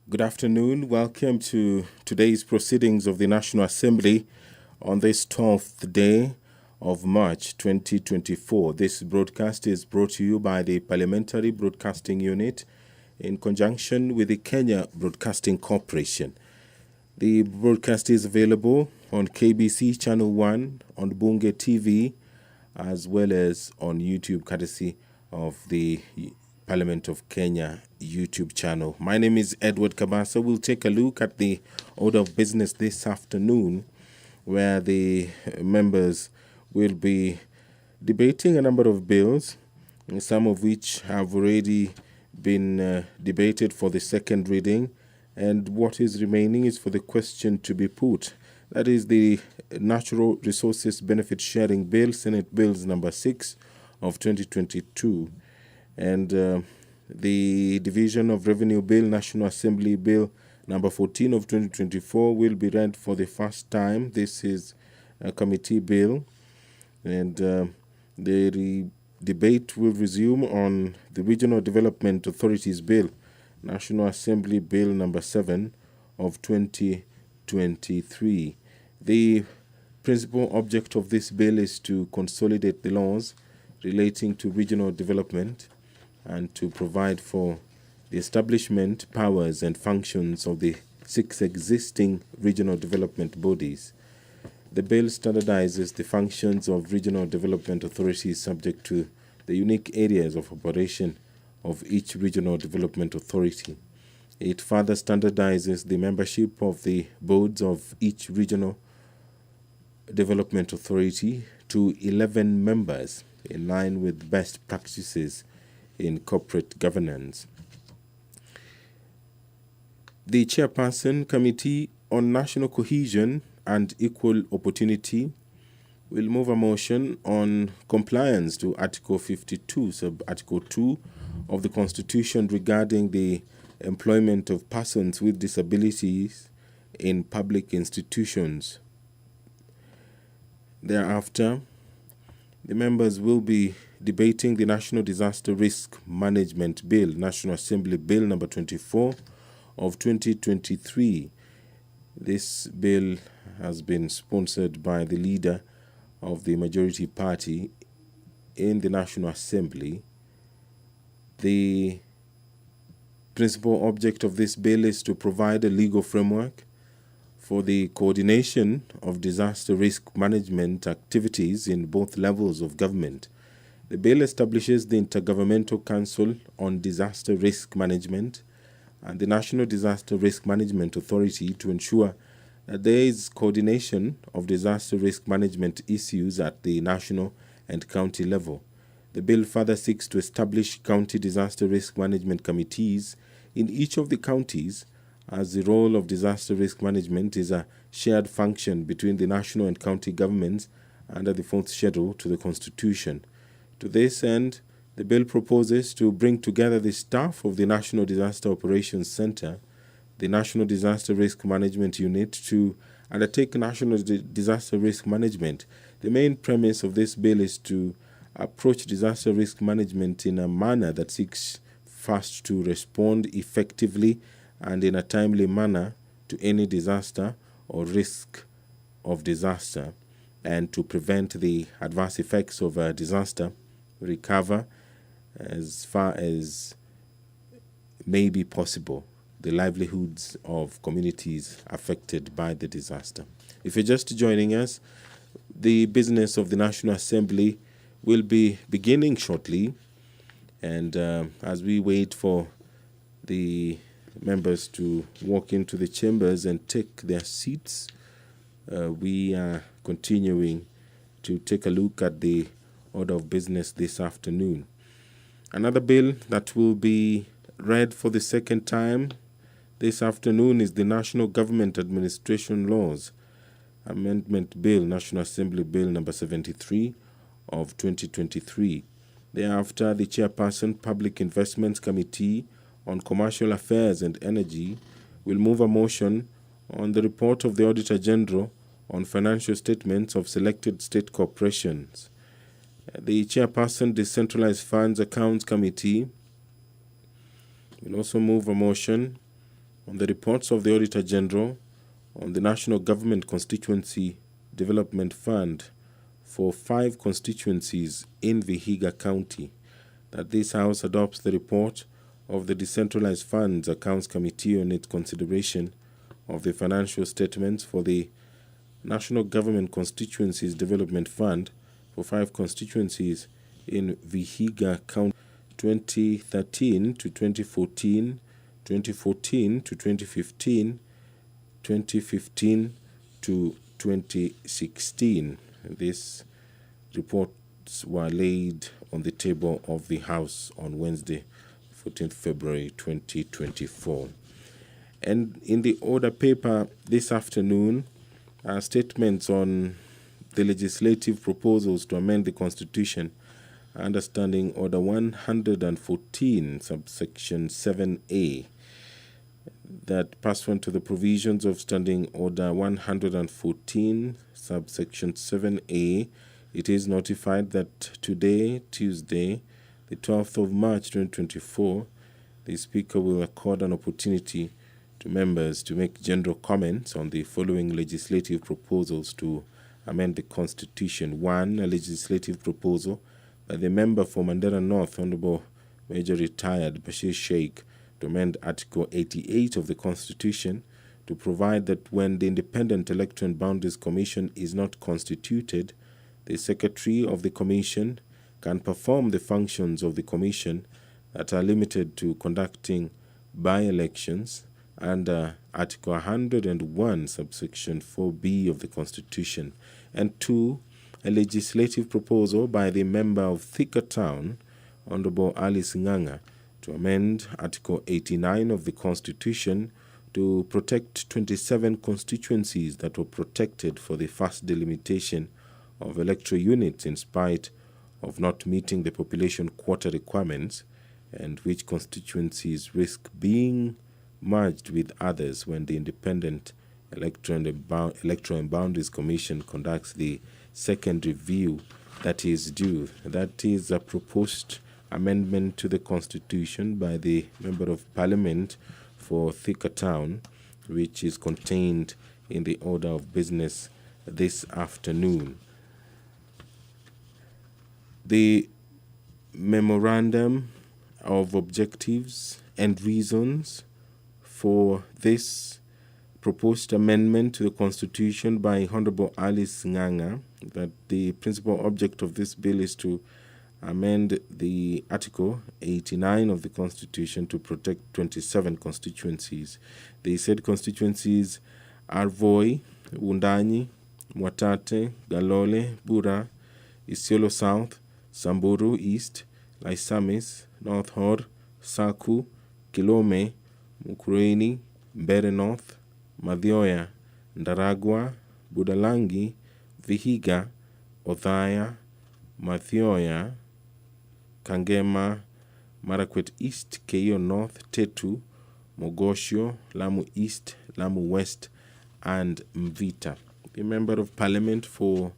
Good afternoon. Welcome to today's proceedings of the National Assembly on this 12th day of March 2024. This broadcast is brought to you by the Parliamentary Broadcasting Unit in conjunction with the Kenya Broadcasting Corporation. The broadcast is available on KBC Channel 1, on Bunge TV, as well as on YouTube, courtesy of the Parliament of Kenya YouTube channel. My name is Edward Kabasa. We'll take a look at the order of business this afternoon, where the members will be debating a number of bills, some of which have already been debated for the second reading, and what is remaining is for the question to be put. That is the Natural Resources Benefit Sharing Bill, Senate Bills number 6 of 2022, and the Division of Revenue Bill, National Assembly Bill number 14 of 2024 will be read for the first time. This is a committee bill, and the debate will resume on the Regional Development Authorities Bill, National Assembly Bill number 7 of 2023. The principal object of this bill is to consolidate the laws relating to regional development and to provide for the establishment, powers and functions of the 6 existing regional development bodies. The bill standardizes the functions of regional development authorities subject to the unique areas of operation of each regional development authority. It further standardizes the membership of the boards of each regional development authority to 11 members in line with best practices in corporate governance. The Chairperson Committee on National Cohesion and Equal Opportunity will move a motion on compliance to Article 52, Sub-Article 2 of the Constitution regarding the employment of persons with disabilities in public institutions. Thereafter, the members will be debating the National Disaster Risk Management Bill, National Assembly Bill number 24 of 2023. This bill has been sponsored by the leader of the majority party in the National Assembly. The principal object of this bill is to provide a legal framework for the coordination of disaster risk management activities in both levels of government. The bill establishes the Intergovernmental Council on Disaster Risk Management and the National Disaster Risk Management Authority to ensure that there is coordination of disaster risk management issues at the national and county level. The bill further seeks to establish county disaster risk management committees in each of the counties, as the role of disaster risk management is a shared function between the national and county governments under the 4th schedule to the Constitution. To this end, the bill proposes to bring together the staff of the National Disaster Operations Center, the National Disaster Risk Management Unit, to undertake national disaster risk management. The main premise of this bill is to approach disaster risk management in a manner that seeks first to respond effectively and in a timely manner to any disaster or risk of disaster, and to prevent the adverse effects of a disaster, recover as far as may be possible the livelihoods of communities affected by the disaster. If you're just joining us, the business of the National Assembly will be beginning shortly, and as we wait for the members to walk into the chambers and take their seats, we are continuing to take a look at the order of business this afternoon. Another bill that will be read for the second time this afternoon is the National Government Administration Laws Amendment Bill, National Assembly Bill number 73 of 2023. Thereafter, the Chairperson Public Investments Committee on Commercial Affairs and Energy will move a motion on the report of the Auditor General on financial statements of selected state corporations. The Chairperson Decentralized Funds Accounts Committee will also move a motion on the reports of the Auditor General on the National Government Constituency Development Fund for 5 constituencies in Vihiga County, that this House adopts the report of the Decentralized Funds Accounts Committee on its consideration of the financial statements for the National Government Constituencies Development Fund for 5 constituencies in Vihiga County 2013 to 2014, 2014 to 2015, 2015 to 2016. These reports were laid on the table of the House on Wednesday, 14th February 2024. And in the order paper this afternoon are statements on the legislative proposals to amend the Constitution, understanding Order 114, subsection 7A, that pursuant to the provisions of Standing Order 114, subsection 7A, it is notified that today, Tuesday, the 12th of March 2024, the Speaker will accord an opportunity to members to make general comments on the following legislative proposals to amend the Constitution. 1. A legislative proposal by the member for Mandera North, Honorable Major Retired Bashir Sheikh, to amend Article 88 of the Constitution to provide that when the Independent Electoral and Boundaries Commission is not constituted, the Secretary of the Commission can perform the functions of the Commission that are limited to conducting by-elections under Article 101, subsection 4B of the Constitution. And 2, a legislative proposal by the member of Thika Town, Honorable Alice Nganga, to amend Article 89 of the Constitution to protect 27 constituencies that were protected for the first delimitation of electoral units in spite of not meeting the population quota requirements, and which constituencies risk being merged with others when the Independent Electoral and Boundaries Commission conducts the second review that is due. That is a proposed amendment to the Constitution by the Member of Parliament for Thika Town, which is contained in the order of business this afternoon. The memorandum of objectives and reasons for this proposed amendment to the Constitution by Honorable Alice Nganga, that the principal object of this bill is to amend the Article 89 of the Constitution to protect 27 constituencies. The said constituencies are Voi, Wundanyi, Mwatate, Galole, Bura, Isiolo South, Samburu East, Laisamis, North Hor, Saku, Kilome, Mukureni, Mbere North, Mathioya, Ndaragwa, Budalangi, Vihiga, Othaya, Mathioya, Kangema, Marakwet East, Keio North, Tetu, Mogosho, Lamu East, Lamu West, and Mvita. The Member of Parliament for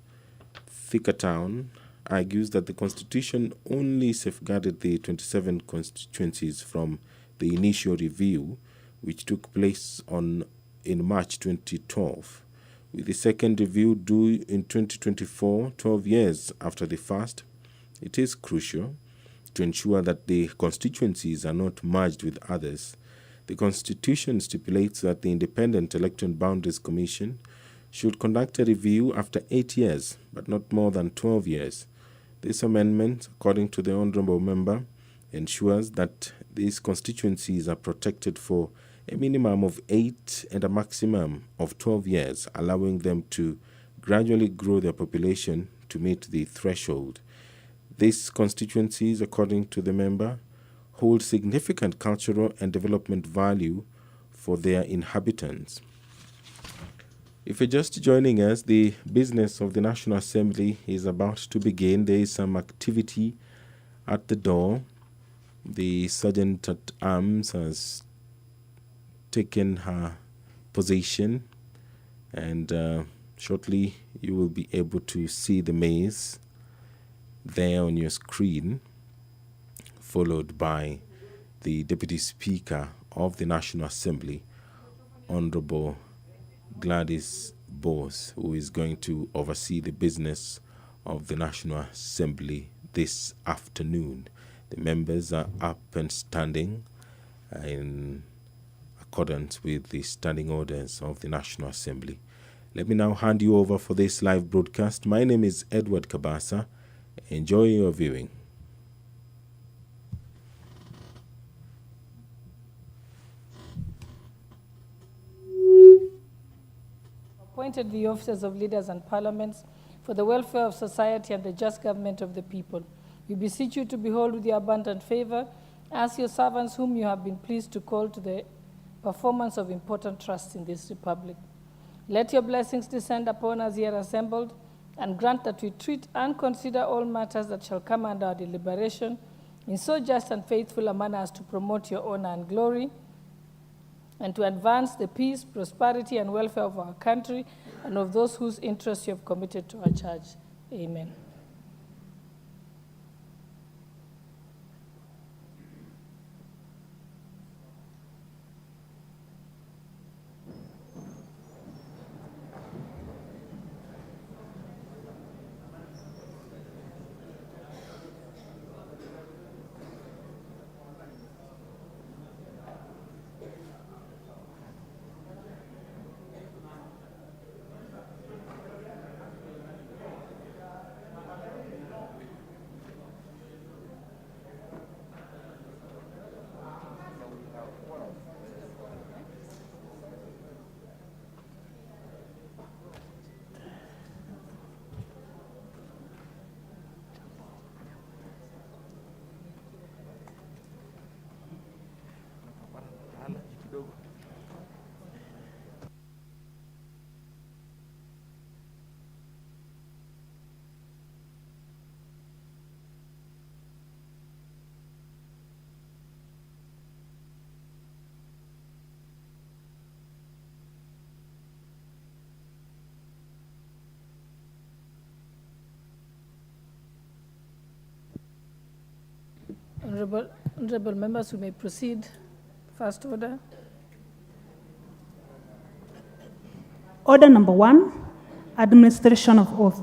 Thika Town argues that the Constitution only safeguarded the 27 constituencies from the initial review, which took place in March 2012. With the second review due in 2024, 12 years after the first, it is crucial to ensure that the constituencies are not merged with others. The Constitution stipulates that the Independent Electoral and Boundaries Commission should conduct a review after 8 years, but not more than 12 years. This amendment, according to the Honourable Member, ensures that these constituencies are protected for a minimum of 8 and a maximum of 12 years, allowing them to gradually grow their population to meet the threshold. These constituencies, according to the member, hold significant cultural and development value for their inhabitants. If you're just joining us, the business of the National Assembly is about to begin. There is some activity at the door. The Sergeant at Arms has taken her position, and shortly you will be able to see the maze there on your screen, followed by the Deputy Speaker of the National Assembly, Honorable Gladys Bose, who is going to oversee the business of the National Assembly this afternoon. The members are up and standing in accordance with the standing orders of the National Assembly. Let me now hand you over for this live broadcast. My name is Edward Kabasa. Enjoy your viewing. Appointed the officers of leaders and parliaments for the welfare of society and the just government of the people. We beseech you to behold with your abundant favor as your servants whom you have been pleased to call to the performance of important trusts in this republic. Let your blessings descend upon us here assembled, and grant that we treat and consider all matters that shall come under our deliberation in so just and faithful a manner as to promote your honor and glory, and to advance the peace, prosperity, and welfare of our country and of those whose interests you have committed to our charge. Amen. Honorable members, we may proceed. First order. Order number 1, administration of oath.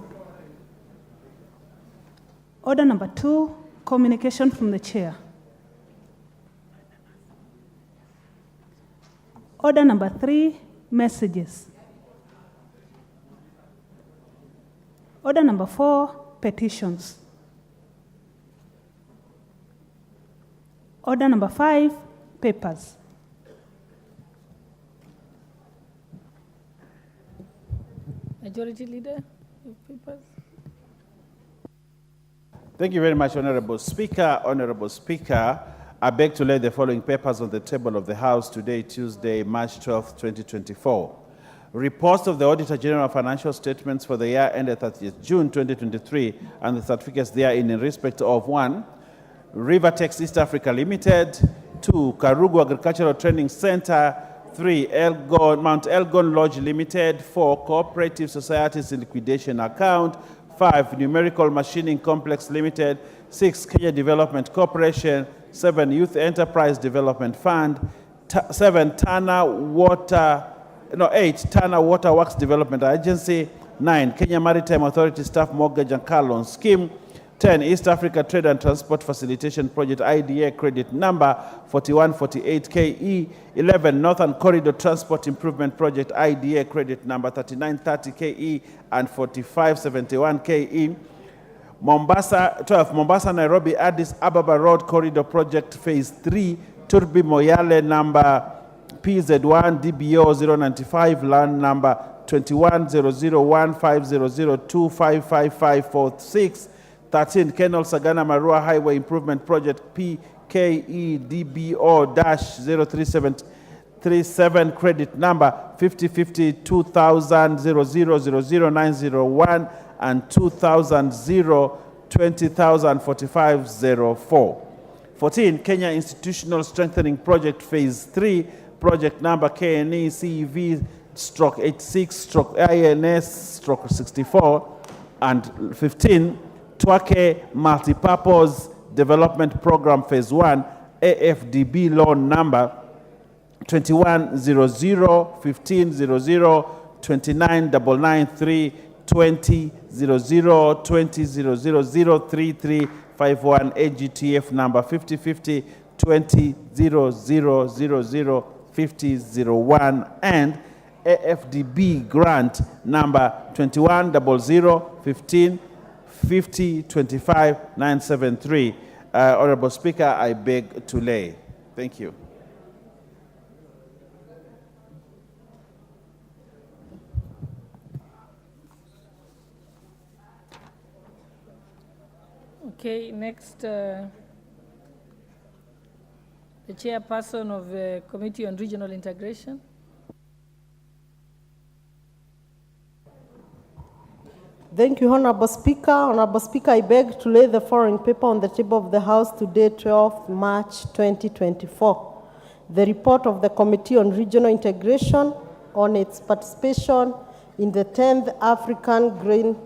Order number 2, communication from the chair. Order number 3, messages. Order number 4, petitions. Order number 5, papers. Majority Leader, papers. Thank you very much, Honorable Speaker. Honorable Speaker, I beg to lay the following papers on the table of the House today, Tuesday, March 12, 2024. Reports of the Auditor General of Financial Statements for the year ended 30th June 2023 and the certificates therein in respect of 1, Rivertex East Africa Limited, 2, Karugu Agricultural Training Center, 3, Mount Elgon Lodge Limited, 4, Cooperative Societies in Liquidation Account, 5, Numerical Machining Complex Limited, 6, Kenya Development Corporation, 7, Youth Enterprise Development Fund, 7, 8, Tana Water Works Development Agency, 9, Kenya Maritime Authority Staff Mortgage and Car Loan Scheme, 10, East Africa Trade and Transport Facilitation Project IDA credit number 4148KE, 11, Northern Corridor Transport Improvement Project IDA credit number 3930KE and 4571KE, 12, Mombasa Nairobi Addis Ababa Road Corridor Project Phase 3, Turbi Moyale number PZ1 DBO 095, land number 21001500255546, 13, Kenol Sagana Marua Highway Improvement Project PKEDBO-0337 credit number 5050-2000-00901 and 2000-020,045-04. 14, Kenya Institutional Strengthening Project Phase 3, project number KNE CEV/86/INS/64, and 15, Twake Multipurpose Development Program Phase 1, AFDB loan number 2100, 1500, 2993, 2000, 2000, 3351, AGTF number 5050, 200000 5001, and AFDB grant number 2100 15 50 25 973. Honorable Speaker, I beg to lay. Thank you. Okay, next, the chairperson of the Committee on Regional Integration. Thank you, Honorable Speaker. Honorable Speaker, I beg to lay the following paper on the table of the House today, 12 March 2024. The report of the Committee on Regional Integration on its participation in the 10th African Grain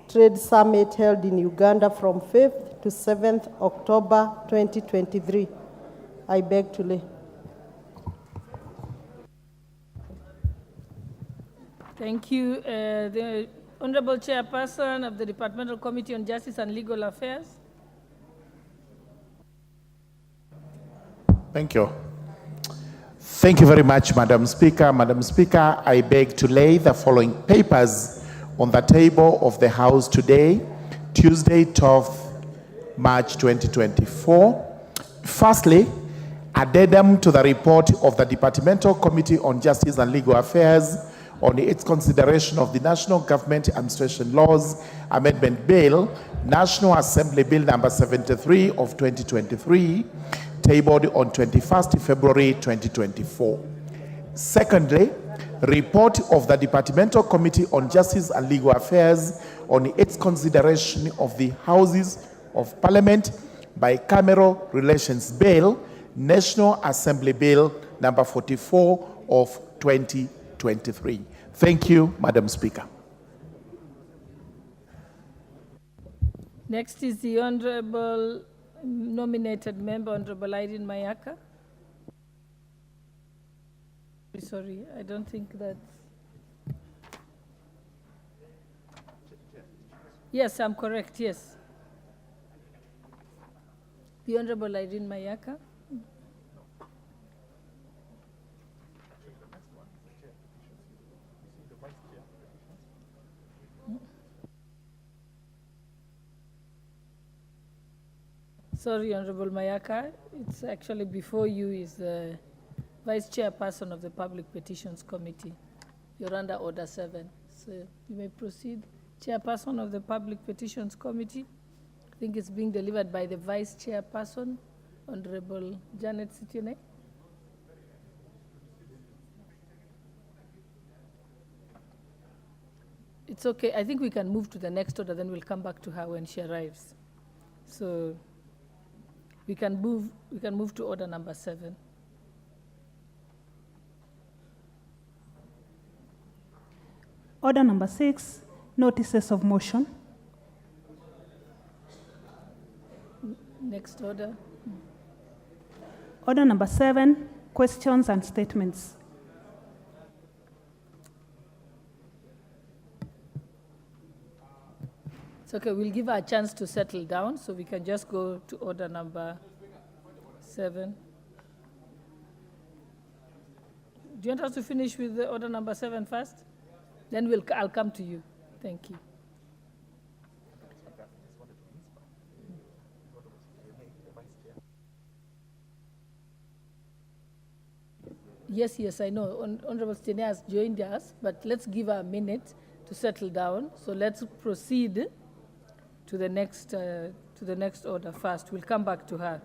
Trade Summit held in Uganda from 5th to 7th October 2023. I beg to lay. Thank you. The Honorable Chairperson of the Departmental Committee on Justice and Legal Affairs. Thank you. Thank you very much, Madam Speaker. Madam Speaker, I beg to lay the following papers on the table of the House today, Tuesday, 12th March 2024. Firstly, addendum to the report of the Departmental Committee on Justice and Legal Affairs on its consideration of the National Government Administration Laws Amendment Bill, National Assembly Bill number 73 of 2023, tabled on 21st February 2024. Secondly, report of the Departmental Committee on Justice and Legal Affairs on its consideration of the Houses of Parliament Bicameral Relations Bill, National Assembly Bill number 44 of 2023. Thank you, Madam Speaker. Next is the Honorable nominated member, Honorable Irene Mayaka. Sorry, I don't think that's... Yes, I'm correct, yes. The Honorable Irene Mayaka. Sorry, Honorable Mayaka, it's actually before you is the Vice Chairperson of the Public Petitions Committee. You're under Order 7. So you may proceed. Chairperson of the Public Petitions Committee. I think it's being delivered by the Vice Chairperson, Honorable Janet Sitione. It's okay. I think we can move to the next order, then we'll come back to her when she arrives. So we can move to order number 7. Order number 6, notices of motion. Next order. Order number 7, questions and statements. It's okay, we'll give her a chance to settle down, so we can just go to order number 7. Do you want us to finish with the order number 7 first? Then I'll come to you. Thank you. Yes, I know. Honorable Stene has joined us, but let's give her a minute to settle down. So let's proceed to the next order first. We'll come back to her.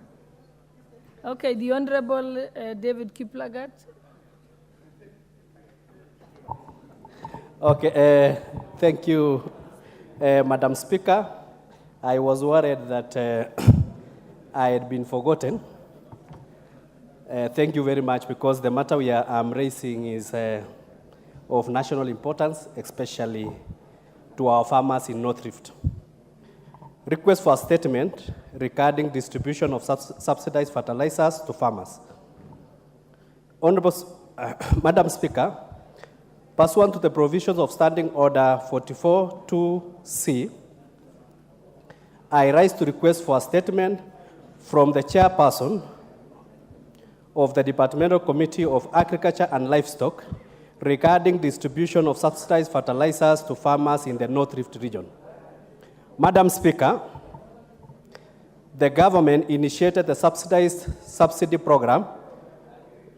Okay, the Honorable David Kiplagat. Okay, thank you, Madam Speaker. I was worried that I had been forgotten. Thank you very much, because the matter I'm raising is of national importance, especially to our farmers in North Rift. Request for a statement regarding distribution of subsidized fertilizers to farmers. Madam Speaker, pursuant to the provisions of Standing Order 44-2C, I rise to request for a statement from the chairperson of the Departmental Committee of Agriculture and Livestock regarding distribution of subsidized fertilizers to farmers in the North Rift region. Madam Speaker, the government initiated the subsidy program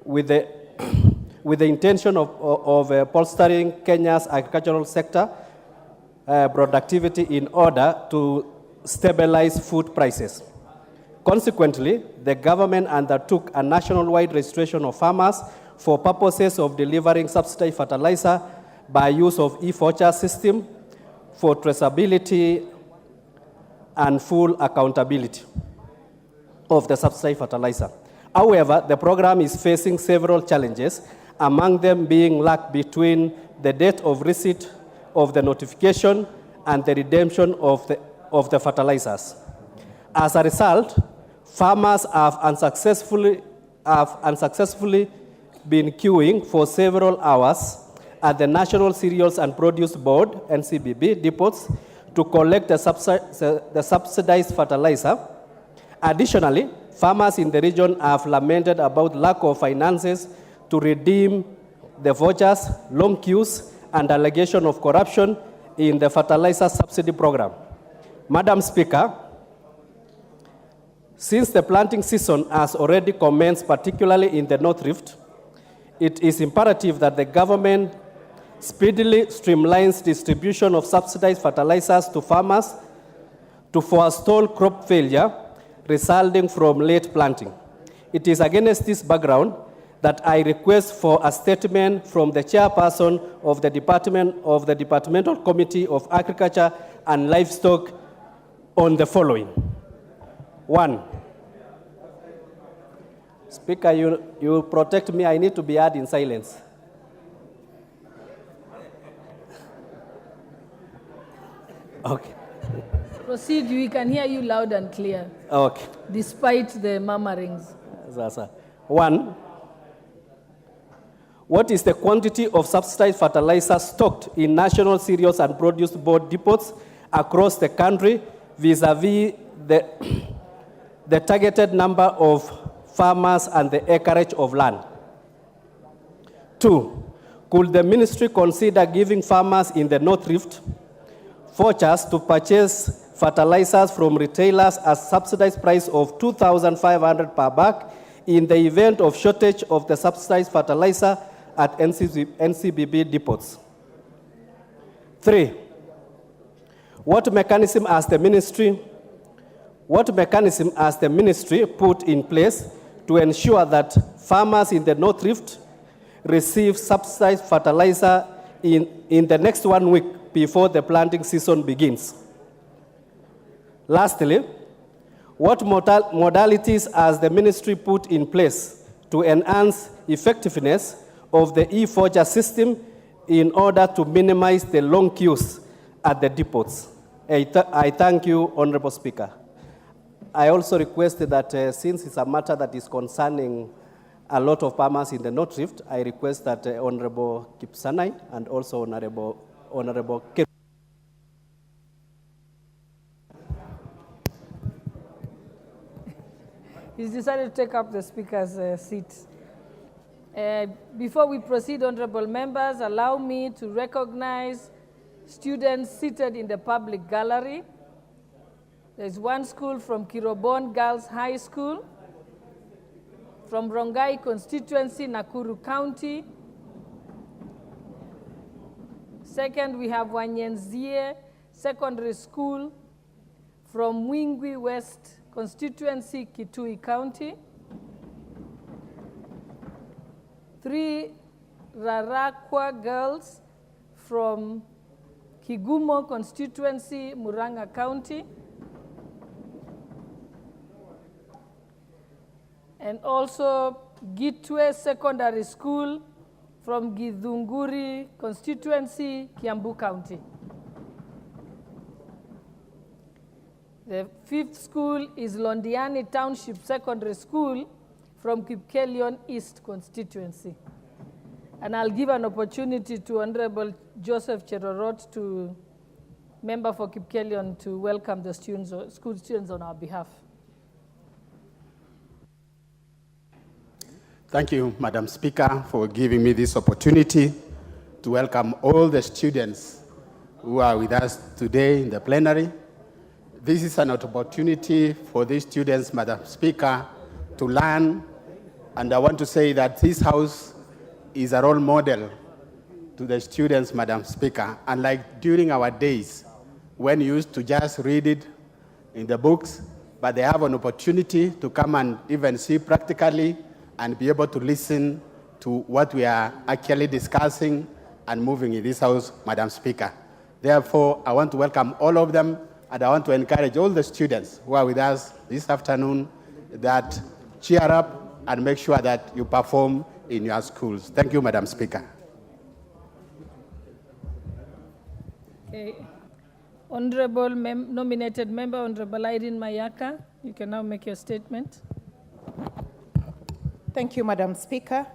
with the intention of bolstering Kenya's agricultural sector productivity in order to stabilize food prices. Consequently, the government undertook a nationwide registration of farmers for purposes of delivering subsidized fertilizer by use of e-voucher system for traceability and full accountability of the subsidized fertilizer. However, the program is facing several challenges, among them being lag between the date of receipt of the notification and the redemption of the fertilizers. As a result, farmers have unsuccessfully been queuing for several hours at the National Cereals and Produce Board, NCBB, depots to collect the subsidized fertilizer. Additionally, farmers in the region have lamented about lack of finances to redeem the vouchers, long queues, and allegation of corruption in the fertilizer subsidy program. Madam Speaker, since the planting season has already commenced, particularly in the North Rift, it is imperative that the government speedily streamlines distribution of subsidized fertilizers to farmers to forestall crop failure resulting from late planting. It is against this background that I request for a statement from the chairperson of the Departmental Committee of Agriculture and Livestock on the following. 1. Speaker, you protect me. I need to be heard in silence. Okay. Proceed, we can hear you loud and clear. Okay. Despite the murmurings. 1. What is the quantity of subsidized fertilizer stocked in National Cereals and Produce Board depots across the country vis-a-vis the targeted number of farmers and the acreage of land? 2. Could the ministry consider giving farmers in the North Rift vouchers to purchase fertilizers from retailers at subsidized price of 2,500 per bag in the event of shortage of the subsidized fertilizer at NCBB depots? 3. What mechanism has the ministry put in place to ensure that farmers in the North Rift receive subsidized fertilizer in the next 1 week before the planting season begins? Lastly, what modalities has the ministry put in place to enhance effectiveness of the e-voucher system in order to minimize the long queues at the depots? I thank you, Honorable Speaker. I also requested that since it's a matter that is concerning a lot of farmers in the North Rift, I request that Honorable Kipsanai and also Honorable Kip. He's decided to take up the Speaker's seat. Before we proceed, honorable members, allow me to recognize students seated in the public gallery. There's one school from Kirobon Girls High School, from Rongai constituency, Nakuru County. Second, we have Wanyenzie Secondary School from Mwingwi West constituency, Kitui County. 3, Rarakwa Girls from Kigumo constituency, Murang'a County. And also Gitwe Secondary School from Githunguri constituency, Kiambu County. The 5th school is Londiani Township Secondary School from Kipkelion East constituency. And I'll give an opportunity to Honorable Joseph Cherorot, to member for Kipkelion, to welcome the students, school students on our behalf. Thank you, Madam Speaker, for giving me this opportunity to welcome all the students who are with us today in the plenary. This is an opportunity for these students, Madam Speaker, to learn, and I want to say that this house is a role model to the students, Madam Speaker. Unlike during our days, when you used to just read it in the books, but they have an opportunity to come and even see practically and be able to listen to what we are actually discussing and moving in this house, Madam Speaker. Therefore, I want to welcome all of them, and I want to encourage all the students who are with us this afternoon that cheer up and make sure that you perform in your schools. Thank you, Madam Speaker. Okay. Honorable nominated member, Honorable Irene Mayaka, you can now make your statement. Thank you, Madam Speaker.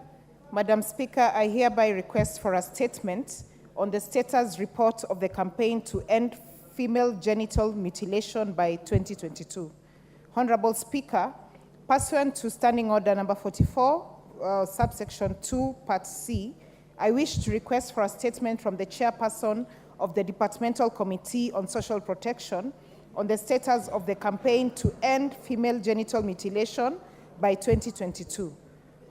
Madam Speaker, I hereby request for a statement on the status report of the campaign to end female genital mutilation by 2022. Honorable Speaker, pursuant to Standing Order number 44, subsection 2, part C, I wish to request for a statement from the chairperson of the Departmental Committee on Social Protection on the status of the campaign to end female genital mutilation by 2022.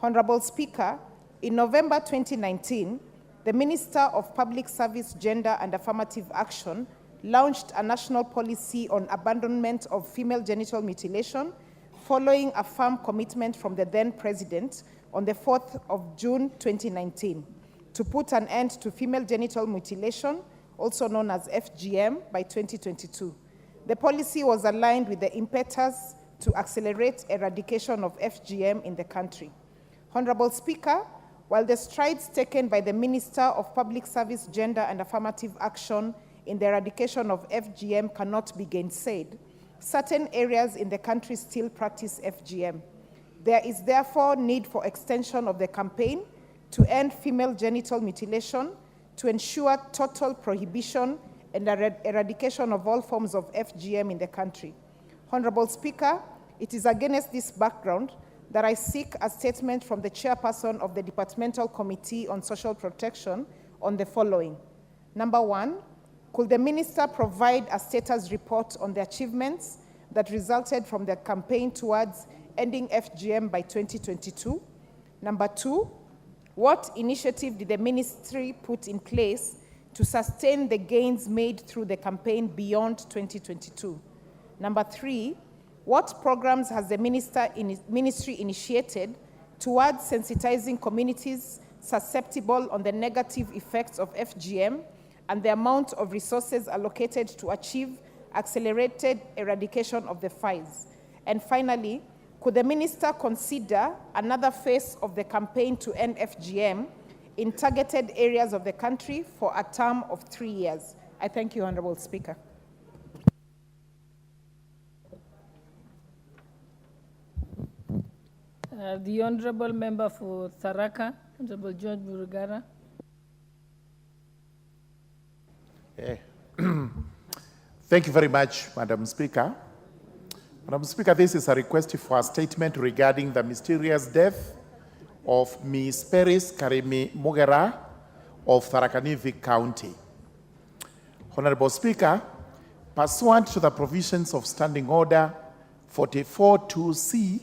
Honorable Speaker, in November 2019, the Minister of Public Service, Gender and Affirmative Action launched a national policy on abandonment of female genital mutilation, following a firm commitment from the then President on the 4th of June 2019 to put an end to female genital mutilation, also known as FGM, by 2022. The policy was aligned with the impetus to accelerate eradication of FGM in the country. Honorable Speaker, while the strides taken by the Minister of Public Service, Gender and Affirmative Action in the eradication of FGM cannot be gainsaid, certain areas in the country still practice FGM. There is therefore need for extension of the campaign to end female genital mutilation, to ensure total prohibition and eradication of all forms of FGM in the country. Honorable Speaker, it is against this background that I seek a statement from the chairperson of the Departmental Committee on Social Protection on the following. Number one, could the minister provide a status report on the achievements that resulted from the campaign towards ending FGM by 2022? Number two, what initiative did the ministry put in place to sustain the gains made through the campaign beyond 2022? Number three, what programs has the ministry initiated towards sensitizing communities susceptible on the negative effects of FGM and the amount of resources allocated to achieve accelerated eradication of the FIs? And finally, could the minister consider another phase of the campaign to end FGM in targeted areas of the country for a term of 3 years? I thank you, Honorable Speaker. The Honorable Member for Tharaka, Honorable George Burugara. Thank you very much, Madam Speaker. Madam Speaker, this is a request for a statement regarding the mysterious death of Ms. Peris Karimi Mugera of Tharaka Nithi County. Honorable Speaker, pursuant to the provisions of Standing Order 44.2c,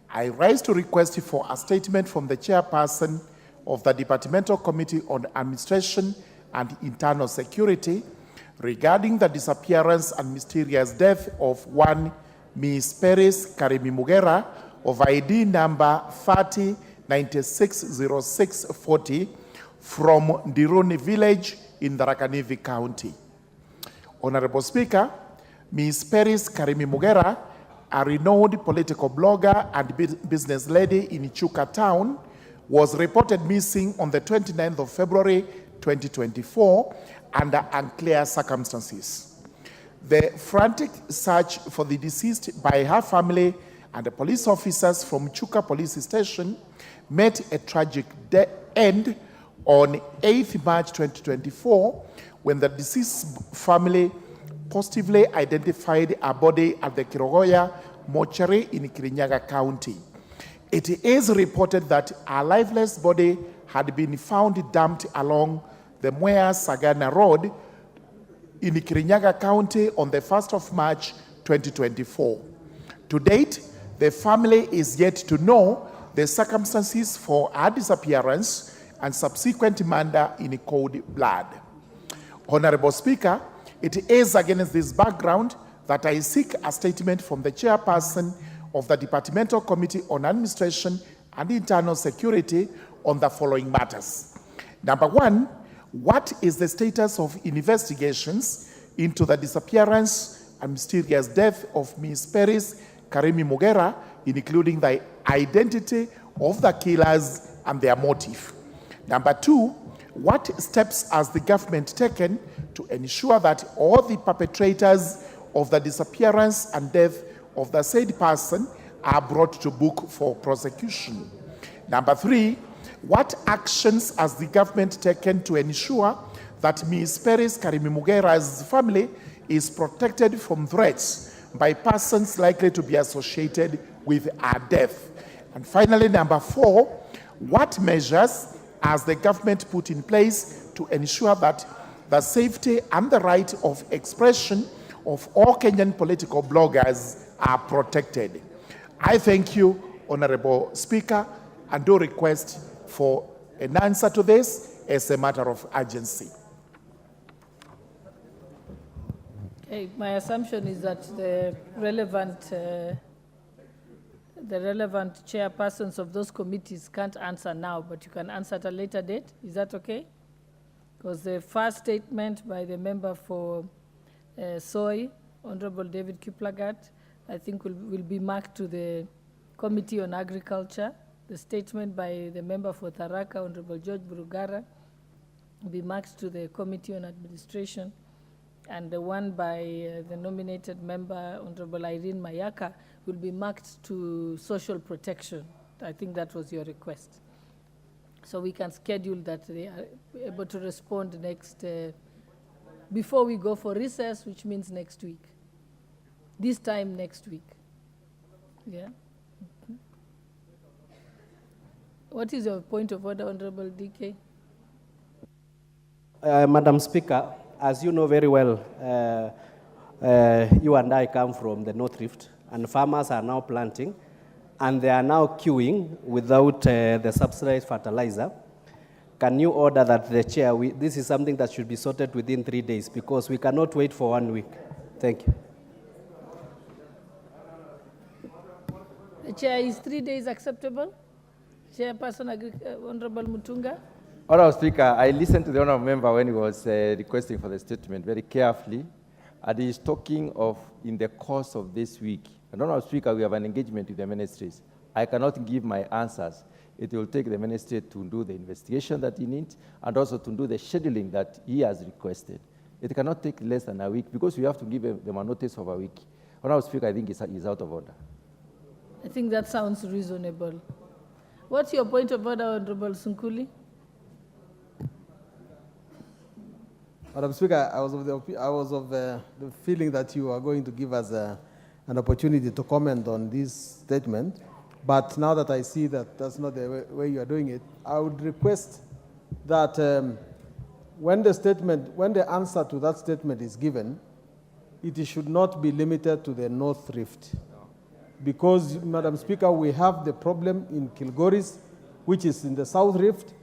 I rise to request for a statement from the chairperson of the Departmental Committee on Administration and Internal Security regarding the disappearance and mysterious death of one Ms. Peris Karimi Mugera of ID number 30960640 from Ndironi village in Tharaka Nithi County. Honorable Speaker, Ms. Peris Karimi Mugera, a renowned political blogger and business lady in Chuka town, was reported missing on the 29th of February 2024 under unclear circumstances. The frantic search for the deceased by her family and the police officers from Chuka Police Station met a tragic end on 8th March 2024 when the deceased family positively identified a body at the Kirogoya mortuary in Kirinyaga County. It is reported that a lifeless body had been found dumped along the Mwea Sagana Road in Kirinyaga County on the 1st of March 2024. To date, the family is yet to know the circumstances for her disappearance and subsequent murder in cold blood. Honorable Speaker, it is against this background that I seek a statement from the chairperson of the Departmental Committee on Administration and Internal Security on the following matters. Number one, what is the status of investigations into the disappearance and mysterious death of Ms. Paris Karimi Mugera, including the identity of the killers and their motive? Number two, what steps has the government taken to ensure that all the perpetrators of the disappearance and death of the said person are brought to book for prosecution? Number three, what actions has the government taken to ensure that Ms. Paris Karimi Mugera's family is protected from threats by persons likely to be associated with her death? And finally, number four, what measures has the government put in place to ensure that the safety and the right of expression of all Kenyan political bloggers are protected? I thank you, Honorable Speaker, and do request for an answer to this as a matter of urgency. Okay, my assumption is that the relevant chairpersons of those committees can't answer now, but you can answer at a later date. Is that okay? Because the first statement by the member for Soy, Honorable David Kiplagat, I think will be marked to the Committee on Agriculture. The statement by the member for Tharaka, Honorable George Burugara, will be marked to the Committee on Administration. And the one by the nominated member, Honorable Irene Mayaka, will be marked to social protection. I think that was your request. So we can schedule that they are able to respond next, before we go for recess, which means next week. This time next week. Yeah? Mm-hmm. What is your point of order, Honorable DK? Madam Speaker, as you know very well, you and I come from the North Rift, and farmers are now planting, and they are now queuing without the subsidized fertilizer. Can you order that the chair, this is something that should be sorted within 3 days, because we cannot wait for 1 week. Thank you. The chair, is 3 days acceptable? Chairperson, Honorable Mutunga. Honorable Speaker, I listened to the honorable member when he was requesting for the statement very carefully, and he is talking of in the course of this week. And Honorable Speaker, we have an engagement with the ministries. I cannot give my answers. It will take the ministry to do the investigation that he needs and also to do the scheduling that he has requested. It cannot take less than a week because we have to give them a notice of a week. Honorable Speaker, I think it's out of order. I think that sounds reasonable. What's your point of order, Honorable Sunkuli? Madam Speaker, I was of the feeling that you are going to give us an opportunity to comment on this statement. But now that I see that that's not the way you are doing it, I would request that when the answer to that statement is given, it should not be limited to the North Rift. Because, Madam Speaker, we have the problem in Kilgoris, which is in the South Rift.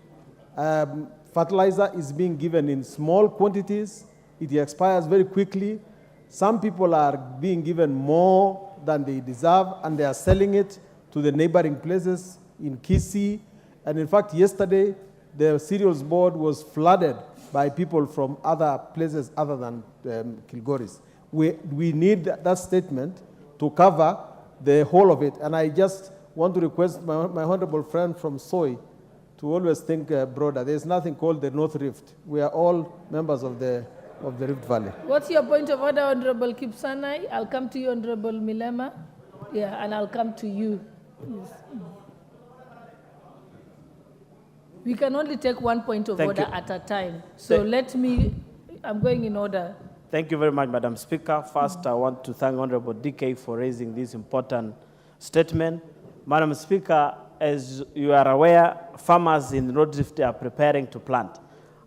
Fertilizer is being given in small quantities. It expires very quickly. Some people are being given more than they deserve, and they are selling it to the neighboring places in Kisii. And in fact, yesterday, the cereals board was flooded by people from other places other than Kilgoris. We need that statement to cover the whole of it. And I just want to request my honorable friend from Soy to always think broader. There's nothing called the North Rift. We are all members of the Rift Valley. What's your point of order, Honorable Kipsanai? I'll come to you, Honorable Milema. Yeah, and I'll come to you. Yes. We can only take one point of order at a time. So I'm going in order. Thank you very much, Madam Speaker. First, I want to thank Honorable DK for raising this important statement. Madam Speaker, as you are aware, farmers in Road Rift are preparing to plant.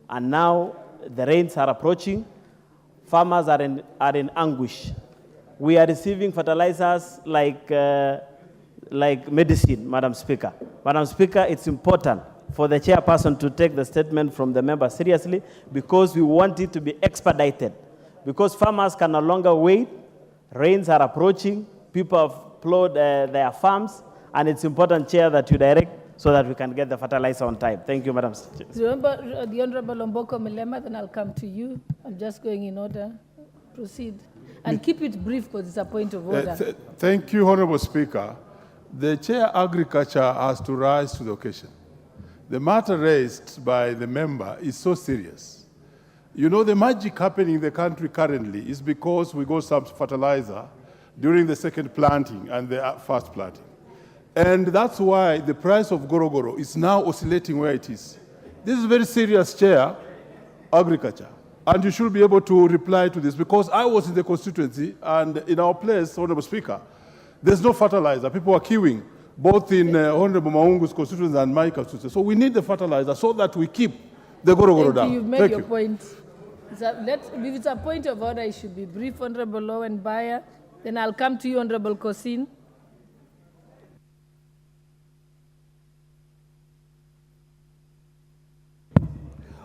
And now the rains are approaching. Farmers are in anguish. We are receiving fertilizers like medicine, Madam Speaker. Madam Speaker, it's important for the chairperson to take the statement from the member seriously because we want it to be expedited. Because farmers can no longer wait. Rains are approaching. People have plowed their farms. And it's important, Chair, that you direct so that we can get the fertilizer on time. Thank you, Madam Chair. Remember the Honorable Omboko Milema, then I'll come to you. I'm just going in order. Proceed. And keep it brief because it's a point of order. Thank you, Honorable Speaker. The Chair Agriculture has to rise to the occasion. The matter raised by the member is so serious. You know, the magic happening in the country currently is because we got some fertilizer during the second planting and the first planting. And that's why the price of Gorogoro is now oscillating where it is. This is very serious, Chair, Agriculture. And you should be able to reply to this because I was in the constituency and in our place, Honorable Speaker, there's no fertilizer. People are queuing, both in Honorable Maungu's constituency and my constituency. So we need the fertilizer so that we keep the Gorogoro down. You've made your point. If it's a point of order, it should be brief, Honorable Lowen Bayer. Then I'll come to you, Honorable Kosin.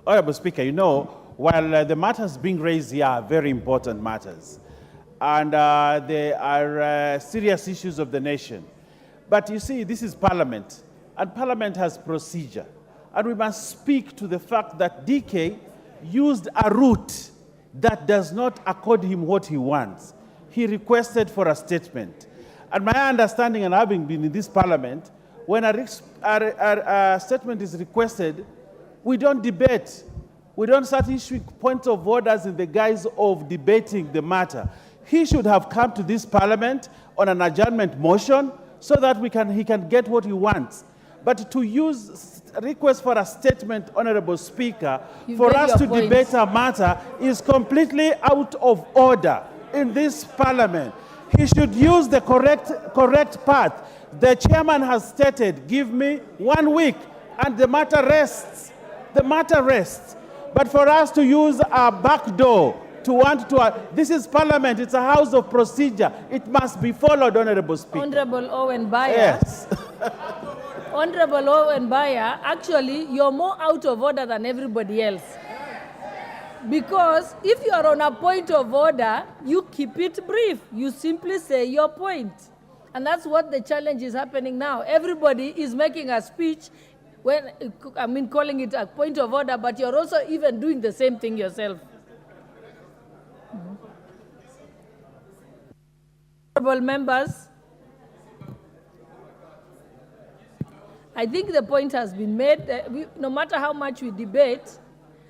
Honorable Speaker, you know, while the matters being raised here are very important matters, and they are serious issues of the nation, but you see, this is Parliament, and Parliament has procedure, and we must speak to the fact that DK used a route that does not accord him what he wants. He requested for a statement. And my understanding, and having been in this Parliament, when a statement is requested, we don't debate. We don't start issuing points of orders in the guise of debating the matter. He should have come to this Parliament on an adjournment motion so that he can get what he wants. But to use request for a statement, Honorable Speaker, for us to debate a matter is completely out of order in this Parliament. He should use the correct path. The chairman has stated, give me 1 week, and the matter rests. The matter rests. But for us to use a back door this is Parliament, it's a house of procedure. It must be followed, Honorable Speaker. Honorable Owen Bayer. Yes. Honorable Owen Bayer, actually, you're more out of order than everybody else. Because if you are on a point of order, you keep it brief. You simply say your point. And that's what the challenge is happening now. Everybody is making a speech, calling it a point of order, but you're also even doing the same thing yourself. Honorable members, I think the point has been made. No matter how much we debate,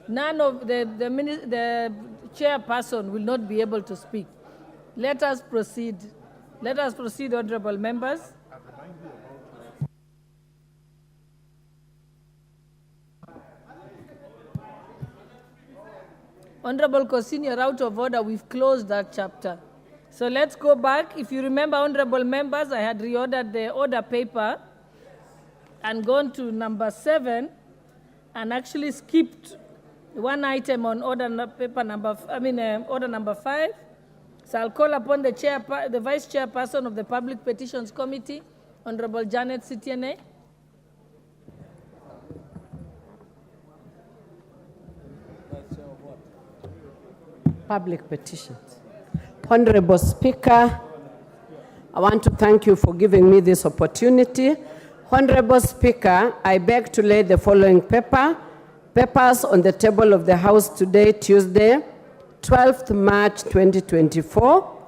none of the chairperson will not be able to speak. Let us proceed. Let us proceed, honorable members. Honorable Kosin, you're out of order. We've closed that chapter. So let's go back. If you remember, honorable members, I had reordered the order paper and gone to number 7 and actually skipped one item on order number 5. So I'll call upon the vice chairperson of the Public Petitions Committee, Honorable Janet Sitiene. Public petitions. Honorable Speaker, I want to thank you for giving me this opportunity. Honorable Speaker, I beg to lay the following papers on the table of the House today, Tuesday, 12th March 2024.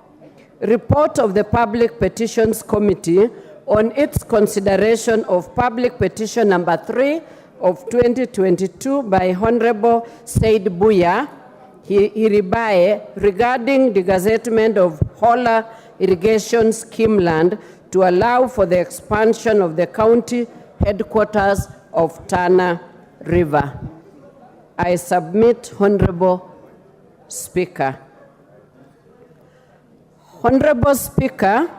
Report of the Public Petitions Committee on its consideration of public petition number 3 of 2022 by Honorable Said Buya Hiribae regarding the gazettement of Hola irrigation scheme land to allow for the expansion of the county headquarters of Tana River. I submit, Honorable Speaker. Honorable Speaker,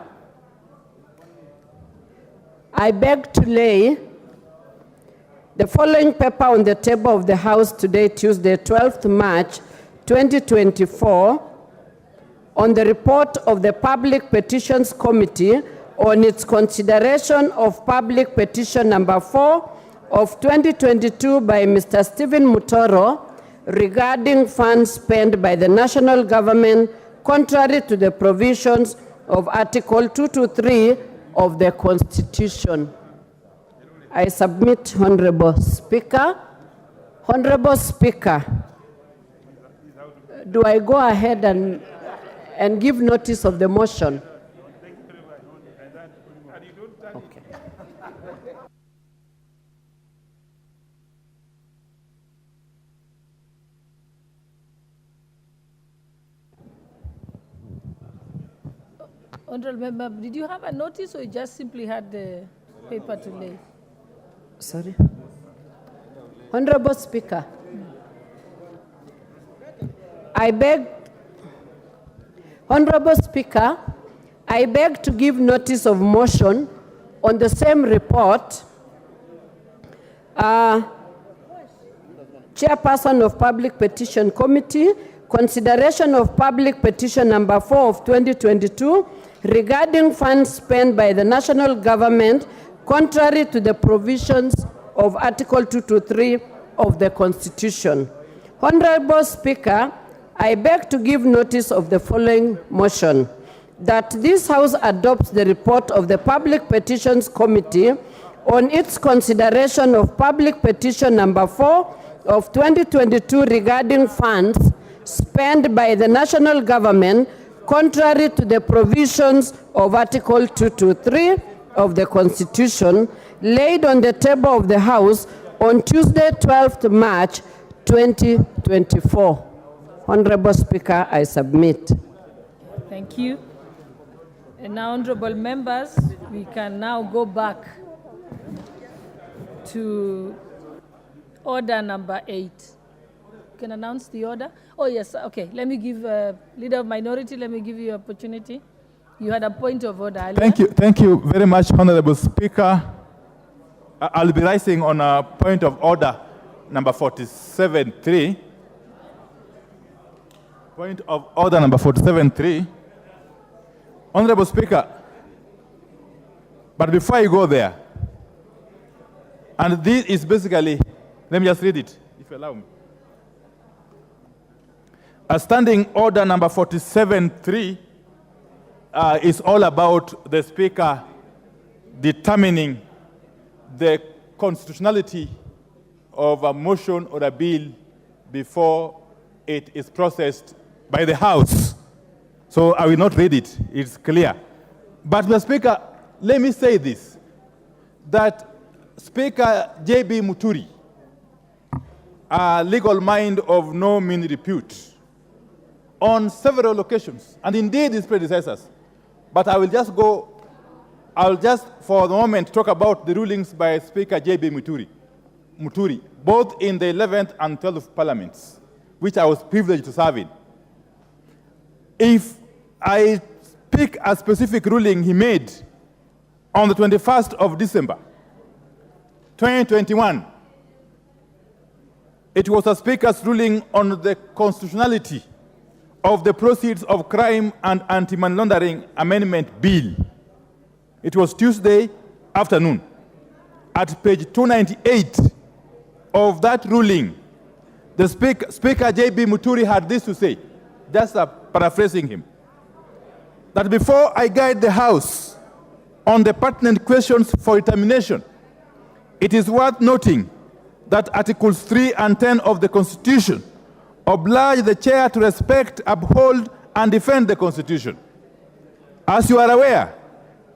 I beg to lay the following paper on the table of the House today, Tuesday, 12th March 2024, on the report of the Public Petitions Committee on its consideration of public petition number 4 of 2022 by Mr. Stephen Mutoro regarding funds spent by the national government contrary to the provisions of Article 223 of the Constitution. I submit, Honorable Speaker. Honorable Speaker, do I go ahead and give notice of the motion? Okay. Honorable Member, did you have a notice or you just simply had the paper to lay? Sorry. Honorable Speaker, Honorable Speaker, I beg to give notice of motion on the same report. Chairperson of Public Petition Committee, consideration of public petition number 4 of 2022 regarding funds spent by the national government contrary to the provisions of Article 223 of the Constitution. Honorable Speaker, I beg to give notice of the following motion: that this House adopts the report of the Public Petitions Committee on its consideration of public petition number 4 of 2022 regarding funds spent by the national government contrary to the provisions of Article 223 of the Constitution, laid on the table of the House on Tuesday, 12th March 2024. Honorable Speaker, I submit. Thank you. And now, honorable members, we can now go back to order number 8. You can announce the order. Oh, yes, okay. Let me give Leader of Minority, let me give you opportunity. You had a point of order earlier. Thank you very much, Honorable Speaker. I'll be rising on a point of order number 47.3. Point of order number 47.3. Honorable Speaker, but before I go there, and this is basically, let me just read it, if you allow me. A standing order number 47.3 is all about the Speaker determining the constitutionality of a motion or a bill before it is processed by the House. So I will not read it, it's clear. But Mr. Speaker, let me say this, that Speaker J.B. Muturi, a legal mind of no mean repute, on several occasions, and indeed his predecessors, but I'll just for the moment talk about the rulings by Speaker J.B. Muturi, both in the 11th and 12th parliaments, which I was privileged to serve in. If I pick a specific ruling he made on the 21st of December, 2021, it was a Speaker's ruling on the constitutionality of the Proceeds of Crime and Anti-Money Laundering Amendment Bill. It was Tuesday afternoon. At page 298 of that ruling, the Speaker J.B. Muturi had this to say, just paraphrasing him, that before I guide the House on the pertinent questions for determination, it is worth noting that Articles 3 and 10 of the Constitution oblige the chair to respect, uphold, and defend the Constitution. As you are aware,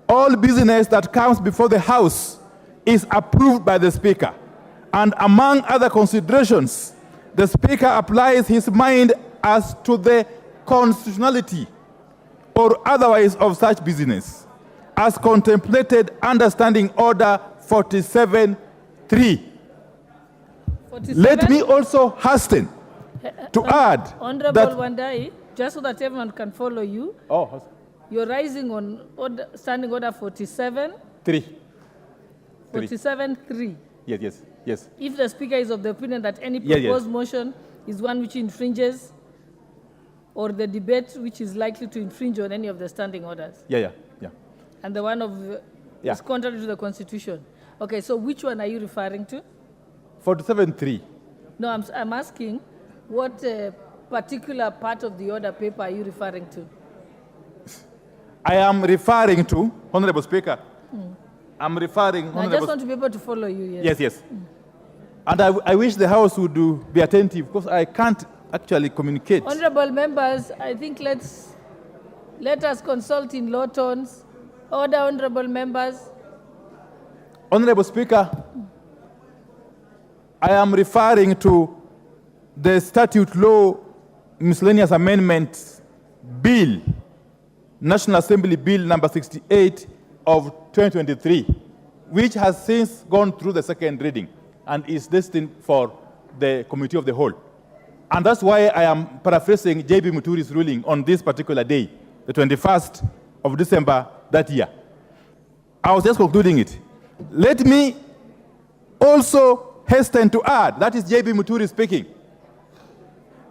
all business that comes before the House is approved by the Speaker, and among other considerations, the Speaker applies his mind as to the constitutionality or otherwise of such business, as contemplated under Standing Order 47.3. Let me also hasten to add Honorable that... Wandai, just so that everyone can follow you, you're rising on Standing Order 47. 47.3. Yes. If the Speaker is of the opinion that any proposed motion is one which infringes, or the debate which is likely to infringe on any of the standing orders. Yeah. And the one is contrary to the Constitution. Okay, so which one are you referring to? 47.3. No, I'm asking what particular part of the order paper are you referring to? I am referring to, Honorable Speaker, I'm referring... I just want to be able to follow you. Yes. And I wish the House would be attentive, because I can't actually communicate. Honorable members, I think let us consult in low tones. Order, honorable members. Honorable Speaker, I am referring to the Statute Law Miscellaneous Amendment Bill, National Assembly Bill number 68 of 2023, which has since gone through the second reading and is destined for the Committee of the Whole. And that's why I am paraphrasing J.B. Muturi's ruling on this particular day, the 21st of December that year. I was just concluding it. Let me also hasten to add, that is J.B. Muturi speaking.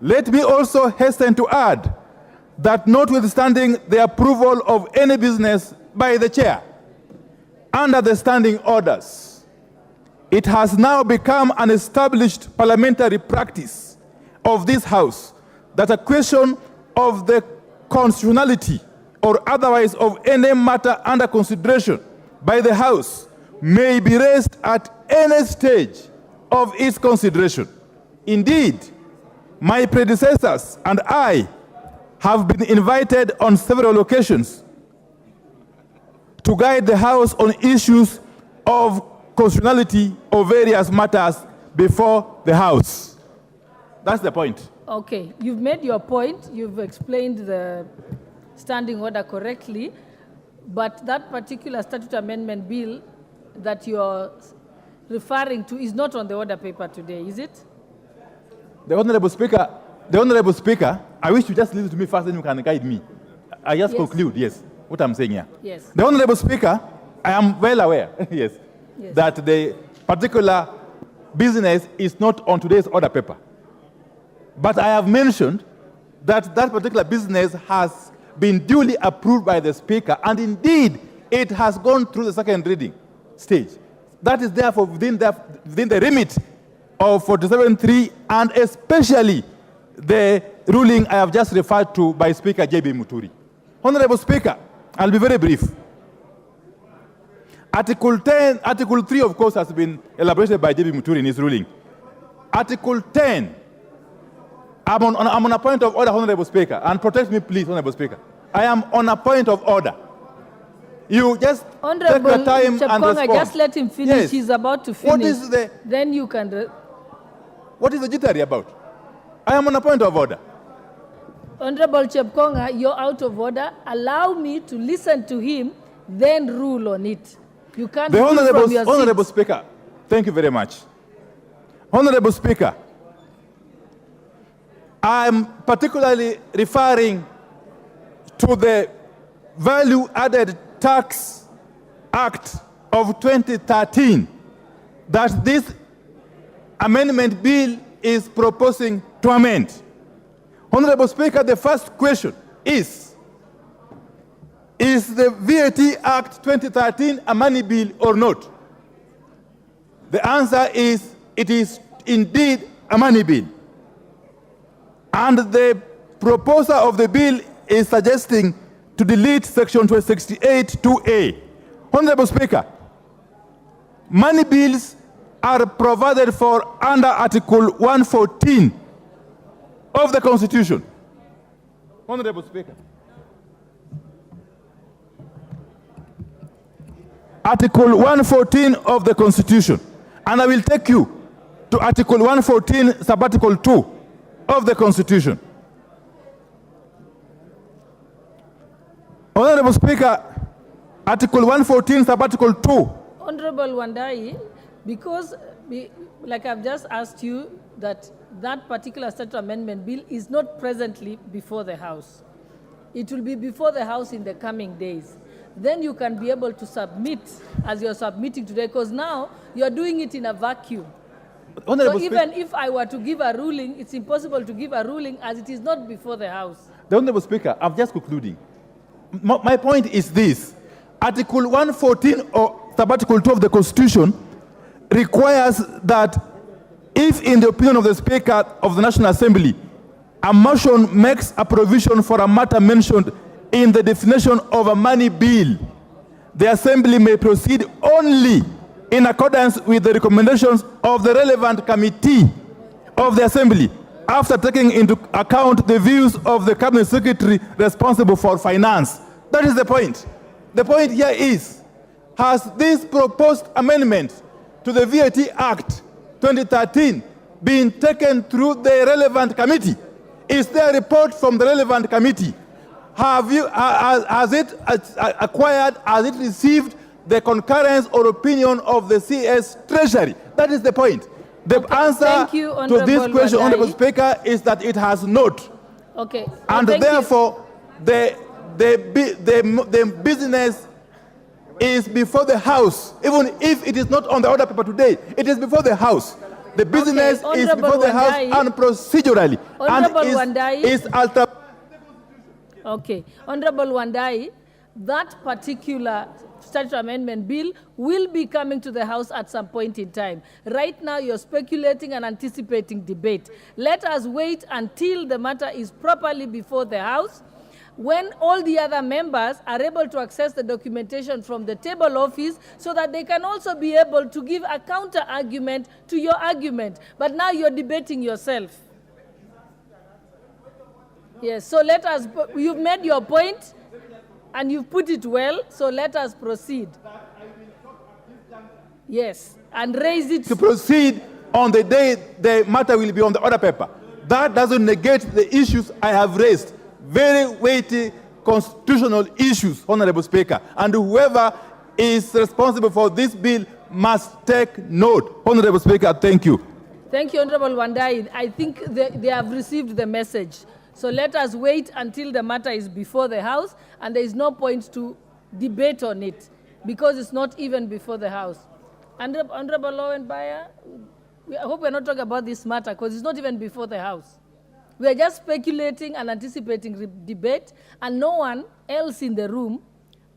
Let me also hasten to add that notwithstanding the approval of any business by the chair under the standing orders, it has now become an established parliamentary practice of this House that a question of the constitutionality or otherwise of any matter under consideration by the House may be raised at any stage of its consideration. Indeed, my predecessors and I have been invited on several occasions to guide the House on issues of constitutionality of various matters before the House. That's the point. Okay, you've made your point. You've explained the standing order correctly, but that particular statute amendment bill that you're referring to is not on the order paper today, is it? The Honorable Speaker, I wish you just listen to me first, then you can guide me. I just conclude, what I'm saying here. Yes. The Honorable Speaker, I am well aware, that the particular business is not on today's order paper. But I have mentioned that that particular business has been duly approved by the Speaker, and indeed, it has gone through the second reading stage. That is therefore within the remit of 47.3, and especially the ruling I have just referred to by Speaker J.B. Muturi. Honorable Speaker, I'll be very brief. Article 3, of course, has been elaborated by J.B. Muturi in his ruling. Article 10, I'm on a point of order, Honorable Speaker, and protect me, please, Honorable Speaker. I am on a point of order. You just Honorable take the time and respond. Just let him finish. Yes. He's about to finish. What is then you can... What is the jittery about? I am on a point of order. Honorable Chepkonga, you're out of order. Allow me to listen to him, then rule on it. You can't rule from your seat. Honorable Speaker, thank you very much. Honorable Speaker, I'm particularly referring to the Value Added Tax Act of 2013 that this amendment bill is proposing to amend. Honorable Speaker, the first question is the VAT Act 2013 a money bill or not? The answer is, it is indeed a money bill. And the proposer of the bill is suggesting to delete section 268(2)(a). Honorable Speaker, money bills are provided for under Article 114 of the Constitution. Honorable Speaker. Article 114 of the Constitution. And I will take you to Article 114, subarticle 2 of the Constitution. Honorable Speaker, Article 114, sub-article 2. Honorable Wandai, because, like I've just asked you, that particular statute amendment bill is not presently before the House. It will be before the House in the coming days. Then you can be able to submit as you're submitting today, because now you're doing it in a vacuum. Honorable So even if I were to give a ruling, it's impossible to give a ruling as it is not before the House. The Honorable Speaker, I'm just concluding. My point is this. Article 114 or sub-article 2 of the Constitution requires that if in the opinion of the Speaker of the National Assembly, a motion makes a provision for a matter mentioned in the definition of a money bill, the Assembly may proceed only in accordance with the recommendations of the relevant committee of the Assembly, after taking into account the views of the Cabinet Secretary responsible for finance. That is the point. The point here is, has this proposed amendment to the VAT Act 2013 been taken through the relevant committee? Is there a report from the relevant committee? Has it acquired, has it received the concurrence or opinion of the CS Treasury? That is the point. The answer to this question, Honorable Speaker, is that it has not. Okay. And therefore, the business is before the House. Even if it is not on the order paper today, it is before the House. The business is before the House and procedurally. Wandai. Is ultra. Okay. Honorable Wandai, that particular statute amendment bill will be coming to the House at some point in time. Right now, you're speculating and anticipating debate. Let us wait until the matter is properly before the House, when all the other members are able to access the documentation from the table office so that they can also be able to give a counter argument to your argument. But now you're debating yourself. Yes, so you've made your point and you've put it well, so let us proceed. Yes, and raise it. To proceed on the day the matter will be on the order paper. That doesn't negate the issues I have raised. Very weighty constitutional issues, Honorable Speaker. And whoever is responsible for this bill must take note. Honorable Speaker, thank you. Thank you, Honorable Wandai. I think they have received the message. So let us wait until the matter is before the House, and there is no point to debate on it because it's not even before the House. Honorable Lowen Bayer, I hope we're not talking about this matter because it's not even before the House. We are just speculating and anticipating debate, and no one else in the room,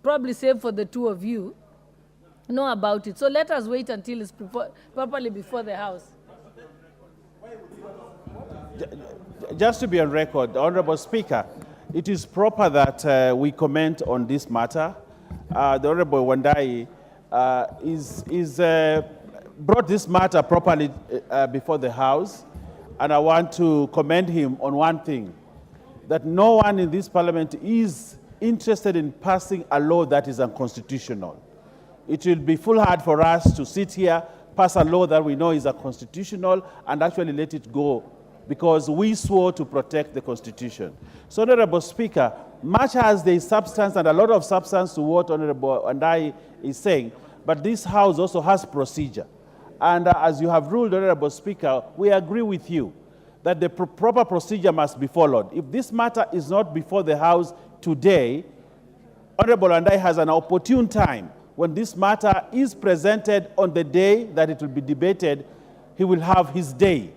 probably save for the two of you, know about it. So let us wait until it's properly before the House. Just to be on record, Honorable Speaker, it is proper that we comment on this matter. The Honorable Wandai brought this matter properly before the House, and I want to commend him on one thing, that no one in this Parliament is interested in passing a law that is unconstitutional. It will be foolhardy for us to sit here, pass a law that we know is unconstitutional, and actually let it go, because we swore to protect the Constitution. So, Honorable Speaker, much as there is substance and a lot of substance to what Honorable Wandai is saying, but this House also has procedure. And as you have ruled, Honorable Speaker, we agree with you that the proper procedure must be followed. If this matter is not before the House today, Honorable Wandai has an opportune time. When this matter is presented on the day that it will be debated, he will have his day.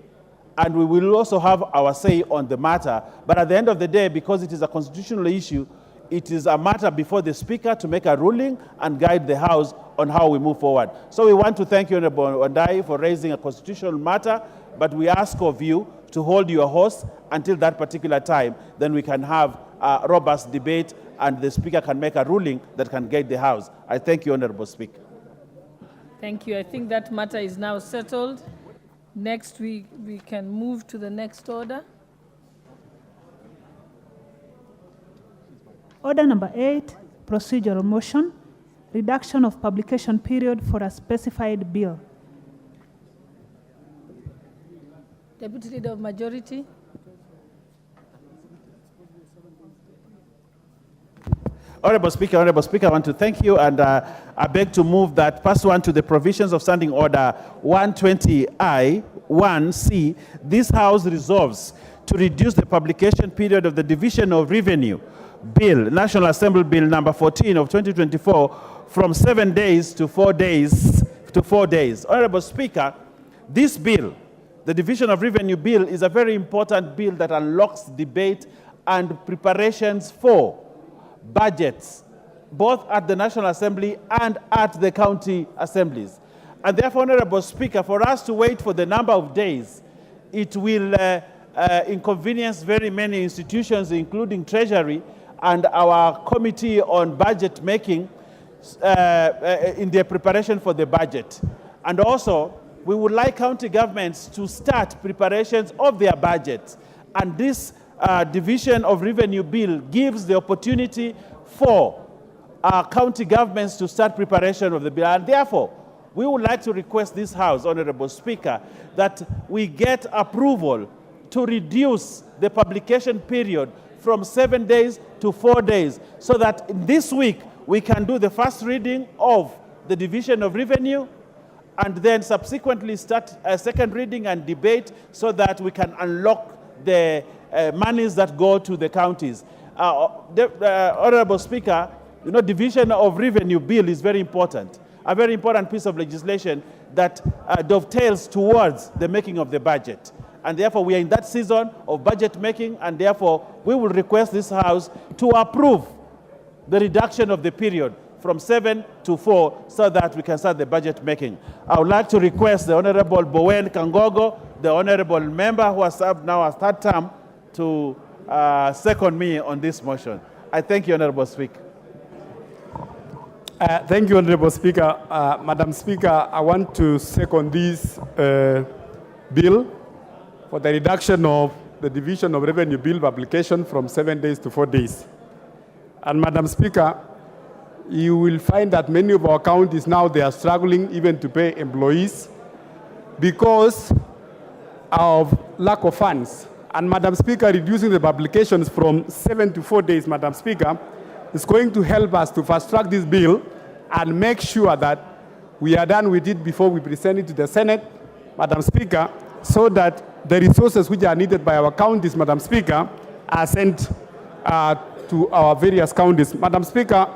And we will also have our say on the matter. But at the end of the day, because it is a constitutional issue, it is a matter before the Speaker to make a ruling and guide the House on how we move forward. So we want to thank you, Honorable Wandai, for raising a constitutional matter, but we ask of you to hold your horse until that particular time. Then we can have a robust debate and the Speaker can make a ruling that can guide the House. I thank you, Honorable Speaker. Thank you. I think that matter is now settled. Next, we can move to the next order. Order number 8, procedural motion, reduction of publication period for a specified bill. Deputy Leader of Majority. Honorable Speaker, I want to thank you, and I beg to move that pursuant to the provisions of Standing Order 120I 1C, this House resolves to reduce the publication period of the Division of Revenue Bill, National Assembly Bill number 14 of 2024, from 7 days to 4 days. Honorable Speaker, this bill, the Division of Revenue Bill, is a very important bill that unlocks debate and preparations for budgets, both at the National Assembly and at the county assemblies. And therefore, Honorable Speaker, for us to wait for the number of days, it will inconvenience very many institutions, including Treasury and our Committee on Budget Making, in their preparation for the budget. And also, we would like county governments to start preparations of their budgets. And this Division of Revenue Bill gives the opportunity for county governments to start preparation of the bill. And therefore, we would like to request this House, Honorable Speaker, that we get approval to reduce the publication period from 7 days to 4 days, so that this week we can do the first reading of the Division of Revenue, and then subsequently start a second reading and debate, so that we can unlock the monies that go to the counties. Honorable Speaker, Division of Revenue Bill is very important, a very important piece of legislation that dovetails towards the making of the budget. And therefore, we are in that season of budget making, and therefore, we will request this House to approve the reduction of the period from 7 to 4, so that we can start the budget making. I would like to request the Honorable Bowen Kangogo, the Honorable Member who has served now a third term, to second me on this motion. I thank you, Honorable Speaker. Thank you, Honorable Speaker. Madam Speaker, I want to second this bill for the reduction of the Division of Revenue Bill publication from 7 days to 4 days. And Madam Speaker, you will find that many of our counties now, they are struggling even to pay employees because of lack of funds. And Madam Speaker, reducing the publications from 7 to 4 days, Madam Speaker, is going to help us to fast track this bill and make sure that we are done with it before we present it to the Senate, Madam Speaker, so that the resources which are needed by our counties, Madam Speaker, are sent to our various counties. Madam Speaker,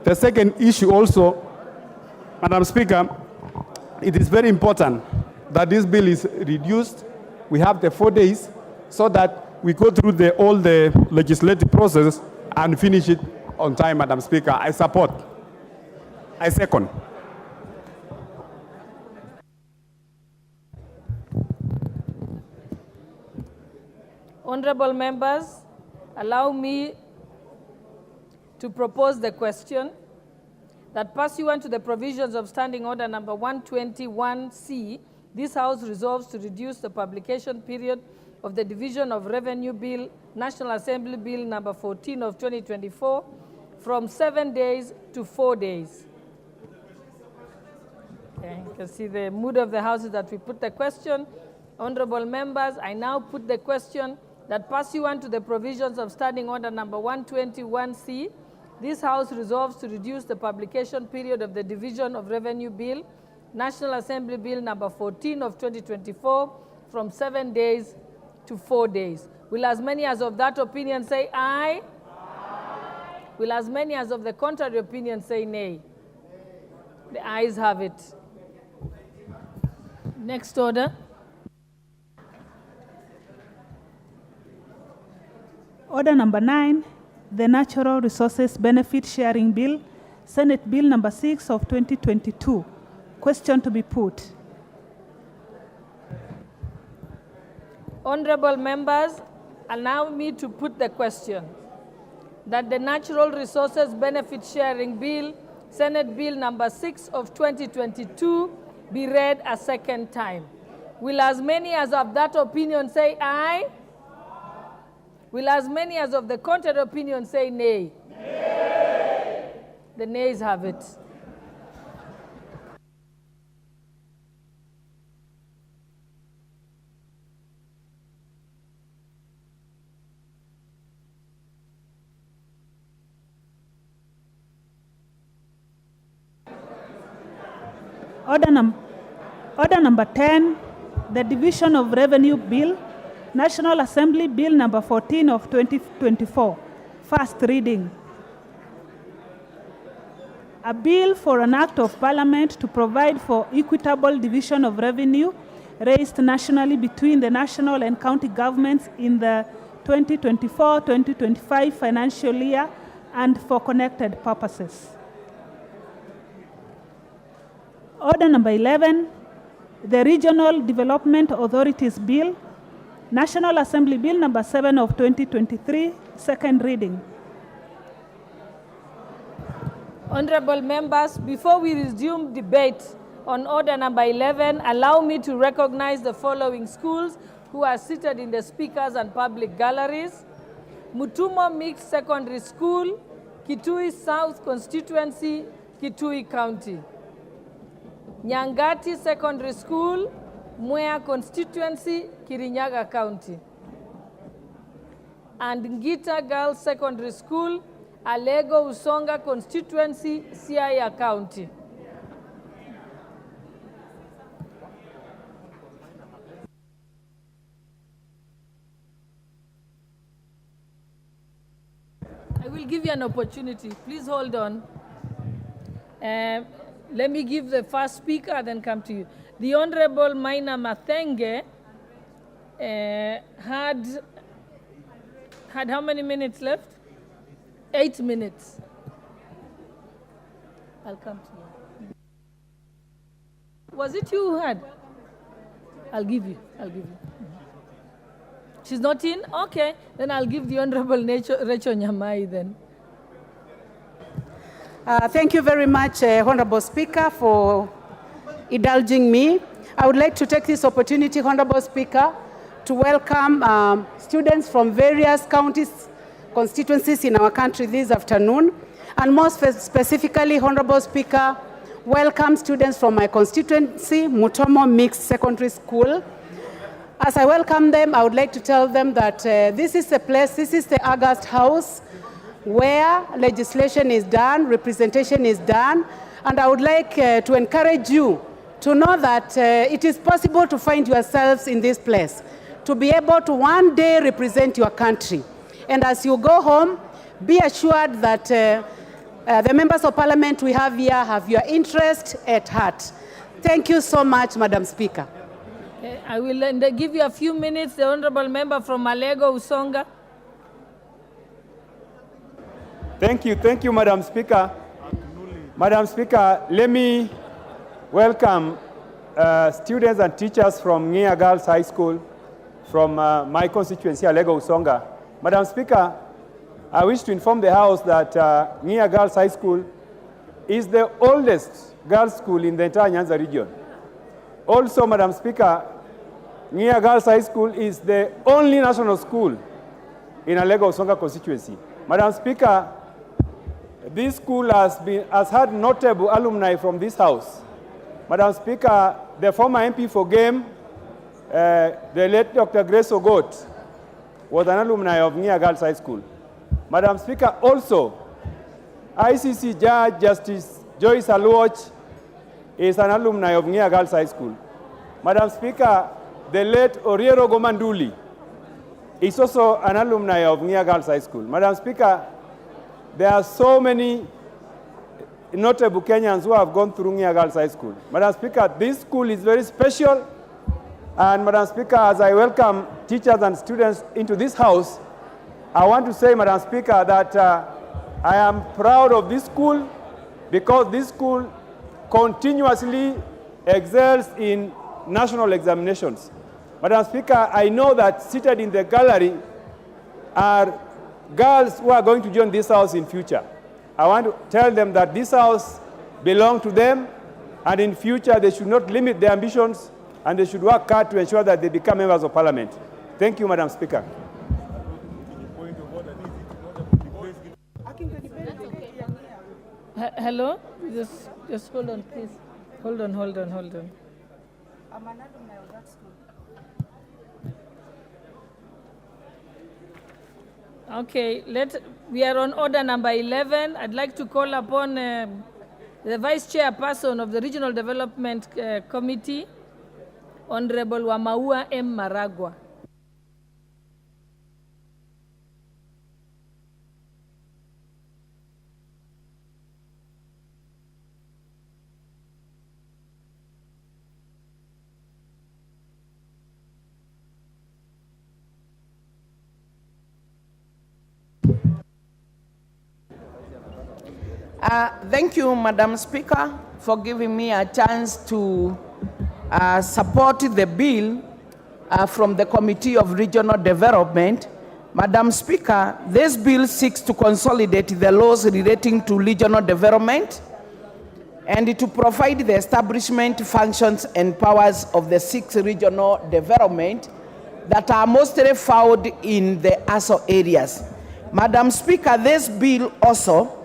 the second issue also, Madam Speaker, it is very important that this bill is reduced. We have the 4 days so that we go through all the legislative process and finish it on time, Madam Speaker. I support. I second. Honorable members, allow me to propose the question that pursuant to the provisions of Standing Order number 121C, this House resolves to reduce the publication period of the Division of Revenue Bill, National Assembly Bill number 14 of 2024, from 7 days to 4 days. Okay, you can see the mood of the House is that we put the question. Honorable members, I now put the question that pursuant to the provisions of Standing Order number 121C, this House resolves to reduce the publication period of the Division of Revenue Bill, National Assembly Bill number 14 of 2024, from 7 days to 4 days. Will as many as of that opinion say aye? Aye. Will as many as of the contrary opinion say nay? The ayes have it. Next order. Order number 9, the Natural Resources Benefit Sharing Bill, Senate Bill number 6 of 2022. Question to be put. Honorable members, allow me to put the question that the Natural Resources Benefit Sharing Bill, Senate Bill number 6 of 2022, be read a second time. Will as many as of that opinion say aye? Will as many as of the contrary opinion say nay? Nay. The nays have it. Order number 10, the Division of Revenue Bill, National Assembly Bill number 14 of 2024, first reading. A bill for an act of parliament to provide for equitable division of revenue raised nationally between the national and county governments in the 2024-2025 financial year and for connected purposes. Order number 11, the Regional Development Authorities Bill, National Assembly Bill number 7 of 2023, second reading. Honorable members, before we resume debate on order number 11, allow me to recognize the following schools who are seated in the speakers and public galleries. Mutumo Mixed Secondary School, Kitui South Constituency, Kitui County. Nyangati Secondary School, Mwea Constituency, Kirinyaga County. And Ngita Girls Secondary School, Alego Usonga Constituency, Siaya County. I will give you an opportunity. Please hold on. Let me give the first speaker, then come to you. The Honorable Maina Mathenge had how many minutes left? 8 minutes. I'll come to you. Was it you who had? I'll give you. She's not in? Okay. Then I'll give the Honorable Rachel Nyamai then. Thank you very much, Honorable Speaker, for indulging me. I would like to take this opportunity, Honorable Speaker, to welcome students from various counties, constituencies in our country this afternoon, and more specifically, Honorable Speaker, welcome students from my constituency, Mutomo Mixed Secondary School. As I welcome them, I would like to tell them that this is the place, this is the August House, where legislation is done, representation is done, and I would like to encourage you to know that it is possible to find yourselves in this place, to be able to one day represent your country. And as you go home, be assured that the members of parliament we have here have your interest at heart. Thank you so much, Madam Speaker. I will give you a few minutes, the Honorable Member from Alego Usonga. Thank you, Madam Speaker. Madam Speaker, let me welcome students and teachers from Ngea Girls High School from my constituency, Alego Usonga. Madam Speaker, I wish to inform the House that Ngea Girls High School is the oldest girls' school in the entire Nyanza region. Also, Madam Speaker, Ngea Girls High School is the only national school in Alego Usonga constituency. Madam Speaker, this school has had notable alumni from this house. Madam Speaker, the former MP for Game, the late Dr. Grace Ogot, was an alumni of Ngea Girls High School. Madam Speaker, also, ICC Judge Justice Joyce Aluoch is an alumni of Ngea Girls High School. Madam Speaker, the late Oriero Gomanduli is also an alumni of Ngea Girls High School. Madam Speaker, there are so many notable Kenyans who have gone through Ngea Girls High School. Madam Speaker, this school is very special. And Madam Speaker, as I welcome teachers and students into this house, I want to say, Madam Speaker, that I am proud of this school because this school continuously excels in national examinations. Madam Speaker, I know that seated in the gallery are girls who are going to join this house in future. I want to tell them that this house belongs to them, and in future they should not limit their ambitions, and they should work hard to ensure that they become members of parliament. Thank you, Madam Speaker. Hello? Just hold on, please. Hold on. I'm an alumni of that school. Okay, we are on order number 11. I'd like to call upon the the Vice Chairperson of the Regional Development Committee, Honorable Wamaua M. Maragwa. Thank you, Madam Speaker, for giving me a chance to support the bill from the Committee of Regional Development. Madam Speaker, this bill seeks to consolidate the laws relating to regional development and to provide the establishment, functions, and powers of the 6 regional development that are mostly found in the ASO areas. Madam Speaker, this bill also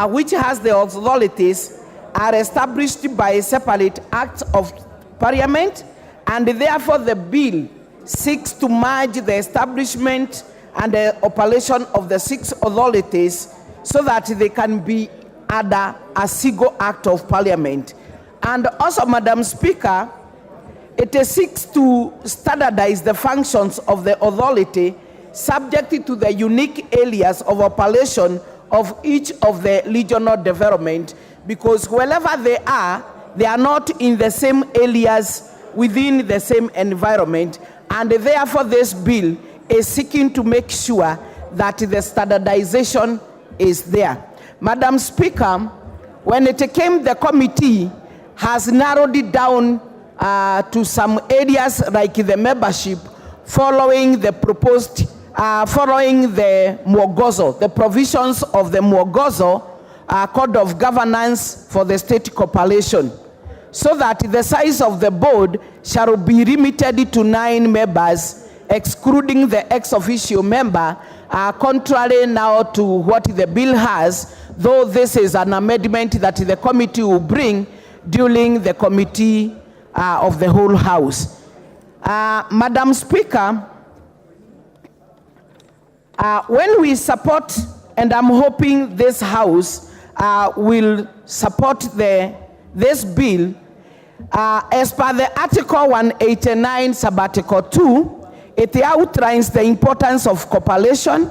which has the authorities are established by a separate act of parliament, and therefore the bill seeks to merge the establishment and the operation of the 6 authorities so that they can be under a single act of parliament. And also, Madam Speaker, it seeks to standardize the functions of the authority subject to the unique areas of operation of each of the regional development, because wherever they are not in the same areas within the same environment, and therefore this bill is seeking to make sure that the standardization is there. Madam Speaker, when it came, the committee has narrowed it down to some areas like the membership following the proposed following the Mwongozo, the provisions of the Mwongozo Code of Governance for the State Corporation, so that the size of the board shall be limited to 9 members, excluding the ex officio member, contrary now to what the bill has, though this is an amendment that the committee will bring during the committee of the whole House. Madam Speaker, when we support, and I'm hoping this House will support this bill, as per the Article 189, Sub-Article 2, it outlines the importance of cooperation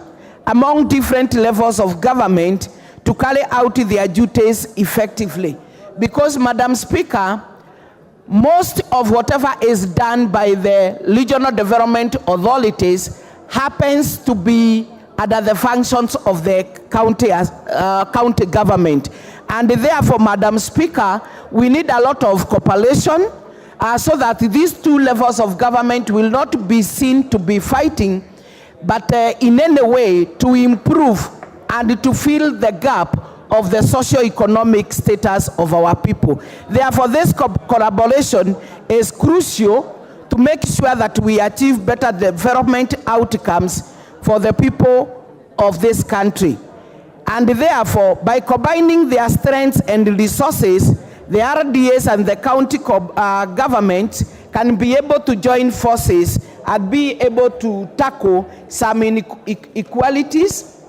among different levels of government to carry out their duties effectively. Because, Madam Speaker, most of whatever is done by the regional development authorities happens to be under the functions of the county government. And therefore, Madam Speaker, we need a lot of cooperation so that these 2 levels of government will not be seen to be fighting, but in any way to improve and to fill the gap of the socio-economic status of our people. Therefore, this collaboration is crucial to make sure that we achieve better development outcomes for the people of this country. And therefore, by combining their strengths and resources, the RDAs and the county government can be able to join forces and be able to tackle some inequalities.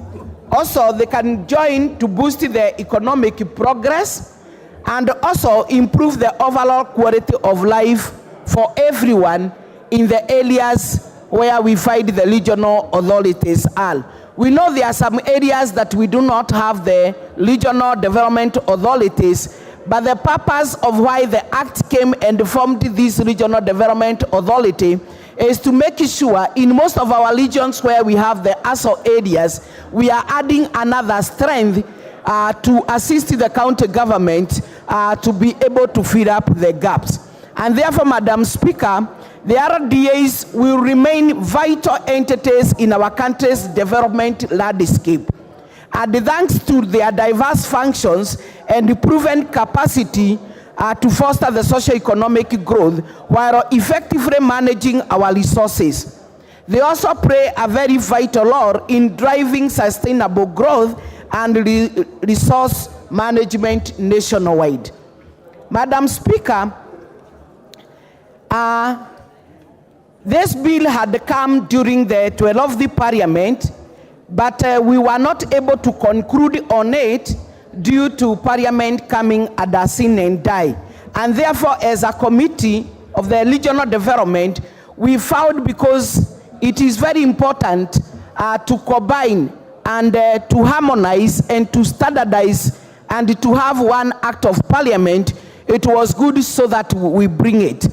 Also, they can join to boost the economic progress and also improve the overall quality of life for everyone in the areas where we find the regional authorities are. We know there are some areas that we do not have the regional development authorities, but the purpose of why the Act came and formed this regional development authority is to make sure in most of our regions where we have the ASO areas, we are adding another strength to assist the county government to be able to fill up the gaps. And therefore, Madam Speaker, the RDAs will remain vital entities in our country's development landscape. And thanks to their diverse functions and proven capacity to foster the socio-economic growth while effectively managing our resources. They also play a very vital role in driving sustainable growth and resource management nationwide. Madam Speaker, this bill had come during the 12th Parliament, but we were not able to conclude on it due to Parliament coming at a sin and die. And therefore, as a committee of the regional development, we found, because it is very important to combine and to harmonize and to standardize and to have one act of Parliament, it was good so that we bring it.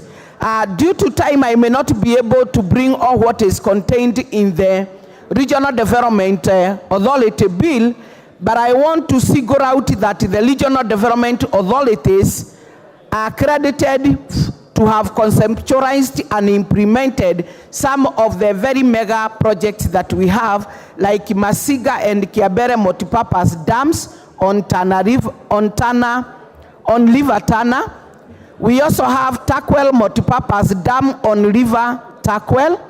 Due to time, I may not be able to bring all what is contained in the Regional Development Authority Bill, but I want to single out that the Regional Development Authorities are credited to have conceptualized and implemented some of the very mega projects that we have, like Masiga and Kiabere multipurpose dams on River Tana. We also have Takwel multipurpose dam on River Takwel.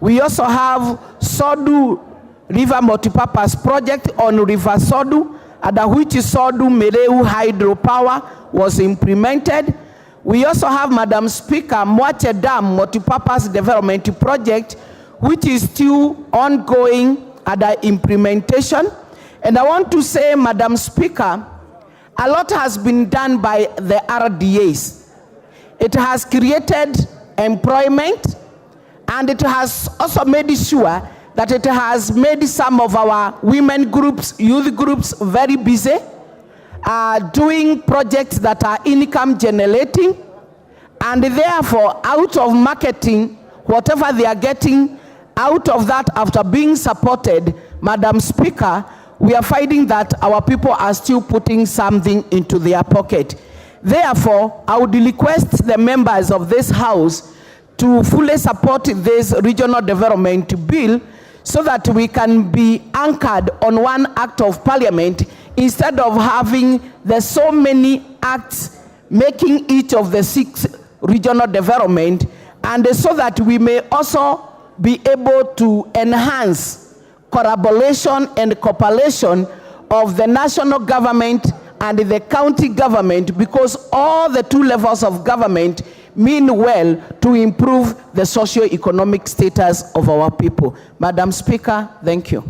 We also have Sodu River multipurpose project on River Sodu, under which Sodu Mereu hydropower was implemented. We also have, Madam Speaker, Mwache Dam multipurpose development project, which is still ongoing under implementation. And I want to say, Madam Speaker, a lot has been done by the RDAs. It has created employment, and it has also made sure that it has made some of our women groups, youth groups very busy, doing projects that are income generating, and therefore out of marketing, whatever they are getting out of that after being supported, Madam Speaker, we are finding that our people are still putting something into their pocket. Therefore, I would request the members of this House to fully support this regional development bill so that we can be anchored on one act of Parliament instead of having the so many acts making each of the 6 regional development, and so that we may also be able to enhance collaboration and cooperation of the national government and the county government, because all the 2 levels of government mean well to improve the socio-economic status of our people. Madam Speaker, thank you.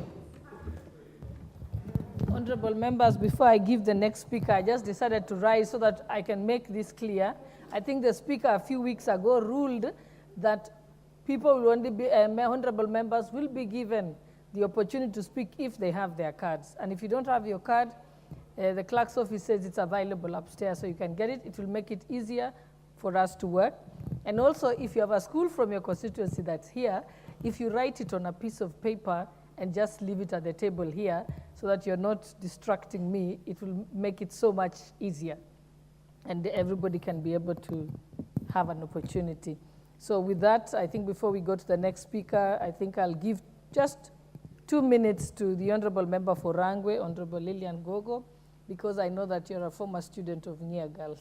Honorable members, before I give the next speaker, I just decided to rise so that I can make this clear. I think the speaker a few weeks ago ruled that people will only be, honorable members will be given the opportunity to speak if they have their cards. And if you don't have your card, the clerk's office says it's available upstairs, so you can get it. It will make it easier for us to work. And also, if you have a school from your constituency that's here, if you write it on a piece of paper and just leave it at the table here so that you're not distracting me, it will make it so much easier. And everybody can be able to have an opportunity. So with that, I think before we go to the next speaker, I think I'll give just 2 minutes to the Honorable Member for Rangwe, Honorable Lillian Gogo, because I know that you're a former student of Nia Girls.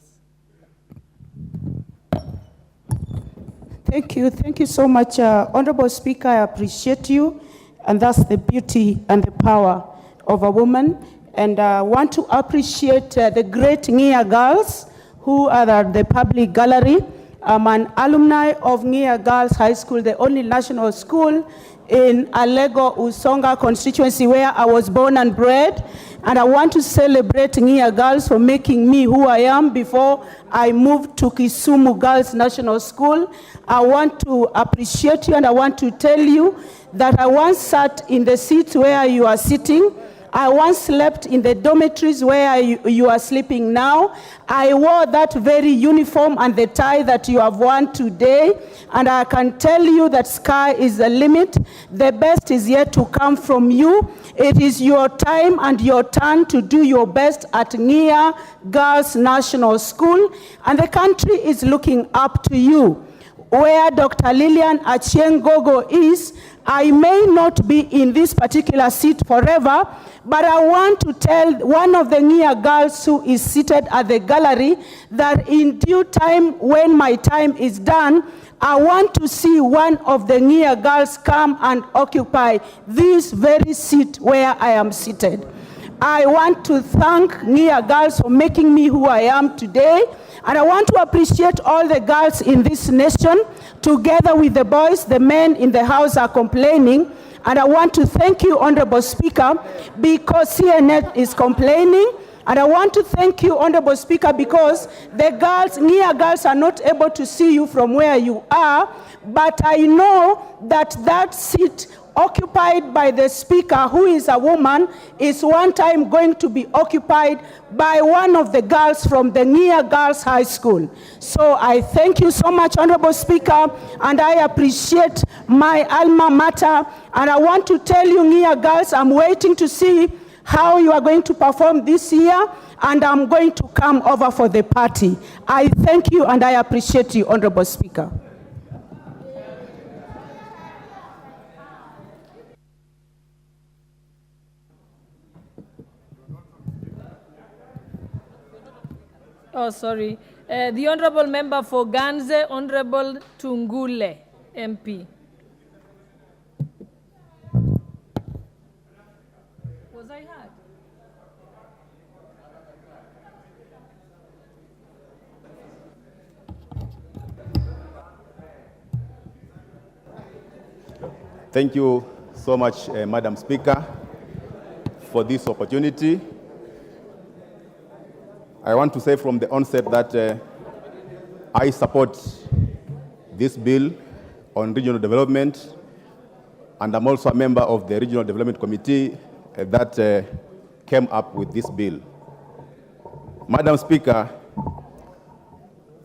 Thank you so much, Honorable Speaker. I appreciate you, and that's the beauty and the power of a woman. And I want to appreciate the great Nia Girls who are at the public gallery. I'm an alumni of Nia Girls High School, the only national school in Alego Usonga constituency where I was born and bred. And I want to celebrate Nia Girls for making me who I am before I moved to Kisumu Girls National School. I want to appreciate you, and I want to tell you that I once sat in the seats where you are sitting. I once slept in the dormitories where you are sleeping now. I wore that very uniform and the tie that you have worn today. And I can tell you that sky is the limit. The best is yet to come from you. It is your time and your turn to do your best at Nia Girls National School. And the country is looking up to you. Where Dr. Lillian Achieng Gogo is, I may not be in this particular seat forever, but I want to tell one of the Nia girls who is seated at the gallery that in due time, when my time is done, I want to see one of the Nia girls come and occupy this very seat where I am seated. I want to thank Nia girls for making me who I am today. And I want to appreciate all the girls in this nation. Together with the boys, the men in the house are complaining. And I want to thank you, Honorable Speaker, because CNN is complaining. And I want to thank you, Honorable Speaker, because the girls, Nia girls, are not able to see you from where you are, but I know that that seat occupied by the Speaker, who is a woman, is one time going to be occupied by one of the girls from the Nia Girls High School. So I thank you so much, Honorable Speaker, and I appreciate my alma mater. And I want to tell you, Nia girls, I'm waiting to see how you are going to perform this year, and I'm going to come over for the party. I thank you and I appreciate you, Honorable Speaker. Oh, sorry. The Honorable Member for Ganze, Honorable Tungule, MP. Was I heard? Thank you so much, Madam Speaker, for this opportunity. I want to say from the onset that I support this bill on regional development, and I'm also a member of the Regional Development Committee that came up with this bill. Madam Speaker,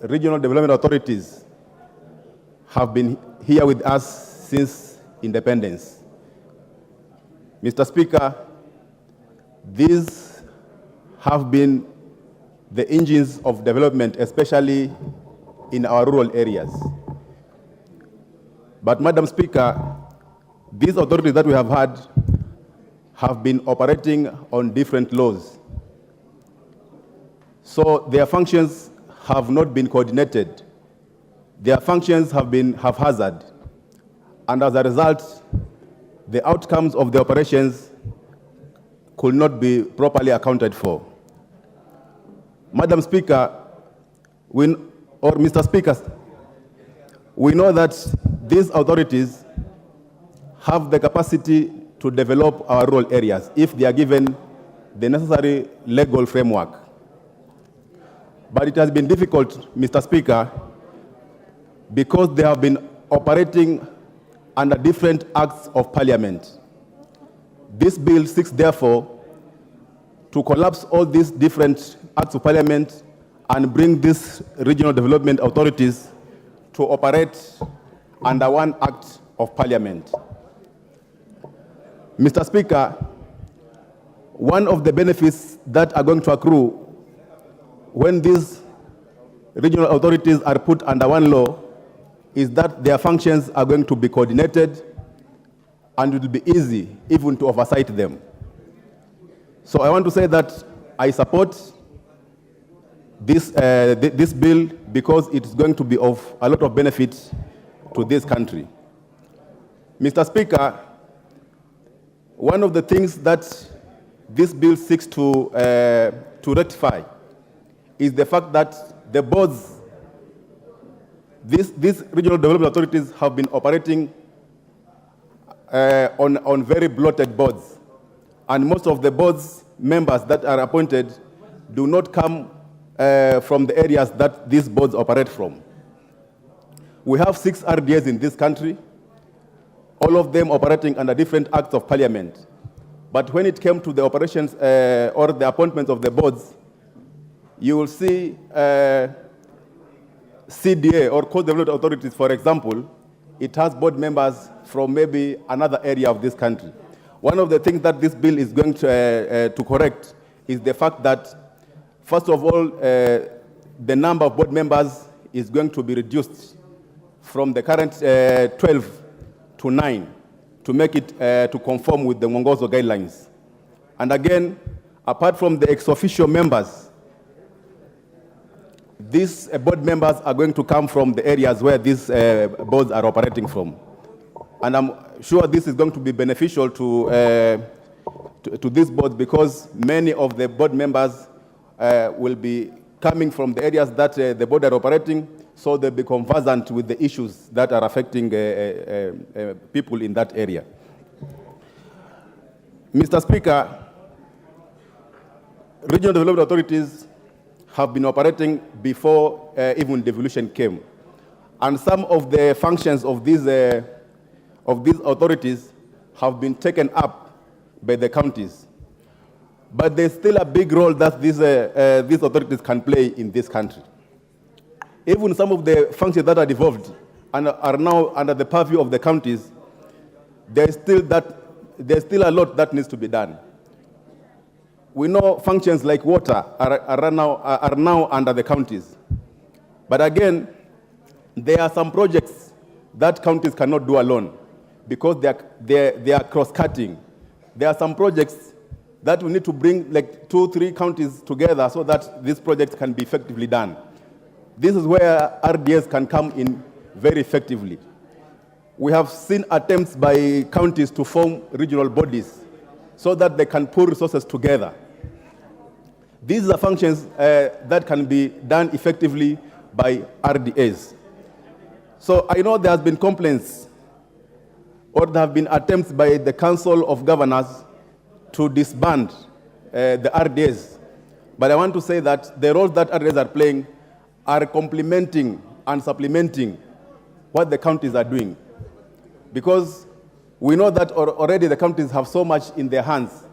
regional development authorities have been here with us since independence. Mr. Speaker, these have been the engines of development, especially in our rural areas. But Madam Speaker, these authorities that we have had have been operating on different laws. So their functions have not been coordinated. Their functions have been haphazard. And as a result, the outcomes of the operations could not be properly accounted for. Madam Speaker, Mr. Speaker, we know that these authorities have the capacity to develop our rural areas if they are given the necessary legal framework. But it has been difficult, Mr. Speaker, because they have been operating under different acts of parliament. This bill seeks, therefore, to collapse all these different acts of parliament and bring these regional development authorities to operate under one act of parliament. Mr. Speaker, one of the benefits that are going to accrue when these regional authorities are put under one law is that their functions are going to be coordinated and it will be easy even to oversight them. So I want to say that I support this bill because it's going to be of a lot of benefit to this country. Mr. Speaker, one of the things that this bill seeks to rectify is the fact that the boards, these regional development authorities have been operating on very bloated boards. And most of the board's members that are appointed do not come from the areas that these boards operate from. We have 6 RDAs in this country, all of them operating under different acts of parliament. But when it came to the operations or the appointments of the boards, you will see CDA or Coast Development Authorities, for example, it has board members from maybe another area of this country. One of the things that this bill is going to correct is the fact that, first of all, the number of board members is going to be reduced from the current 12 to 9 to make it to conform with the Mwongozo guidelines. And again, apart from the ex-officio members, these board members are going to come from the areas where these boards are operating from. And I'm sure this is going to be beneficial to these boards because many of the board members will be coming from the areas that the board are operating, so they'll be conversant with the issues that are affecting people in that area. Mr. Speaker, regional development authorities have been operating before even devolution came. And some of the functions of these authorities have been taken up by the counties. But there's still a big role that these authorities can play in this country. Even some of the functions that are devolved and are now under the purview of the counties, there's still a lot that needs to be done. We know functions like water are now under the counties. But again, there are some projects that counties cannot do alone because they are cross-cutting. There are some projects that we need to bring like 2-3 counties together so that these projects can be effectively done. This is where RDS can come in very effectively. We have seen attempts by counties to form regional bodies so that they can pull resources together. These are functions that can be done effectively by RDAs. So I know there has been complaints or there have been attempts by the Council of Governors to disband the RDAs. But I want to say that the roles that RDAs are playing are complementing and supplementing what the counties are doing. Because we know that already the counties have so much in their hands.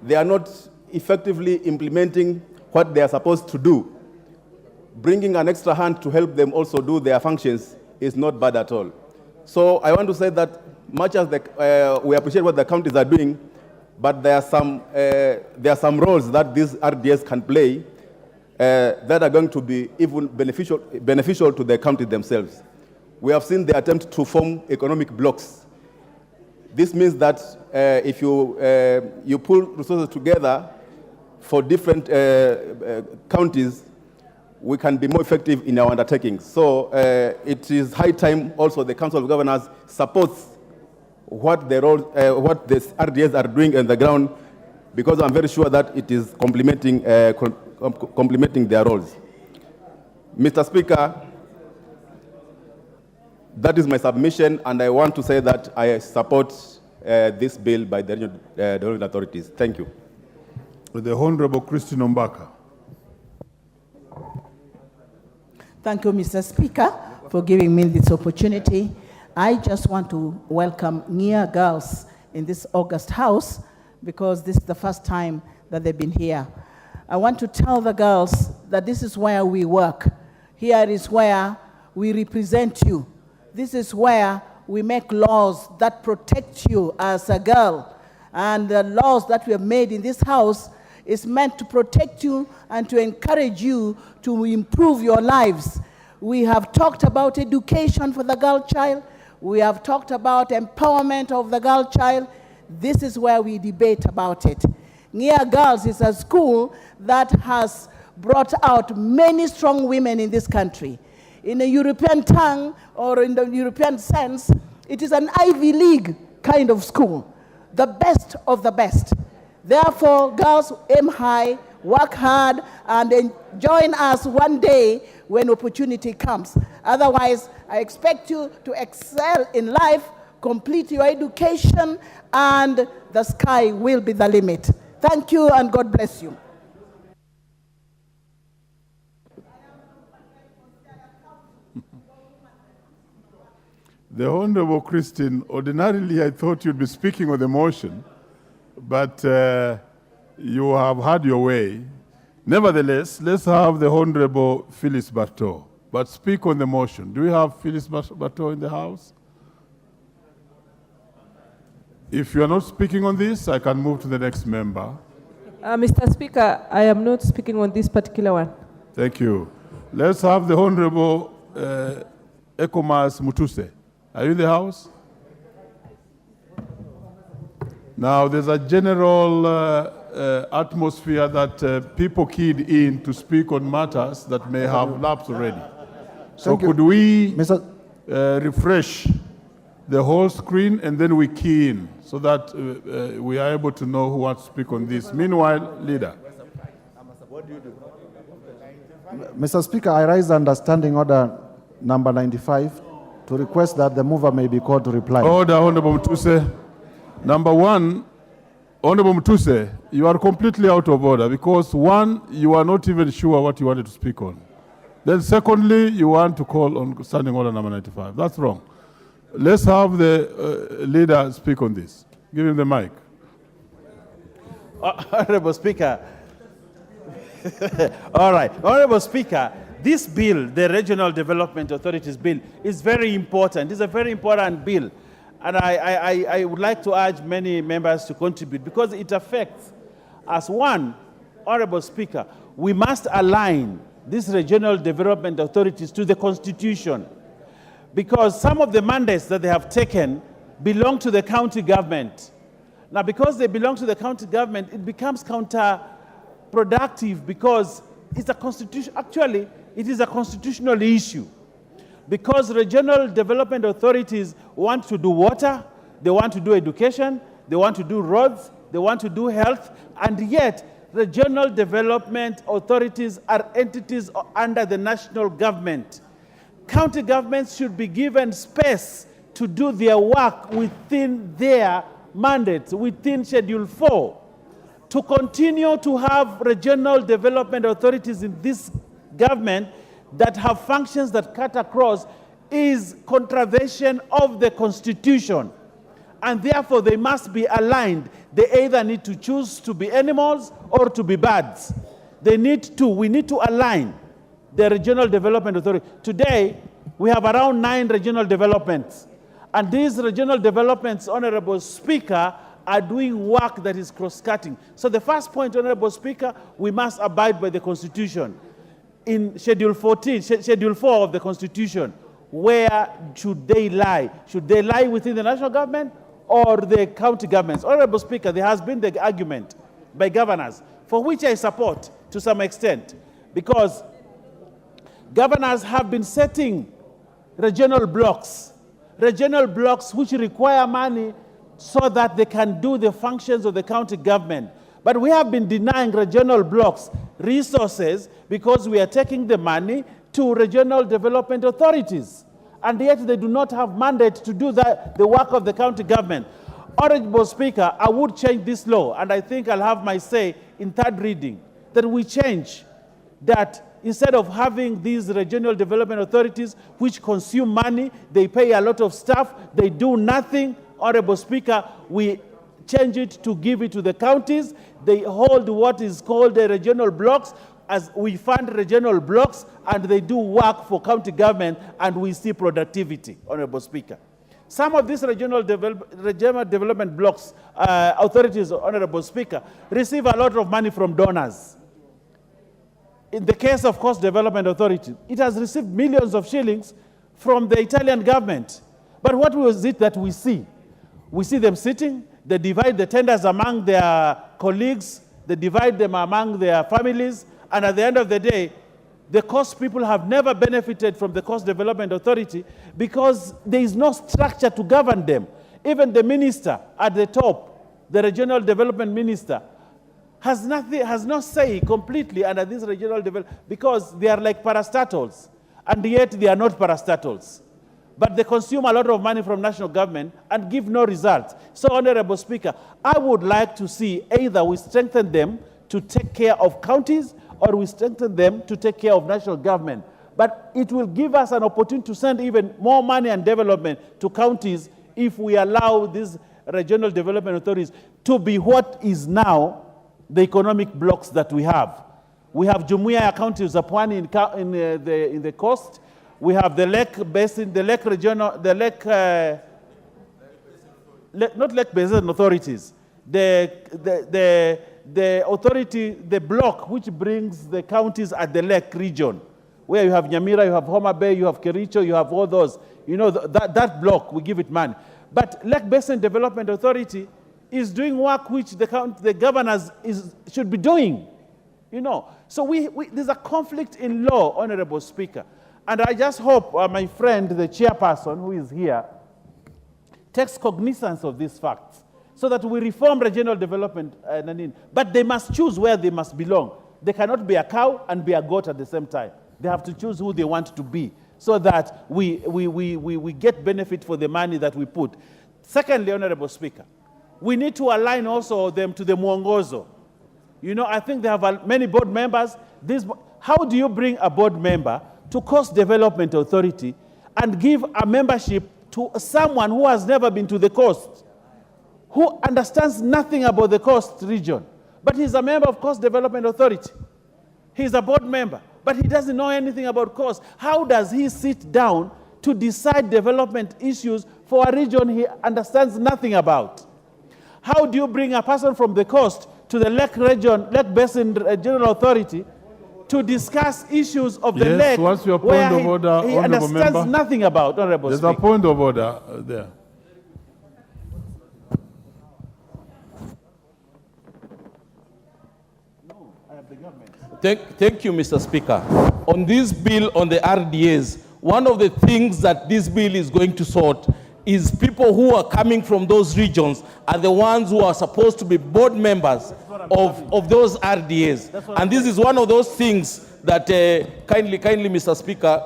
They are not effectively implementing what they are supposed to do. Bringing an extra hand to help them also do their functions is not bad at all. So I want to say that much as we appreciate what the counties are doing, but there are some roles that these RDS can play that are going to be even beneficial to the counties themselves. We have seen the attempt to form economic blocks. This means that if you pull resources together for different counties, we can be more effective in our undertakings. So it is high time also the Council of Governors supports what the RDS are doing on the ground, because I'm very sure that it is complementing their roles. Mr. Speaker, that is my submission, and I want to say that I support this bill by the regional development authorities. Thank you. The Honorable Christine Ombaka. Thank you, Mr. Speaker, for giving me this opportunity. I just want to welcome Nia girls in this August House because this is the first time that they've been here. I want to tell the girls that this is where we work. Here is where we represent you. This is where we make laws that protect you as a girl. And the laws that we have made in this house is meant to protect you and to encourage you to improve your lives. We have talked about education for the girl child. We have talked about empowerment of the girl child. This is where we debate about it. Nia Girls is a school that has brought out many strong women in this country. In a European tongue or in the European sense, it is an Ivy League kind of school, the best of the best. Therefore, girls, aim high, work hard, and then join us one day when opportunity comes. Otherwise, I expect you to excel in life, complete your education, and the sky will be the limit. Thank you, and God bless you. The Honorable Christine, ordinarily I thought you'd be speaking on the motion, but you have had your way. Nevertheless, let's have the Honorable Phyllis Bartow, but speak on the motion. Do we have Phyllis Bartow in the House? If you are not speaking on this, I can move to the next member. Mr. Speaker, I am not speaking on this particular one. Thank you. Let's have the Honorable Ekomas Mutuse. Are you in the House? Now, there's a general atmosphere that people keyed in to speak on matters that may have lapsed already. So could we refresh the whole screen and then we key in so that we are able to know who wants to speak on this. Meanwhile, Leader. Mr. Speaker, I raise understanding order number 95 to request that the mover may be called to reply. Order, Honorable Mutuse. Number one Honorable Mutuse, you are completely out of order because one, you are not even sure what you wanted to speak on. Then secondly, you want to call on standing order number 95. That's wrong. Let's have the leader speak on this. Give him the mic. Honorable Speaker. All right. Honorable Speaker, this bill, the Regional Development Authorities Bill, is very important. It's a very important bill. And I would like to urge many members to contribute because it affects us. One, Honorable Speaker, we must align these regional development authorities to the Constitution because some of the mandates that they have taken belong to the county government. Now, because they belong to the county government, it becomes counterproductive because it's a constitution. Actually, it is a constitutional issue. Because regional development authorities want to do water, they want to do education, they want to do roads, they want to do health, and yet regional development authorities are entities under the national government. County governments should be given space to do their work within their mandates, within Schedule 4. To continue to have regional development authorities in this government that have functions that cut across is contravention of the Constitution. And therefore, they must be aligned. They either need to choose to be animals or to be birds. We need to align the regional development authority. Today, we have around 9 regional developments. And these regional developments, Honorable Speaker, are doing work that is cross-cutting. So the first point, Honorable Speaker, we must abide by the Constitution. In Schedule 14, Schedule 4 of the Constitution, where should they lie? Should they lie within the national government or the county governments? Honorable Speaker, there has been the argument by governors, for which I support to some extent, because governors have been setting regional blocks which require money so that they can do the functions of the county government. But we have been denying regional blocks resources because we are taking the money to regional development authorities. And yet they do not have mandate to do the work of the county government. Honorable Speaker, I would change this law, and I think I'll have my say in third reading, that we change that instead of having these regional development authorities which consume money, they pay a lot of staff, they do nothing. Honorable Speaker, we change it to give it to the counties. They hold what is called the regional blocks, as we fund regional blocks, and they do work for county government, and we see productivity, Honorable Speaker. Some of these regional development blocks, authorities, Honorable Speaker, receive a lot of money from donors. In the case of Coast Development Authority, it has received millions of shillings from the Italian government. But what was it that we see? We see them sitting, they divide the tenders among their colleagues, they divide them among their families, and at the end of the day, the coast people have never benefited from the Coast Development Authority because there is no structure to govern them. Even the minister at the top, the regional development minister, has no say completely under this regional development because they are like parastatals, and yet they are not parastatals. But they consume a lot of money from national government and give no results. So, Honorable Speaker, I would like to see either we strengthen them to take care of counties or we strengthen them to take care of national government. But it will give us an opportunity to send even more money and development to counties if we allow these regional development authorities to be what is now the economic blocks that we have. We have Jumuiya County Zapwani in the coast. We have the Lake Basin, the Lake Regional, the Lake, not Lake Basin authorities, the authority, the block which brings the counties at the Lake region, where you have Nyamira, you have Homa Bay, you have Kericho, you have all those. You know, that block, we give it money. But Lake Basin Development Authority is doing work which the governors should be doing. You know, so there's a conflict in law, Honorable Speaker. And I just hope my friend, the chairperson who is here, takes cognizance of these facts so that we reform regional development. But they must choose where they must belong. They cannot be a cow and be a goat at the same time. They have to choose who they want to be so that we get benefit for the money that we put. Secondly, Honorable Speaker, we need to align also them to the mwongozo. You know, I think they have many board members. How do you bring a board member to Coast Development Authority and give a membership to someone who has never been to the coast, who understands nothing about the coast region, but he's a member of Coast Development Authority? He's a board member, but he doesn't know anything about coast. How does he sit down to decide development issues for a region he understands nothing about? How do you bring a person from the coast to the Lake Basin General Authority to discuss issues of the lake what's your point where of order, he Honourable understands Member? nothing about, Honourable There's Speaker? a point of order there. Thank you, Mr. Speaker. On this bill on the RDAs, one of the things that this bill is going to sort is people who are coming from those regions are the ones who are supposed to be board members of those RDAs. And this is one of those things that kindly, Mr. Speaker,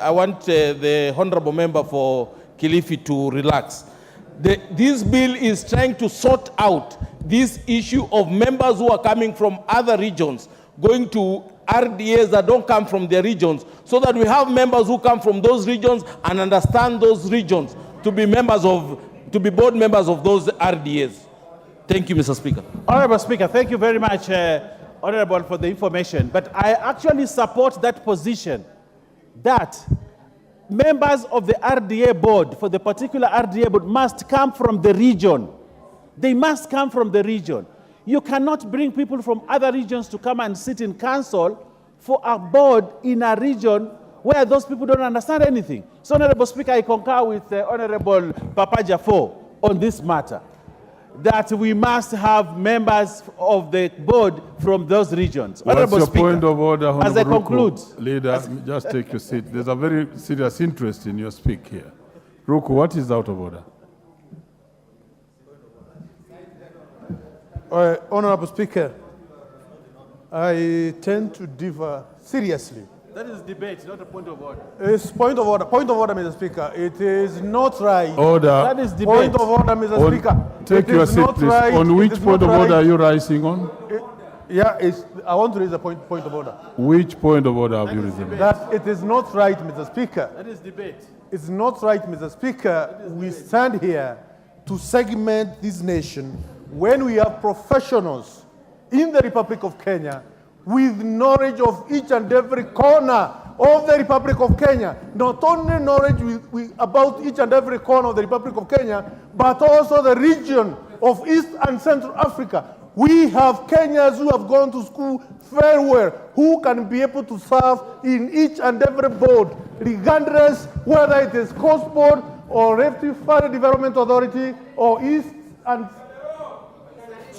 I want the Honorable Member for Kilifi to relax. This bill is trying to sort out this issue of members who are coming from other regions going to RDAs that don't come from their regions, so that we have members who come from those regions and understand those regions to be board members of those RDAs. Thank you, Mr. Speaker. Honourable Speaker, thank you very much, Honourable, for the information. But I actually support that position that members of the RDA board, for the particular RDA board, must come from the region. They must come from the region. You cannot bring people from other regions to come and sit in council for a board in a region where those people don't understand anything. So, Honourable Speaker, I concur with Honourable Papa Jafo on this matter, that we must have members of the board from those regions. What's your Speaker, point of order, Honourable as I conclude, Leader, just take your seat. There's a very serious interest in your speak here. Ruku, what is out of order? Honourable Speaker, I tend to differ seriously. that is debate, not a point of order. It's point of order. Point of order, Mr. Speaker. It is not right. Order. That is debate. Point of order, Mr. Speaker. Take It your is seat, not please. right. On It which is point not of order right. are you rising on? I want to raise a point of order. Which point of order have you risen? That it is not right, Mr. Speaker. That is debate. It's not right, Mr. Speaker. We stand here to segment this nation when we have professionals in the Republic of Kenya with knowledge of each and every corner of the Republic of Kenya. Not only knowledge about each and every corner of the Republic of Kenya, but also the region of East and Central Africa. We have Kenyans who have gone to school very well, who can be able to serve in each and every board, regardless whether it is Coast Board or Rift Valley Development Authority or East and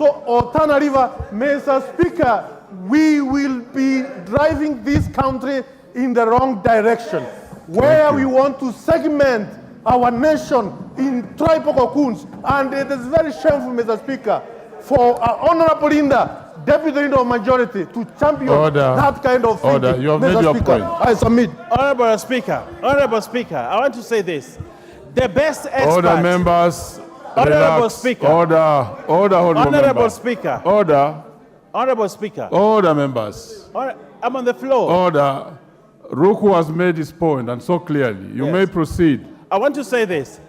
or Tana River. Mr. Speaker, we will be driving this country in the wrong direction, where we want to segment our nation in tribal cocoons. And it is very shameful, Mr. Speaker, for our Honorable Linda, Deputy Leader of Majority, to champion that kind of thing. Order. You have made your point. I submit. Honourable Speaker, I want to say this. The best expert... Order, members. Honourable Relax. Speaker. Order, Honourable Honourable Speaker. Order. Honourable Speaker. Order, members. I'm on the floor. Order. Ruku has made his point, and so clearly. You may proceed. I want to say this.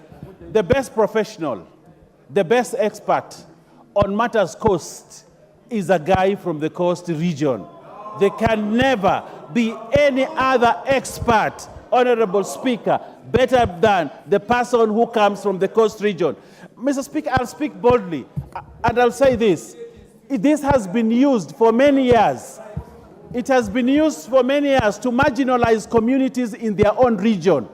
The best professional, the best expert on matters coast is a guy from the coast region. There can never be any other expert, Honourable Speaker, better than the person who comes from the coast region. Mr. Speaker, I'll speak boldly, and I'll say this. This has been used for many years. It has been used for many years to marginalize communities in their own region,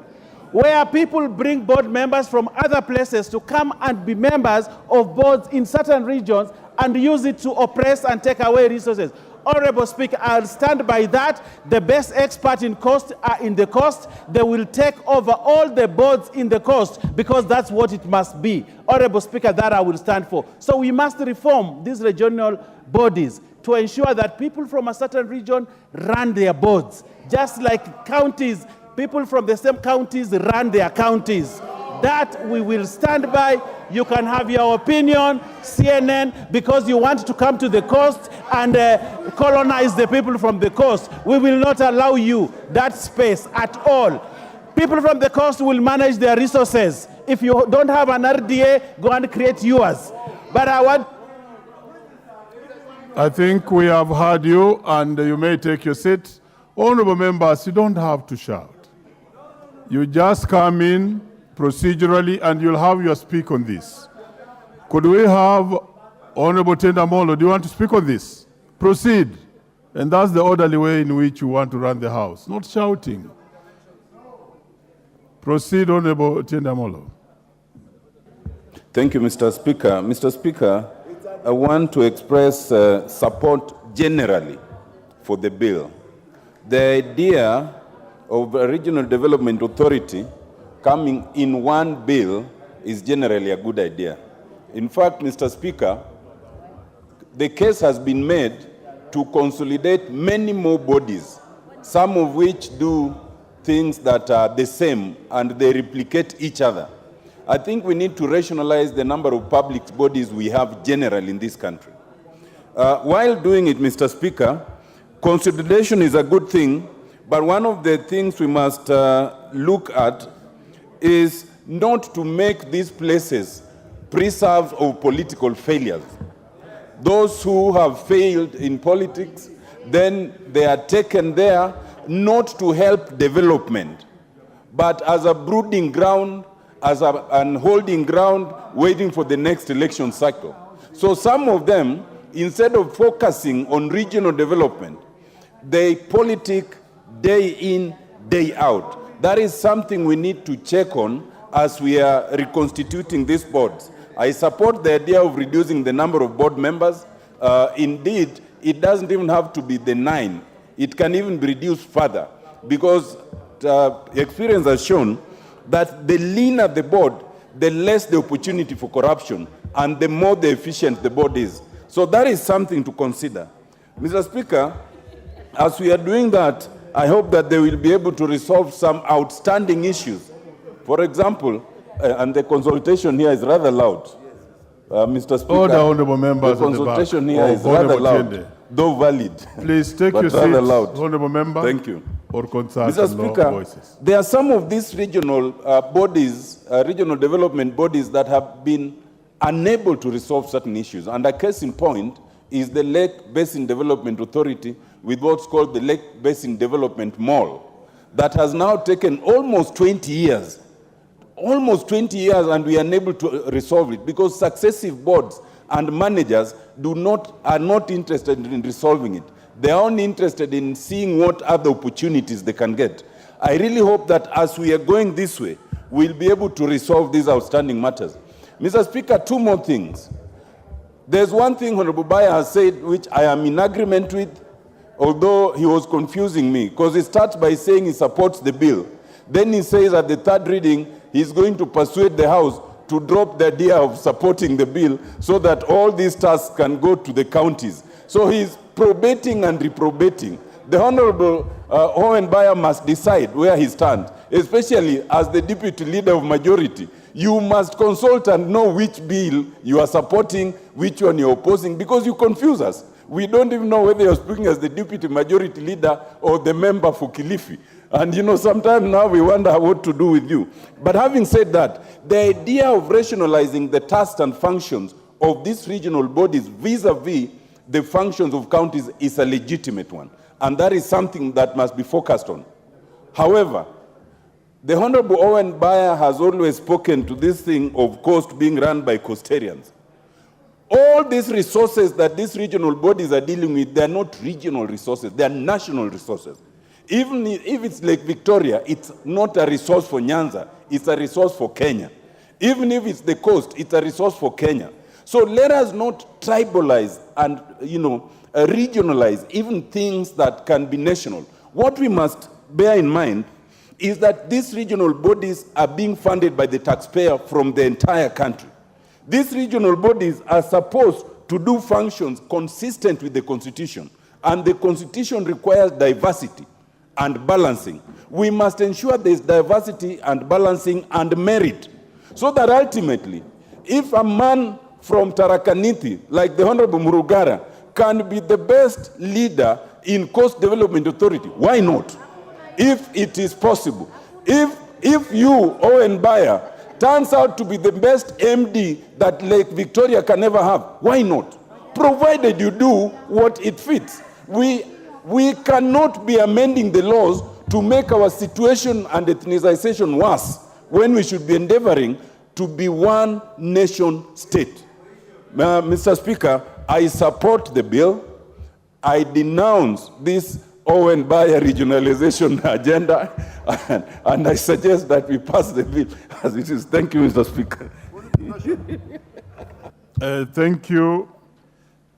where people bring board members from other places to come and be members of boards in certain regions and use it to oppress and take away resources. Honourable Speaker, I'll stand by that. The best experts in coast are in the coast. They will take over all the boards in the coast because that's what it must be. Honourable Speaker, that I will stand for. So we must reform these regional bodies to ensure that people from a certain region run their boards, just like counties. People from the same counties run their counties. That we will stand by, you can have your opinion, CNN, because you want to come to the coast and colonize the people from the coast. We will not allow you that space at all. People from the coast will manage their resources. If you don't have an RDA, go and create yours. But I think we have heard you, and you may take your seat. Honorable members, you don't have to shout. You just come in procedurally, and you'll have your speak on this. Could we have Honorable Tendamolo, do you want to speak on this? Proceed. And that's the orderly way in which you want to run the House, not shouting. Proceed, Honorable Tendamolo. Thank you, Mr. Speaker. Mr. Speaker, I want to express support generally for the bill. The idea of a regional development authority coming in one bill is generally a good idea. In fact, Mr. Speaker, the case has been made to consolidate many more bodies, some of which do things that are the same and they replicate each other. I think we need to rationalize the number of public bodies we have generally in this country. While doing it, Mr. Speaker, consolidation is a good thing, but one of the things we must look at is not to make these places preserves of political failures. Those who have failed in politics, then they are taken there not to help development, but as a brooding ground, as an holding ground, waiting for the next election cycle. So some of them, instead of focusing on regional development, they politic day in, day out. That is something we need to check on as we are reconstituting these boards. I support the idea of reducing the number of board members. Indeed, it doesn't even have to be the 9. It can even be reduced further, because experience has shown that the leaner the board, the less the opportunity for corruption, and the more the efficient the board is. So that is something to consider. Mr. Speaker, as we are doing that, I hope that they will be able to resolve some outstanding issues. For example, and the consultation here is rather loud. Mr. Speaker, Order, honorable members, the consultation here is rather loud, though valid. Please take your seat, honorable member. Thank you. Or consult Mr. Speaker, voices. there are some of these regional bodies, regional development bodies that have been unable to resolve certain issues. And a case in point is the Lake Basin Development Authority with what's called the Lake Basin Development Mall that has now taken almost 20 years. Almost 20 years, and we are unable to resolve it because successive boards and managers are not interested in resolving it. They are only interested in seeing what other opportunities they can get. I really hope that as we are going this way, we'll be able to resolve these outstanding matters. Mr. Speaker, 2 more things. There's one thing Honorable Baya has said which I am in agreement with, although he was confusing me, because he starts by saying he supports the bill. Then he says at the 3rd reading, he's going to persuade the House to drop the idea of supporting the bill so that all these tasks can go to the counties. So he's probating and reprobating. The Honorable Owen Baya must decide where he stands, especially as the Deputy Leader of Majority. You must consult and know which bill you are supporting, which one you're opposing, because you confuse us. We don't even know whether you're speaking as the Deputy Majority Leader or the member for Kilifi. And sometimes now we wonder what to do with you. But having said that, the idea of rationalizing the tasks and functions of these regional bodies vis-a-vis the functions of counties is a legitimate one. And that is something that must be focused on. However, the Honorable Owen Baya has always spoken to this thing of coast being run by coastarians. All these resources that these regional bodies are dealing with, they are not regional resources, they are national resources. Even if it's Lake Victoria, it's not a resource for Nyanza, it's a resource for Kenya. Even if it's the coast, it's a resource for Kenya. So let us not tribalize and, regionalize even things that can be national. What we must bear in mind is that these regional bodies are being funded by the taxpayer from the entire country. These regional bodies are supposed to do functions consistent with the Constitution, and the Constitution requires diversity and balancing. We must ensure there's diversity and balancing and merit, so that ultimately, if a man from Tarakaniti, like the Honorable Murugara, can be the best leader in Coast Development Authority, why not? If it is possible. If you, Owen Bayer, turns out to be the best MD that Lake Victoria can ever have, why not? Provided you do what it fits. We cannot be amending the laws to make our situation and ethnicization worse when we should be endeavoring to be one nation state. Mr. Speaker, I support the bill. I denounce this Owen Bayer regionalization agenda, and I suggest that we pass the bill as it is. Thank you, Mr. Speaker. Thank you.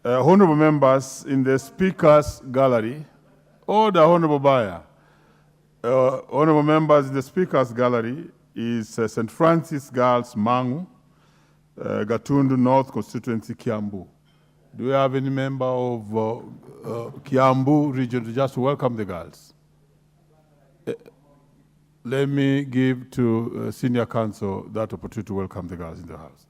Honorable members in the Speaker's Gallery, Order, Honorable Bayer. Honorable members in the Speaker's Gallery is St. Francis Girls Mangu, Gatundu North Constituency, Kiambu. Do we have any member of Kiambu region to just welcome the girls? Let me give to Senior Counsel that opportunity to welcome the girls in the House.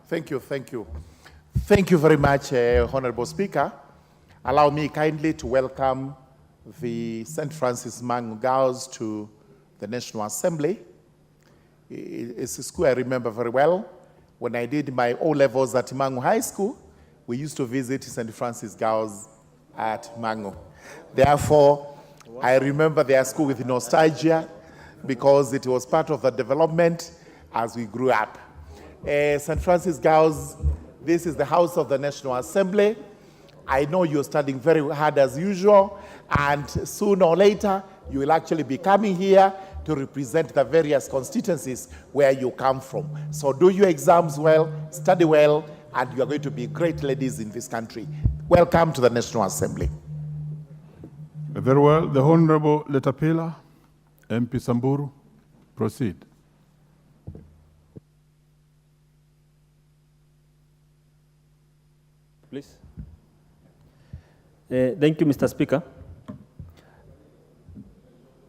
Thank you. Thank you very much, Honorable Speaker. Allow me kindly to welcome the St. Francis Mangu girls to the National Assembly. It's a school I remember very well. When I did my O-levels at Mangu High School, we used to visit St. Francis girls at Mangu. Therefore, I remember their school with nostalgia because it was part of the development as we grew up. St. Francis girls, this is the House of the National Assembly. I know you're studying very hard as usual, and sooner or later, you will actually be coming here to represent the various constituencies where you come from. So do your exams well, study well, and you are going to be great ladies in this country. Welcome to the National Assembly. Very well. The Honorable Letapila, MP Samburu, proceed. Please. Thank you, Mr. Speaker.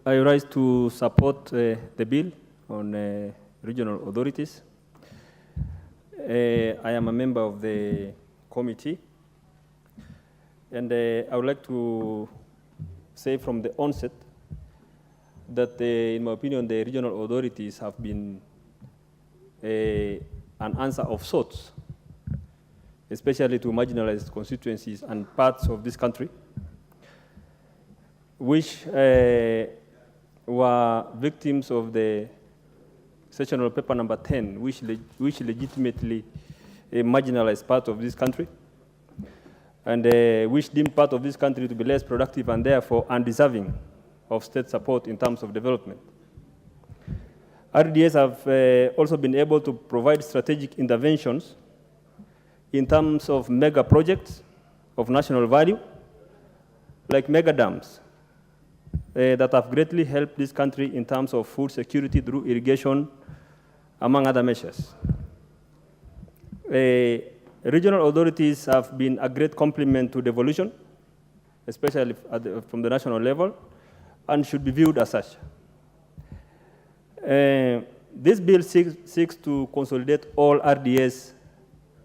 I rise to support the bill on regional authorities. I am a member of the committee, and I would like to say from the onset that, in my opinion, the regional authorities have been an answer of sorts, especially to marginalized constituencies and parts of this country, which were victims of the sessional paper number 10, which legitimately marginalized part of this country, and which deemed part of this country to be less productive and therefore undeserving of state support in terms of development. RDS have also been able to provide strategic interventions in terms of mega projects of national value, like mega dams, that have greatly helped this country in terms of food security through irrigation, among other measures. Regional authorities have been a great complement to devolution, especially from the national level, and should be viewed as such. This bill seeks to consolidate all RDS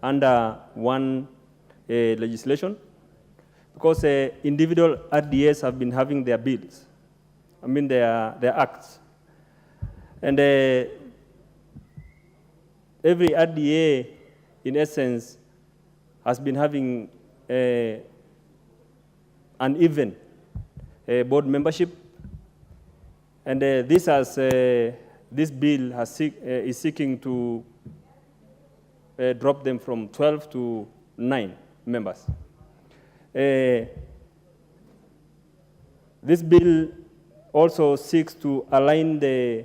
under one legislation, because individual RDS have been having their bills, their acts. And every RDA, in essence, has been having an even board membership. And this bill is seeking to drop them from 12 to 9 members. This bill also seeks to align the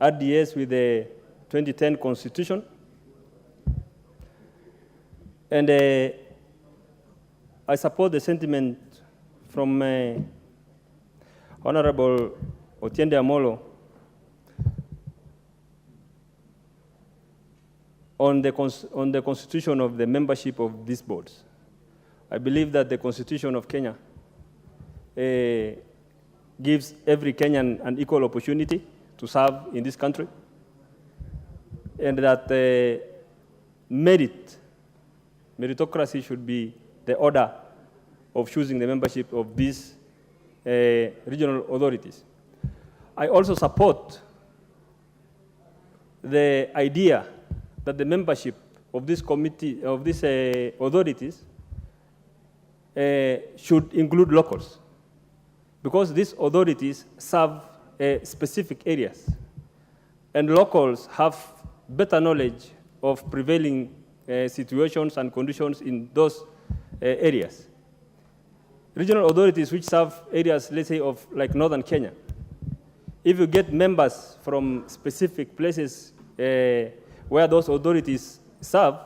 RDS with the 2010 Constitution. And I support the sentiment from Honorable Otiende Amolo on the constitution of the membership of these boards. I believe that the Constitution of Kenya gives every Kenyan an equal opportunity to serve in this country, and that meritocracy should be the order of choosing the membership of these regional authorities. I also support the idea that the membership of this committee, of these authorities, should include locals, because these authorities serve specific areas, and locals have better knowledge of prevailing situations and conditions in those areas. Regional authorities which serve areas, let's say, of like northern Kenya, if you get members from specific places where those authorities serve,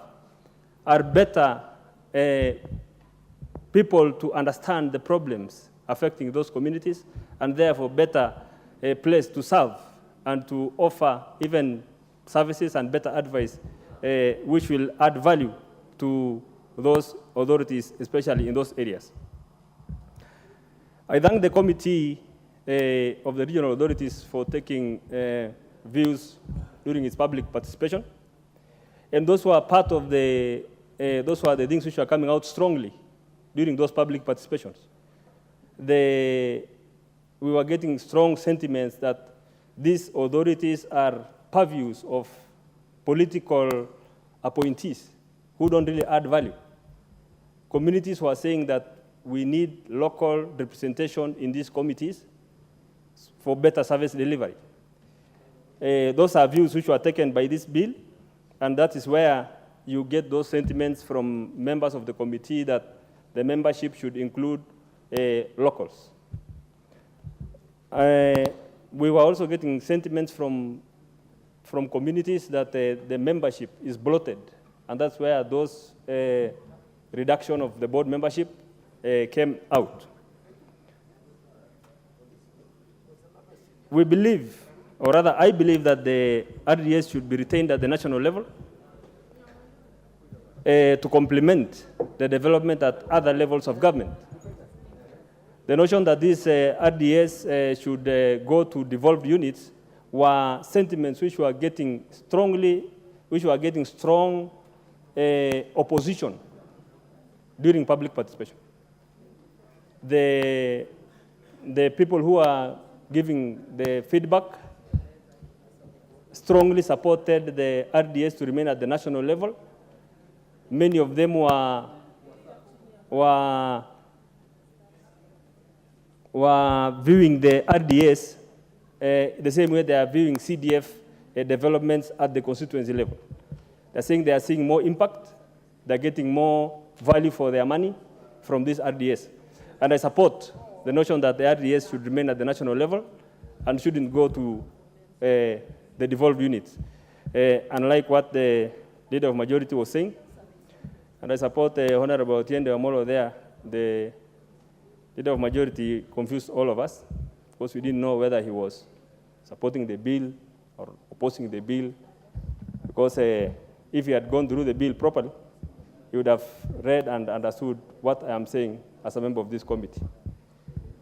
are better people to understand the problems affecting those communities, and therefore better place to serve and to offer even services and better advice which will add value to those authorities, especially in those areas. I thank the committee of the regional authorities for taking views during its public participation. And those who are part of those who are the things which are coming out strongly during those public participations. We were getting strong sentiments that these authorities are purviews of political appointees who don't really add value. Communities were saying that we need local representation in these committees for better service delivery. Those are views which were taken by this bill, and that is where you get those sentiments from members of the committee that the membership should include locals. We were also getting sentiments from communities that the membership is bloated, and that's where those reduction of the board membership came out. We believe, or rather I believe, that the RDS should be retained at the national level to complement the development at other levels of government. The notion that this RDS should go to devolved units were sentiments which were getting strong opposition during public participation. The people who are giving the feedback strongly supported the RDS to remain at the national level. Many of them were viewing the RDS the same way they are viewing CDF developments at the constituency level. They're saying they are seeing more impact, they're getting more value for their money from this RDS. And I support the notion that the RDS should remain at the national level and shouldn't go to the devolved units, unlike what the Leader of Majority was saying. And I support Honorable Otiende Amolo there. The Leader of Majority confused all of us because we didn't know whether he was supporting the bill or opposing the bill, because if he had gone through the bill properly, he would have read and understood what I am saying as a member of this committee.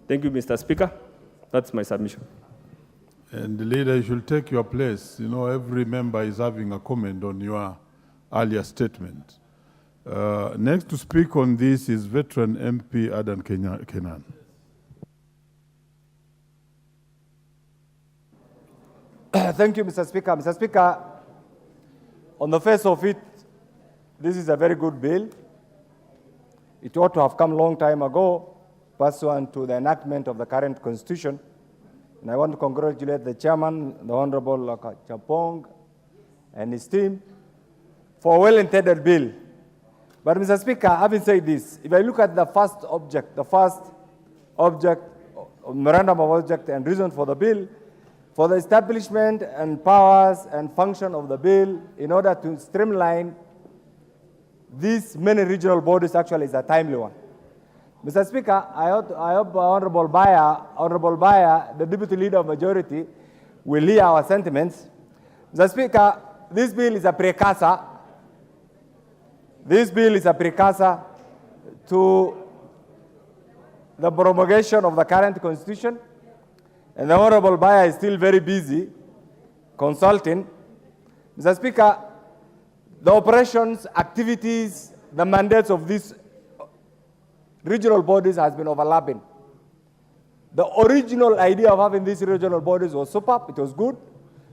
Thank you, Mr. Speaker. That's my submission. And the leader, you should take your place. You know, every member is having a comment on your earlier statement. Next to speak on this is veteran MP Adan Kenan. Thank you, Mr. Speaker. Mr. Speaker, on the face of it, this is a very good bill. It ought to have come a long time ago, pursuant to the enactment of the current constitution. And I want to congratulate the chairman, the Honorable Chapong, and his team for a well-intended bill. But, Mr. Speaker, having said this, if I look at the first object, memorandum of object and reason for the bill, for the establishment and powers and function of the bill in order to streamline these many regional bodies actually is a timely one. Mr. Speaker, I hope Honorable Baya, the Deputy Leader of Majority, will hear our sentiments. Mr. Speaker, this bill is a precursor. This bill is a precursor to the promulgation of the current constitution and the Honorable Baya is still very busy consulting. Mr. Speaker, the operations, activities, the mandates of these regional bodies has been overlapping. The original idea of having these regional bodies was superb, it was good.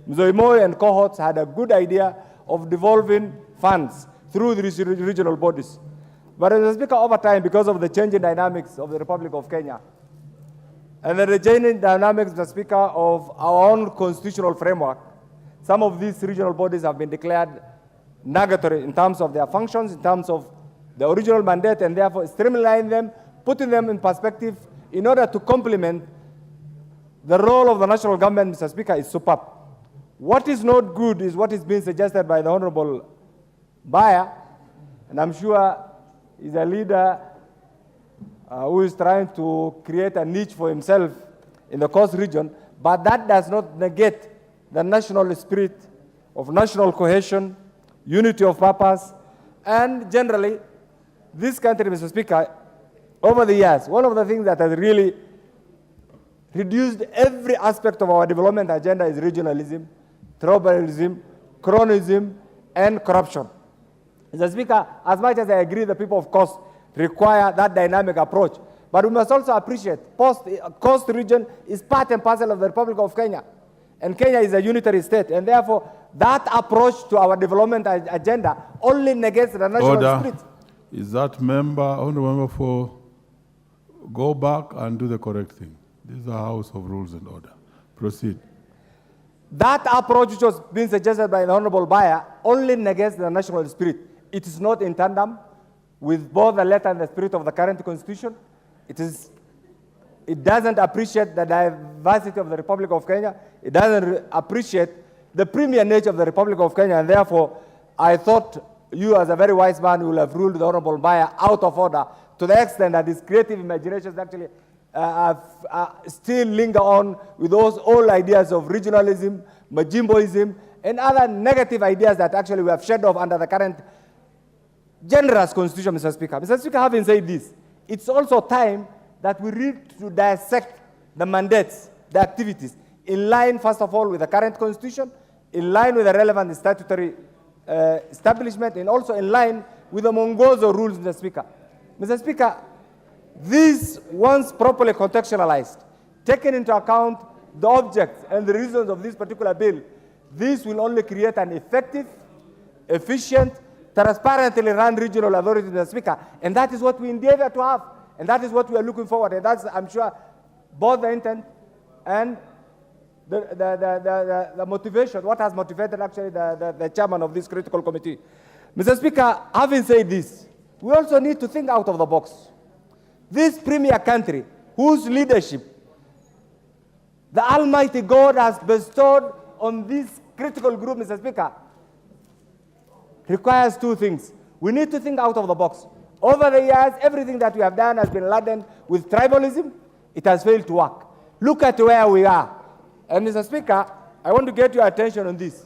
Mzoimoy and cohorts had a good idea of devolving funds through these regional bodies. But Mr. Speaker, over time, because of the changing dynamics of the Republic of Kenya, and the changing dynamics, Mr. Speaker, of our own constitutional framework, some of these regional bodies have been declared nugatory in terms of their functions, in terms of the original mandate, and therefore streamlining them, putting them in perspective in order to complement the role of the national government, Mr. Speaker, is superb. What is not good is what is being suggested by the Honorable Baya, and I'm sure he's a leader who is trying to create a niche for himself in the coast region, but that does not negate the national spirit of national cohesion, unity of purpose, and generally, this country, Mr. Speaker, over the years, one of the things that has really reduced every aspect of our development agenda is regionalism, tribalism, cronyism, and corruption. Mr. Speaker, as much as I agree the people of coast require that dynamic approach, but we must also appreciate coast region is part and parcel of the Republic of Kenya, and Kenya is a unitary state, and therefore that approach to our development agenda only negates the national spirit. Is that member, honorable member, for go back and do the correct thing? This is a house of rules and order. Proceed. That approach which was being suggested by the Honorable Baya only negates the national spirit. It is not in tandem with both the letter and the spirit of the current constitution. It doesn't appreciate the diversity of the Republic of Kenya. It doesn't appreciate the premier nature of the Republic of Kenya, and therefore I thought you as a very wise man will have ruled the Honorable Baya out of order to the extent that his creative imaginations actually still linger on with those old ideas of regionalism, Majimboism, and other negative ideas that actually we have shed off under the current generous constitution, Mr. Speaker. Mr. Speaker, having said this, it's also time that we need to dissect the mandates, the activities, in line, first of all, with the current constitution, in line with the relevant statutory establishment, and also in line with the Mongozo rules, Mr. Speaker. Mr. Speaker, this, once properly contextualized, taking into account the objects and the reasons of this particular bill, this will only create an effective, efficient, transparently run regional authority, Mr. Speaker, and that is what we endeavor to have, and that is what we are looking forward, and that's, I'm sure, both the intent and the motivation, what has motivated actually the chairman of this critical committee. Mr. Speaker, having said this, we also need to think out of the box. This premier country, whose leadership the Almighty God has bestowed on this critical group, Mr. Speaker, requires two things. We need to think out of the box. Over the years, everything that we have done has been laden with tribalism. It has failed to work. Look at where we are. And Mr. Speaker, I want to get your attention on this.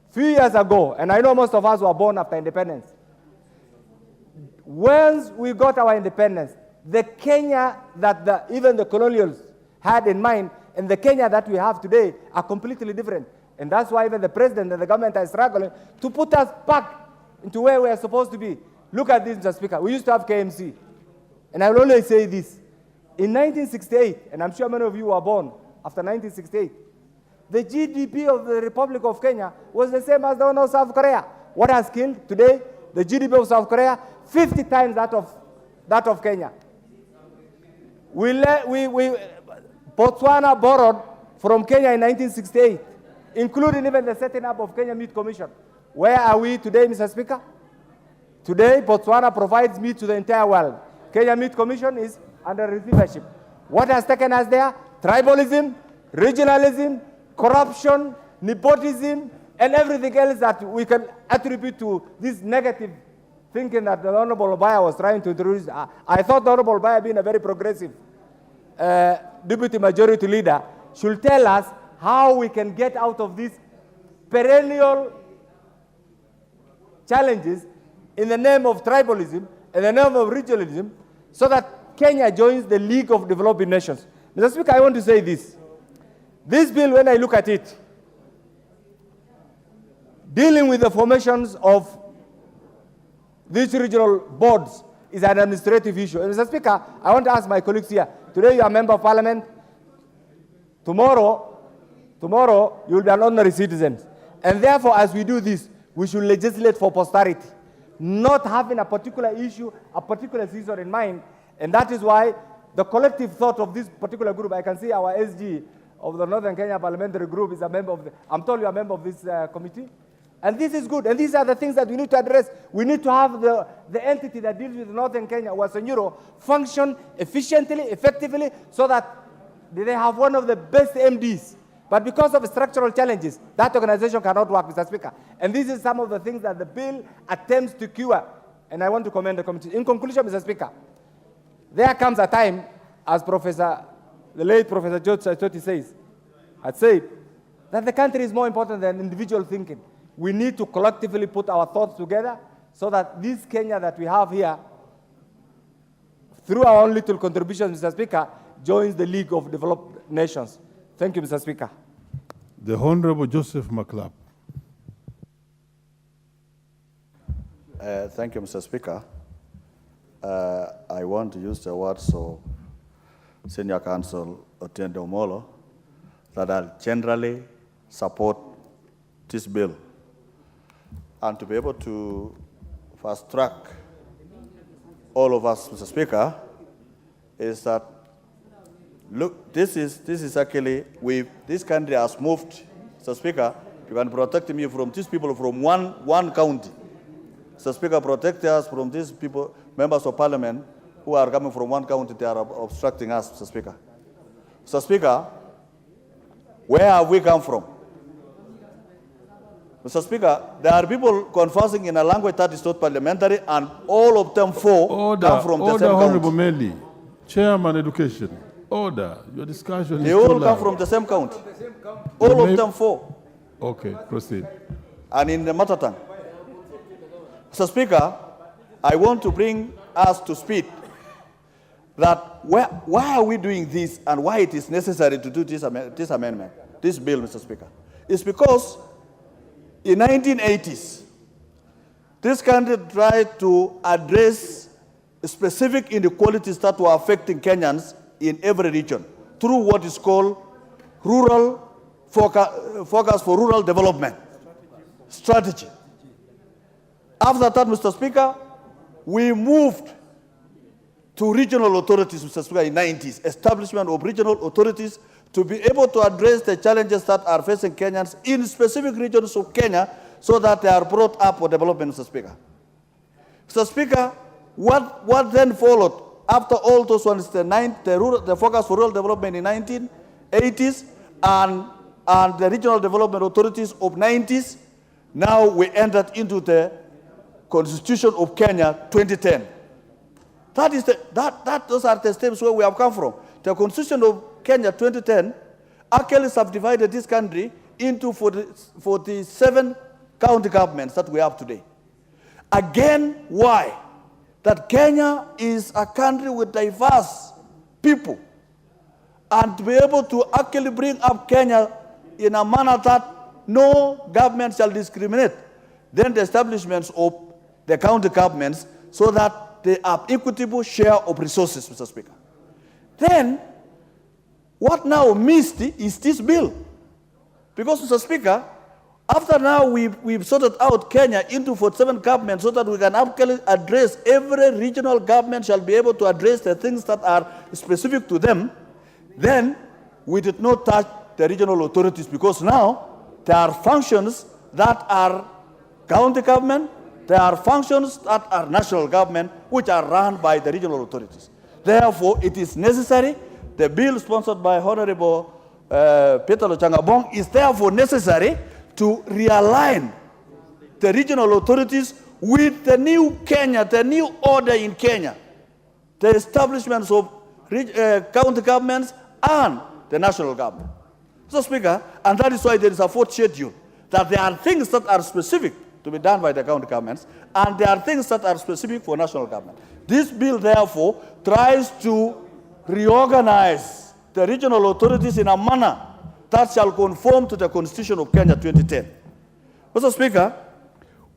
A few years ago, and I know most of us were born after independence, once we got our independence, the Kenya that even the colonials had in mind and the Kenya that we have today are completely different. And that's why even the president and the government are struggling to put us back into where we are supposed to be. Look at this, Mr. Speaker. We used to have KMC. And I will always say this. In 1968, and I'm sure many of you were born after 1968, the GDP of the Republic of Kenya was the same as the one of South Korea. What has killed today? The GDP of South Korea, 50 times that of Kenya. Botswana borrowed from Kenya in 1968, including even the setting up of Kenya Meat Commission. Where are we today, Mr. Speaker? Today, Botswana provides meat to the entire world. Kenya Meat Commission is under receivership. What has taken us there? Tribalism, regionalism, corruption, nepotism, and everything else that we can attribute to this negative thinking that the Honorable Baya was trying to introduce. I thought the Honorable Baya, being a very progressive deputy majority leader, should tell us how we can get out of these perennial challenges in the name of tribalism, in the name of regionalism, so that Kenya joins the League of Developing Nations. Mr. Speaker, I want to say this. This bill, when I look at it, dealing with the formations of these regional boards is an administrative issue. And Mr. Speaker, I want to ask my colleagues here. Today you are a member of parliament. Tomorrow you will be an ordinary citizen. And therefore, as we do this, we should legislate for posterity, not having a particular issue, a particular season in mind. And that is why the collective thought of this particular group, I can see our SG of the Northern Kenya Parliamentary Group is a member of I'm told you are a member of this committee. And this is good. And these are the things that we need to address. We need to have the entity that deals with Northern Kenya, Western Euro, function efficiently, effectively, so that they have one of the best MDs. But because of structural challenges, that organization cannot work, Mr. Speaker. And this is some of the things that the bill attempts to cure. And I want to commend the committee. In conclusion, Mr. Speaker, there comes a time, as the late Professor George Saitoti had said, that the country is more important than individual thinking. We need to collectively put our thoughts together so that this Kenya that we have here, through our own little contributions, Mr. Speaker, joins the League of Developed Nations. Thank you, Mr. Speaker. The Honorable Joseph McClap. Thank you, Mr. Speaker. I want to use the words of Senior Counsel Otiende Omolo that I'll generally support this bill. And to be able to fast track all of us, Mr. Speaker, is that, look, this is actually, this country has moved, Mr. Speaker, you can protect me from these people from one county. Mr. Speaker, protect us from these people, members of parliament, who are coming from one county, they are obstructing us, Mr. Speaker. Mr. Speaker, where have we come from? Mr. Speaker, there are people conversing in a language that is not parliamentary, and all of them come from the same county. Honorable Meli, Chairman Education. Order. Your discussion They is too all come loud. from the same county. All of them four. Okay, proceed. And in the mother tongue. Mr. Speaker, I want to bring us to speed that why are we doing this and why it is necessary to do this amendment, this bill, Mr. Speaker. It's because in 1980s, this country tried to address specific inequalities that were affecting Kenyans in every region through what is called rural focus for rural development strategy. After that, Mr. Speaker, we moved to regional authorities, Mr. Speaker, in the 90s, establishment of regional authorities to be able to address the challenges that are facing Kenyans in specific regions of Kenya so that they are brought up for development, Mr. Speaker. Mr. Speaker, what then followed after all those ones, the focus for rural development in 1980s and the regional development authorities of 90s, now we entered into the Constitution of Kenya 2010. Those are the steps where we have come from. The Constitution of Kenya 2010 actually subdivided this country into 47 county governments that we have today. Again, why? That Kenya is a country with diverse people. And to be able to actually bring up Kenya in a manner that no government shall discriminate, then the establishments of the county governments so that they have equitable share of resources, Mr. Speaker. Then, what now missed is this bill. Because, Mr. Speaker, after now we've sorted out Kenya into 47 governments so that we can actually address, every regional government shall be able to address the things that are specific to them, then we did not touch the regional authorities because now there are functions that are county government, there are functions that are national government which are run by the regional authorities. Therefore, it is necessary, the bill sponsored by Honorable Peter Lochangabong is therefore necessary to realign the regional authorities with the new Kenya, the new order in Kenya, the establishments of county governments and the national government. Mr. Speaker, and that is why there is a fourth schedule, that there are things that are specific to be done by the county governments, and there are things that are specific for national government. This bill, therefore, tries to reorganize the regional authorities in a manner that shall conform to the Constitution of Kenya 2010. Mr. Speaker,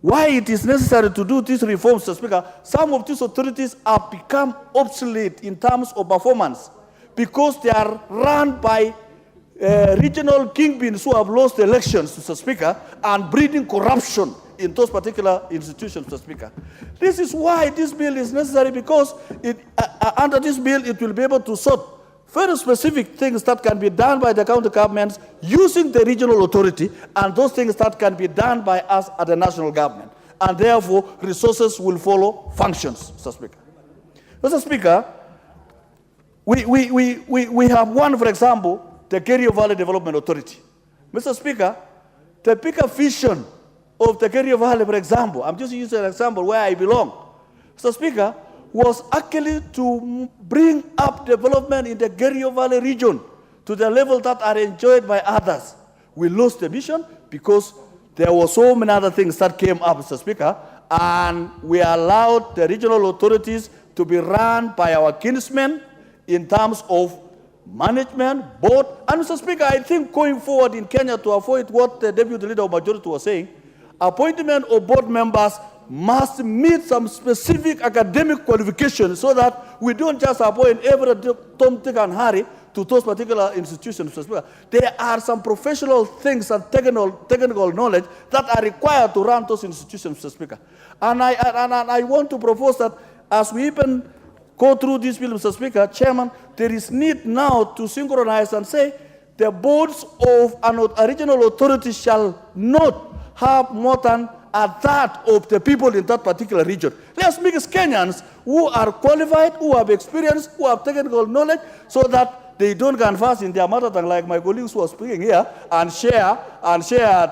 why it is necessary to do these reforms, Mr. Speaker, some of these authorities have become obsolete in terms of performance because they are run by regional kingpins who have lost elections, Mr. Speaker, and breeding corruption in those particular institutions, Mr. Speaker. This is why this bill is necessary, because under this bill it will be able to sort very specific things that can be done by the county governments using the regional authority, and those things that can be done by us at the national government. And therefore, resources will follow functions, Mr. Speaker. Mr. Speaker, we have one, for example, the Kerio Valley Development Authority. Mr. Speaker, the bigger vision of the Kerio Valley, for example, I'm just using an example where I belong, Mr. Speaker, was actually to bring up development in the Kerio Valley region to the level that are enjoyed by others. We lost the vision because there were so many other things that came up, Mr. Speaker, and we allowed the regional authorities to be run by our kinsmen in terms of management, board. And Mr. Speaker, I think going forward in Kenya, to avoid what the Deputy Leader of Majority was saying, appointment of board members must meet some specific academic qualifications so that we don't just appoint every Tom, Dick, and Harry to those particular institutions, Mr. Speaker. There are some professional things and technical knowledge that are required to run those institutions, Mr. Speaker. And I want to propose that as we even go through this bill, Mr. Speaker, Chairman, there is need now to synchronize and say the boards of a regional authority shall not have more than a third of the people in that particular region. Let's make Kenyans who are qualified, who have experience, who have technical knowledge, so that they don't converse in their mother tongue like my colleagues who are speaking here and share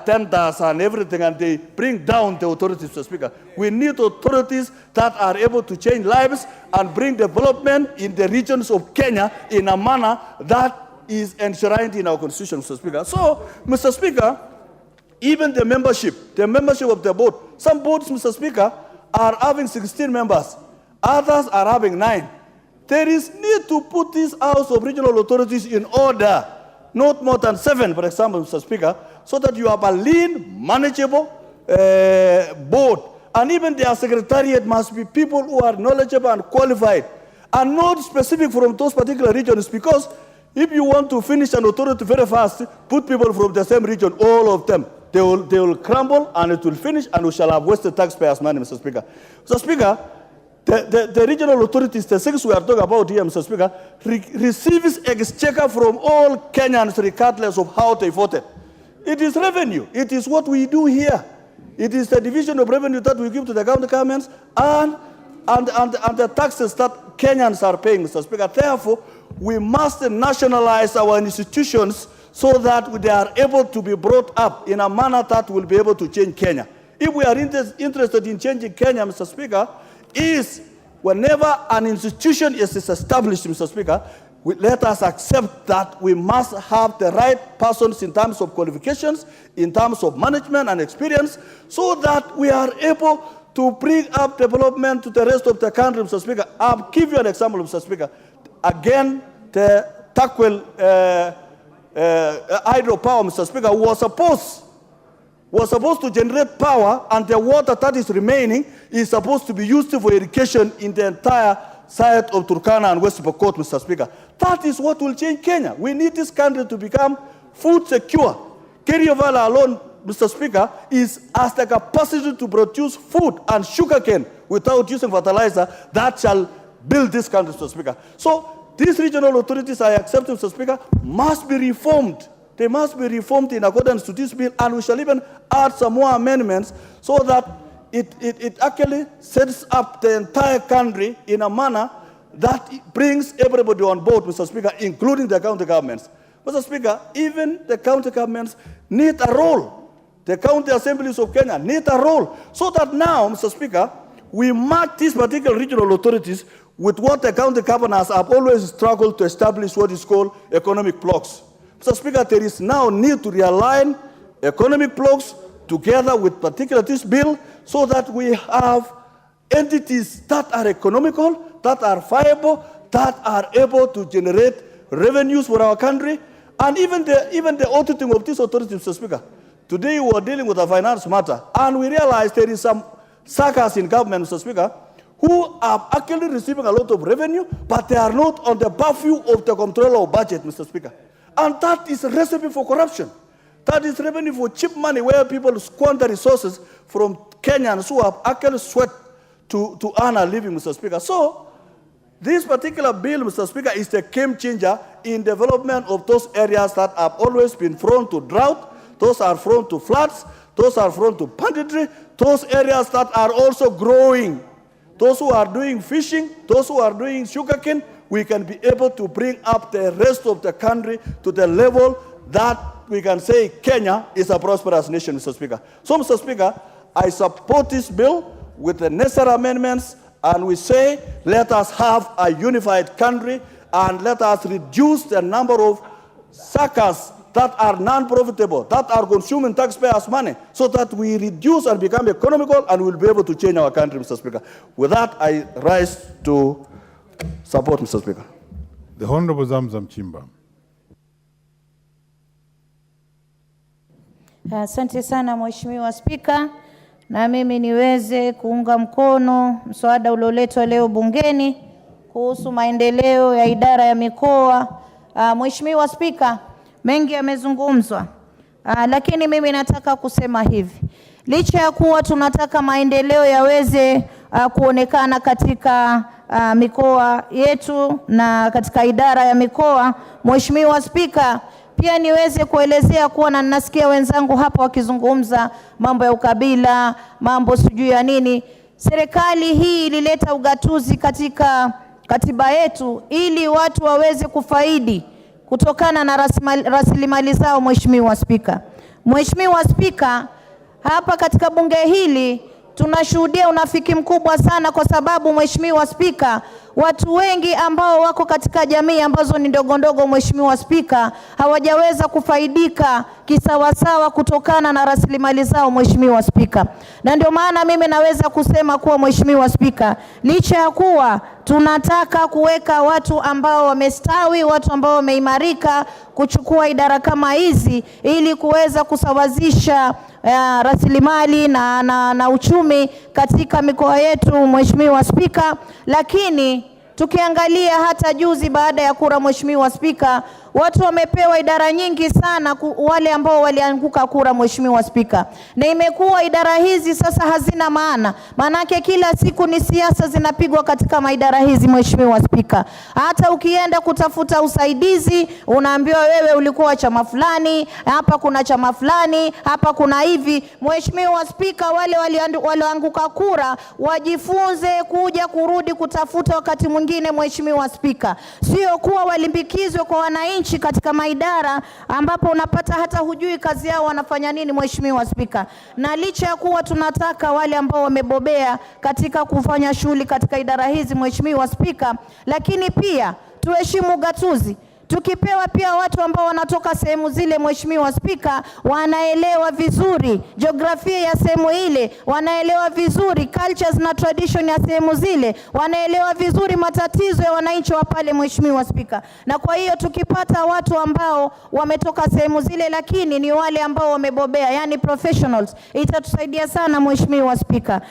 tenders and everything, and they bring down the authorities, Mr. Speaker. We need authorities that are able to change lives and bring development in the regions of Kenya in a manner that is enshrined in our constitution, Mr. Speaker. So, Mr. Speaker, even the membership of the board, some boards, Mr. Speaker, are having 16 members. Others are having 9. There is need to put this House of Regional Authorities in order, not more than 7, for example, Mr. Speaker, so that you have a lean, manageable board. And even their secretariat must be people who are knowledgeable and qualified, and not specific from those particular regions, because if you want to finish an authority very fast, put people from the same region, all of them. They will crumble, and it will finish, and we shall have wasted taxpayers' money, Mr. Speaker. Mr. Speaker, the regional authorities, the things we are talking about here, Mr. Speaker, receives exchequer from all Kenyans regardless of how they voted. It is revenue. It is what we do here. It is the division of revenue that we give to the county governments and the taxes that Kenyans are paying, Mr. Speaker. Therefore, we must nationalize our institutions so that they are able to be brought up in a manner that will be able to change Kenya. If we are interested in changing Kenya, Mr. Speaker, is whenever an institution is established, Mr. Speaker, let us accept that we must have the right persons in terms of qualifications, in terms of management and experience, so that we are able to bring up development to the rest of the country, Mr. Speaker. I'll give you an example, Mr. Speaker. Again, the Takwel hydropower, Mr. Speaker, was supposed to generate power, and the water that is remaining is supposed to be used for irrigation in the entire side of Turkana and West Pokot, Mr. Speaker. That is what will change Kenya. We need this country to become food secure. Kerio Valley alone, Mr. Speaker, has the capacity to produce food and sugarcane without using fertilizer that shall build this country, Mr. Speaker. So these regional authorities, I accept, Mr. Speaker, must be reformed. They must be reformed in accordance to this bill, and we shall even add some more amendments so that it actually sets up the entire country in a manner that brings everybody on board, Mr. Speaker, including the county governments. Mr. Speaker, even the county governments need a role. The county assemblies of Kenya need a role, so that now, Mr. Speaker, we mark these particular regional authorities with what the county governors have always struggled to establish, what is called economic blocks. Mr. Speaker, there is now need to realign economic blocks together with particularly this bill, so that we have entities that are economical, that are viable, that are able to generate revenues for our country, And even the auditing of this authority, Mr. Speaker. Today we were dealing with a finance matter, and we realized there is some suckers in government, Mr. Speaker, who are actually receiving a lot of revenue, but they are not on the purview of the control of budget, Mr. Speaker. And that is a recipe for corruption. That is revenue for cheap money, where people squander resources from Kenyans who have actually sweat to earn a living, Mr. Speaker. So, this particular bill, Mr. Speaker, is the game changer in development of those areas that have always been prone to drought, those are prone to floods, those are prone to banditry, those areas that are also growing. Those who are doing fishing, those who are doing sugarcane, we can be able to bring up the rest of the country to the level that we can say Kenya is a prosperous nation, Mr. Speaker. So, Mr. Speaker, I support this bill with the necessary amendments, and we say, let us have a unified country, and let us reduce the number of suckers that are non-profitable, that are consuming taxpayers' money, so that we reduce and become economical, and we'll be able to change our country, Mr. Speaker. With that, I rise to support, Mr. Speaker. The Honorable Zamzam Chimba. Asante sana Mheshimiwa Spika, na mimi niweze kuunga mkono mswada ulioletwa leo bungeni kuhusu maendeleo ya idara ya mikoa. Mheshimiwa Spika, mengi yamezungumzwa, lakini mimi nataka kusema hivi. Licha ya kuwa tunataka maendeleo yaweze kuonekana katika mikoa yetu na katika idara ya mikoa, Mheshimiwa Spika, pia niweze kuelezea kuwa na nasikia wenzangu hapa wakizungumza mambo ya ukabila, mambo sijui ya nini. Serikali hii ilileta ugatuzi katika katiba yetu ili watu waweze kufaidi kutokana na rasilimali zao, Mheshimiwa Spika. Mheshimiwa Spika, hapa katika bunge hili tunashuhudia unafiki mkubwa sana, kwa sababu Mheshimiwa Spika, watu wengi ambao wako katika jamii ambazo ni ndogo ndogo, Mheshimiwa Spika, hawajaweza kufaidika kisawasawa kutokana na rasilimali zao, Mheshimiwa Spika. Na ndio maana mimi naweza kusema kuwa, Mheshimiwa Spika, licha ya kuwa tunataka kuweka watu ambao wamestawi, watu ambao wameimarika kuchukua idara kama hizi ili kuweza kusawazisha rasilimali na uchumi katika mikoa yetu, Mheshimiwa Spika, lakini tukiangalia hata juzi baada ya kura, Mheshimiwa Spika, watu wamepewa idara nyingi sana, wale ambao walianguka kura, Mheshimiwa Spika. Na imekuwa idara hizi sasa hazina maana. Manake kila siku ni siasa zinapigwa katika maidara hizi, Mheshimiwa Spika. Hata ukienda kutafuta usaidizi, unaambiwa wewe ulikuwa chama fulani, hapa kuna chama fulani, hapa kuna hivi. Mheshimiwa Spika, wale walioanguka kura wajifunze kuja kurudi kutafuta wakati mwingine, Mheshimiwa Spika. Sio kuwa walimbikizwe kwa wananchi katika maidara ambapo unapata hata hujui kazi yao wanafanya nini, Mheshimiwa Spika. Na licha ya kuwa tunataka wale ambao wamebobea katika kufanya shughuli katika idara hizi, Mheshimiwa Spika, lakini pia tuheshimu gatuzi. Tukipewa pia watu ambao wanatoka sehemu zile, Mheshimiwa Spika, wanaelewa vizuri jiografia ya sehemu ile, wanaelewa vizuri cultures na tradition ya sehemu zile, wanaelewa vizuri matatizo ya wananchi wa pale, Mheshimiwa Spika. Na kwa hiyo tukipata watu ambao wametoka sehemu zile lakini ni wale ambao wamebobea, yani professionals, itatusaidia sana, Mheshimiwa Spika.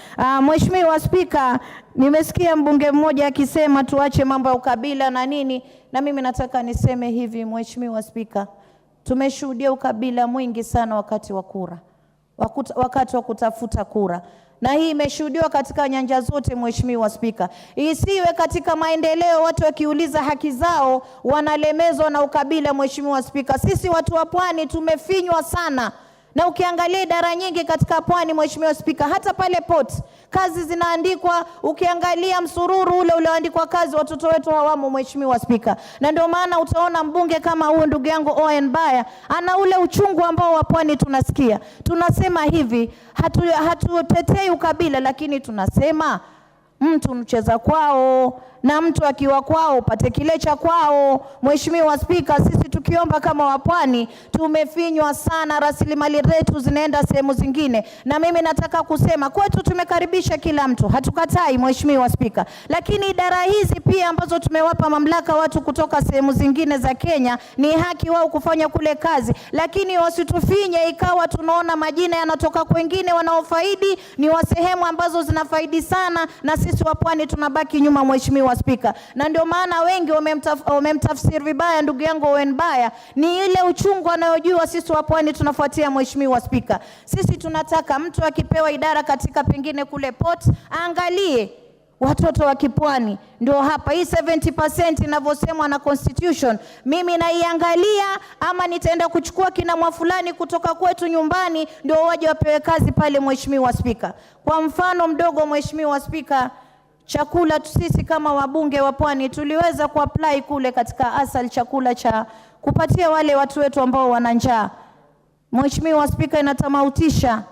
Mheshimiwa Spika, nimesikia mbunge mmoja akisema tuache mambo ya ukabila na nini, na mimi nataka niseme hivi, Mheshimiwa Spika, tumeshuhudia ukabila mwingi sana wakati wa kura, wakati wa kutafuta kura. Na hii imeshuhudiwa katika nyanja zote, Mheshimiwa Spika. Isiwe katika maendeleo watu wakiuliza haki zao wanalemezwa na ukabila, Mheshimiwa Spika. Sisi watu wa pwani tumefinywa sana. Na ukiangalia idara nyingi katika pwani, Mheshimiwa Spika, hata pale port kazi zinaandikwa, ukiangalia msururu ule ulioandikwa kazi, watoto wetu hawamo, Mheshimiwa Spika. Na ndio maana utaona mbunge kama huyu ndugu yangu Owen Baya ana ule uchungu ambao wa pwani tunasikia. Tunasema hivi, hatutetei ukabila, lakini tunasema mtu mcheza kwao na mtu akiwa kwao upate kile cha kwao. Mheshimiwa Spika, sisi tukiomba kama wapwani tumefinywa sana, rasilimali zetu zinaenda sehemu zingine, na mimi nataka kusema kwetu tumekaribisha kila mtu, hatukatai Mheshimiwa Spika, lakini idara hizi pia ambazo tumewapa mamlaka watu kutoka sehemu zingine za Kenya, ni haki wao kufanya kule kazi, lakini wasitufinye ikawa tunaona majina yanatoka kwengine wanaofaidi ni wa sehemu ambazo zinafaidi sana, na sisi wa pwani tunabaki nyuma Mheshimiwa Spika. Na ndio maana wengi wamemtafsiri vibaya ndugu yangu Owen Baya, ni ile uchungu anayojua sisi wa pwani tunafuatia Mheshimiwa Spika. Sisi tunataka mtu akipewa idara katika pengine kule port, angalie watoto wa kipwani. Ndio hapa hii 70% inavyosemwa na constitution, mimi naiangalia, ama nitaenda kuchukua kina mwafulani kutoka kwetu nyumbani ndio waje wapewe kazi pale Mheshimiwa Spika. Kwa mfano mdogo Mheshimiwa Spika, chakula sisi kama wabunge wa pwani tuliweza kuapply kule katika asal chakula cha kupatia wale watu wetu ambao wana njaa. Mheshimiwa Spika, inatamautisha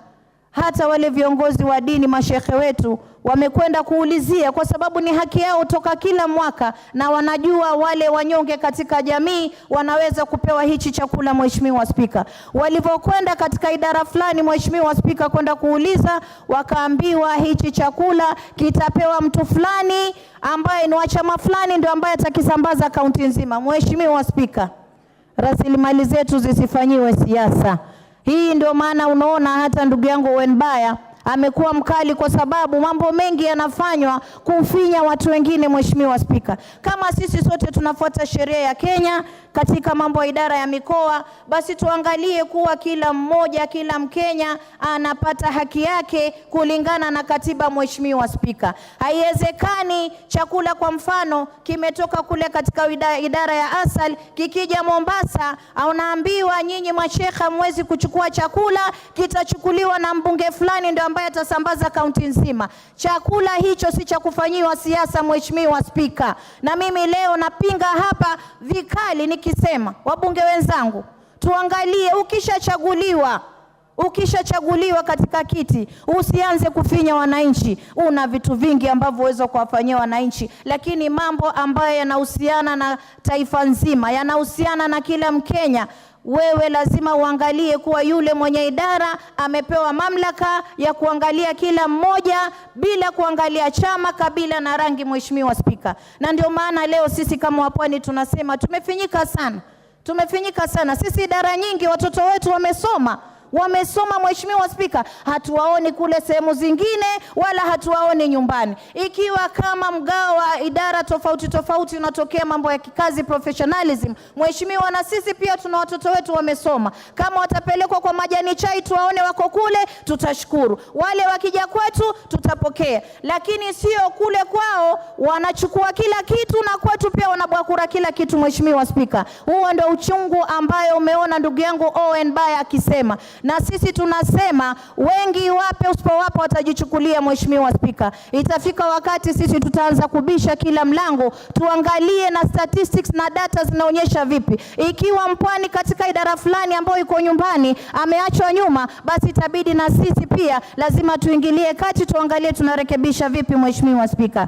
hata wale viongozi wa dini, mashehe wetu wamekwenda kuulizia, kwa sababu ni haki yao toka kila mwaka, na wanajua wale wanyonge katika jamii wanaweza kupewa hichi chakula. Mheshimiwa Spika, walivyokwenda katika idara fulani Mheshimiwa Spika kwenda kuuliza, wakaambiwa hichi chakula kitapewa mtu fulani ambaye ni wa chama fulani ndio ambaye atakisambaza kaunti nzima. Mheshimiwa Spika, rasilimali zetu zisifanyiwe siasa. Hii ndio maana unaona hata ndugu yangu Owen Baya amekuwa mkali, kwa sababu mambo mengi yanafanywa kufinya watu wengine. Mheshimiwa Spika, kama sisi sote tunafuata sheria ya Kenya katika mambo ya idara ya mikoa, basi tuangalie kuwa kila mmoja, kila Mkenya anapata haki yake kulingana na katiba. Mheshimiwa Spika, haiwezekani chakula kwa mfano kimetoka kule katika idara ya asal, kikija Mombasa unaambiwa nyinyi mashekha mwezi kuchukua chakula, kitachukuliwa na mbunge fulani ndio ambaye atasambaza kaunti nzima. Chakula hicho si cha kufanyiwa siasa Mheshimiwa Spika, na mimi leo napinga hapa vikali nikisema, wabunge wenzangu, tuangalie, ukishachaguliwa katika kiti usianze kufinya wananchi. Una vitu vingi ambavyo uweza kuwafanyia wananchi, lakini mambo ambayo yanahusiana na taifa nzima, yanahusiana na kila Mkenya, wewe lazima uangalie kuwa yule mwenye idara amepewa mamlaka ya kuangalia kila mmoja bila kuangalia chama, kabila na rangi. Mheshimiwa Spika, na ndio maana leo sisi kama wapwani tunasema tumefinyika sana. Sisi idara nyingi watoto wetu wamesoma Mheshimiwa Spika, hatuwaoni kule sehemu zingine wala hatuwaoni nyumbani. Ikiwa kama mgao wa idara tofauti unatokea mambo ya kikazi, professionalism, Mheshimiwa, na sisi pia tuna watoto wetu wamesoma. Kama watapelekwa kwa majani chai tuwaone wako kule, tutashukuru. Wale wakija kwetu tutapokea, lakini sio kule kwao wanachukua kila kitu na kwetu pia wanabwakura kila kitu. Mheshimiwa Spika, huo ndio uchungu ambayo umeona ndugu yangu Owen Baya akisema, na sisi tunasema wengi wape, usipowapa watajichukulia. Mheshimiwa Spika, itafika wakati sisi tutaanza kubisha kila mlango, tuangalie na statistics na data zinaonyesha vipi. Ikiwa mpwani katika idara fulani ambayo iko nyumbani ameachwa nyuma, basi itabidi na sisi pia lazima tuingilie kati, tuangalie tunarekebisha vipi. Mheshimiwa Spika,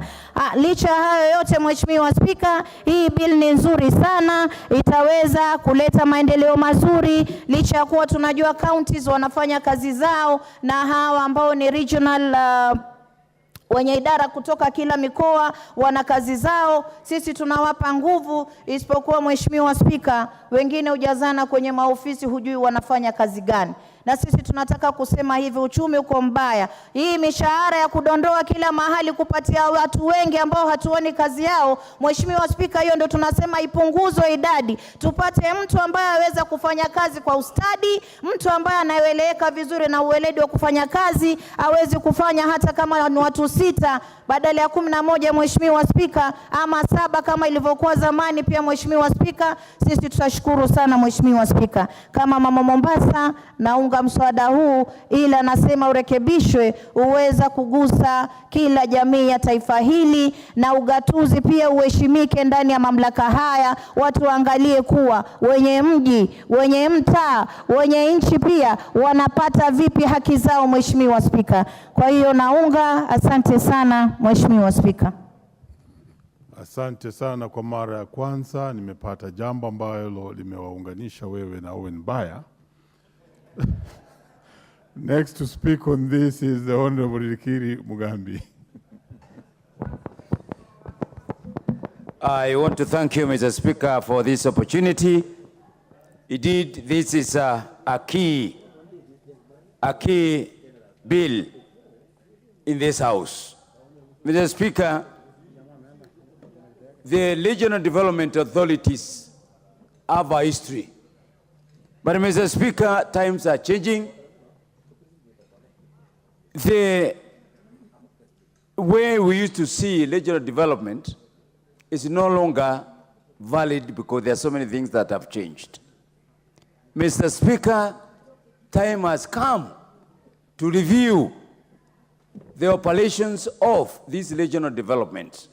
licha hayo yote Mheshimiwa Spika, hii bill ni nzuri sana, itaweza kuleta maendeleo mazuri, licha ya kuwa tunajua counties wanafanya kazi zao na hawa ambao ni regional wenye idara kutoka kila mikoa wana kazi zao. Sisi tunawapa nguvu, isipokuwa Mheshimiwa Spika, wengine hujazana kwenye maofisi, hujui wanafanya kazi gani. Na sisi tunataka kusema hivi, uchumi uko mbaya. Hii mishahara ya kudondoa kila mahali kupatia watu wengi ambao hatuoni kazi yao, Mheshimiwa Spika, hiyo ndio tunasema ipunguzwe idadi. Tupate mtu ambaye aweza kufanya kazi kwa ustadi, mtu ambaye anaeleweka vizuri na uweledi wa kufanya kazi, awezi kufanya hata kama ni watu 6 badala ya 11 Mheshimiwa Spika, ama 7 kama ilivyokuwa zamani. Pia Mheshimiwa Spika, sisi tutashukuru sana Mheshimiwa Spika. Kama mama Mombasa naunga mswada huu, ila nasema urekebishwe uweza kugusa kila jamii ya taifa hili, na ugatuzi pia uheshimike ndani ya mamlaka haya. Watu waangalie kuwa wenye mji, wenye mtaa, wenye nchi pia wanapata vipi haki zao Mheshimiwa Spika. Kwa hiyo naunga. Asante sana Mheshimiwa Spika. Asante sana. Kwa mara ya kwanza nimepata jambo ambalo limewaunganisha wewe na Owen Baya. Next to speak on this is the Honorable Rikiri Mugambi. I want to thank you, Mr. Speaker, for this opportunity. Indeed, this is a key bill in this House. Mr. Speaker, the regional development authorities have a history. But Mr. Speaker, times are changing. The way we used to see regional development is no longer valid because there are so many things that have changed. Mr. Speaker, time has come to review the operations of this regional development.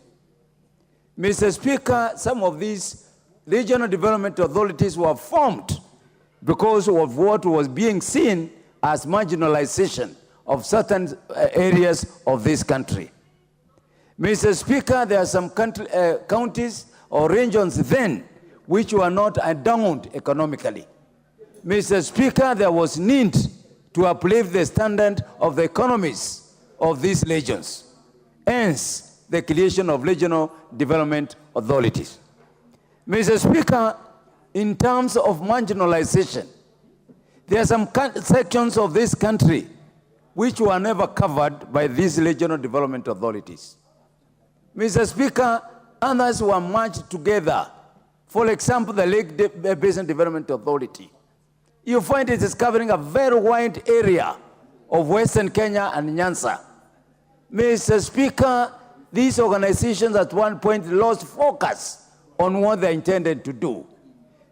Mr. Speaker, some of these regional development authorities were formed because of what was being seen as marginalization of certain areas of this country. Mr. Speaker, there are some counties or regions then which were not endowed economically. Mr. Speaker, there was need to uplift the standard of the economies of these regions. Hence, the creation of regional development authorities. Mr. Speaker, in terms of marginalization, there are some sections of this country which were never covered by these regional development authorities. Mr. Speaker, others were merged together. For example, the Lake Basin Development Authority. You find it is covering a very wide area of Western Kenya and Nyanza. Mr. Speaker, these organizations at one point lost focus on what they intended to do.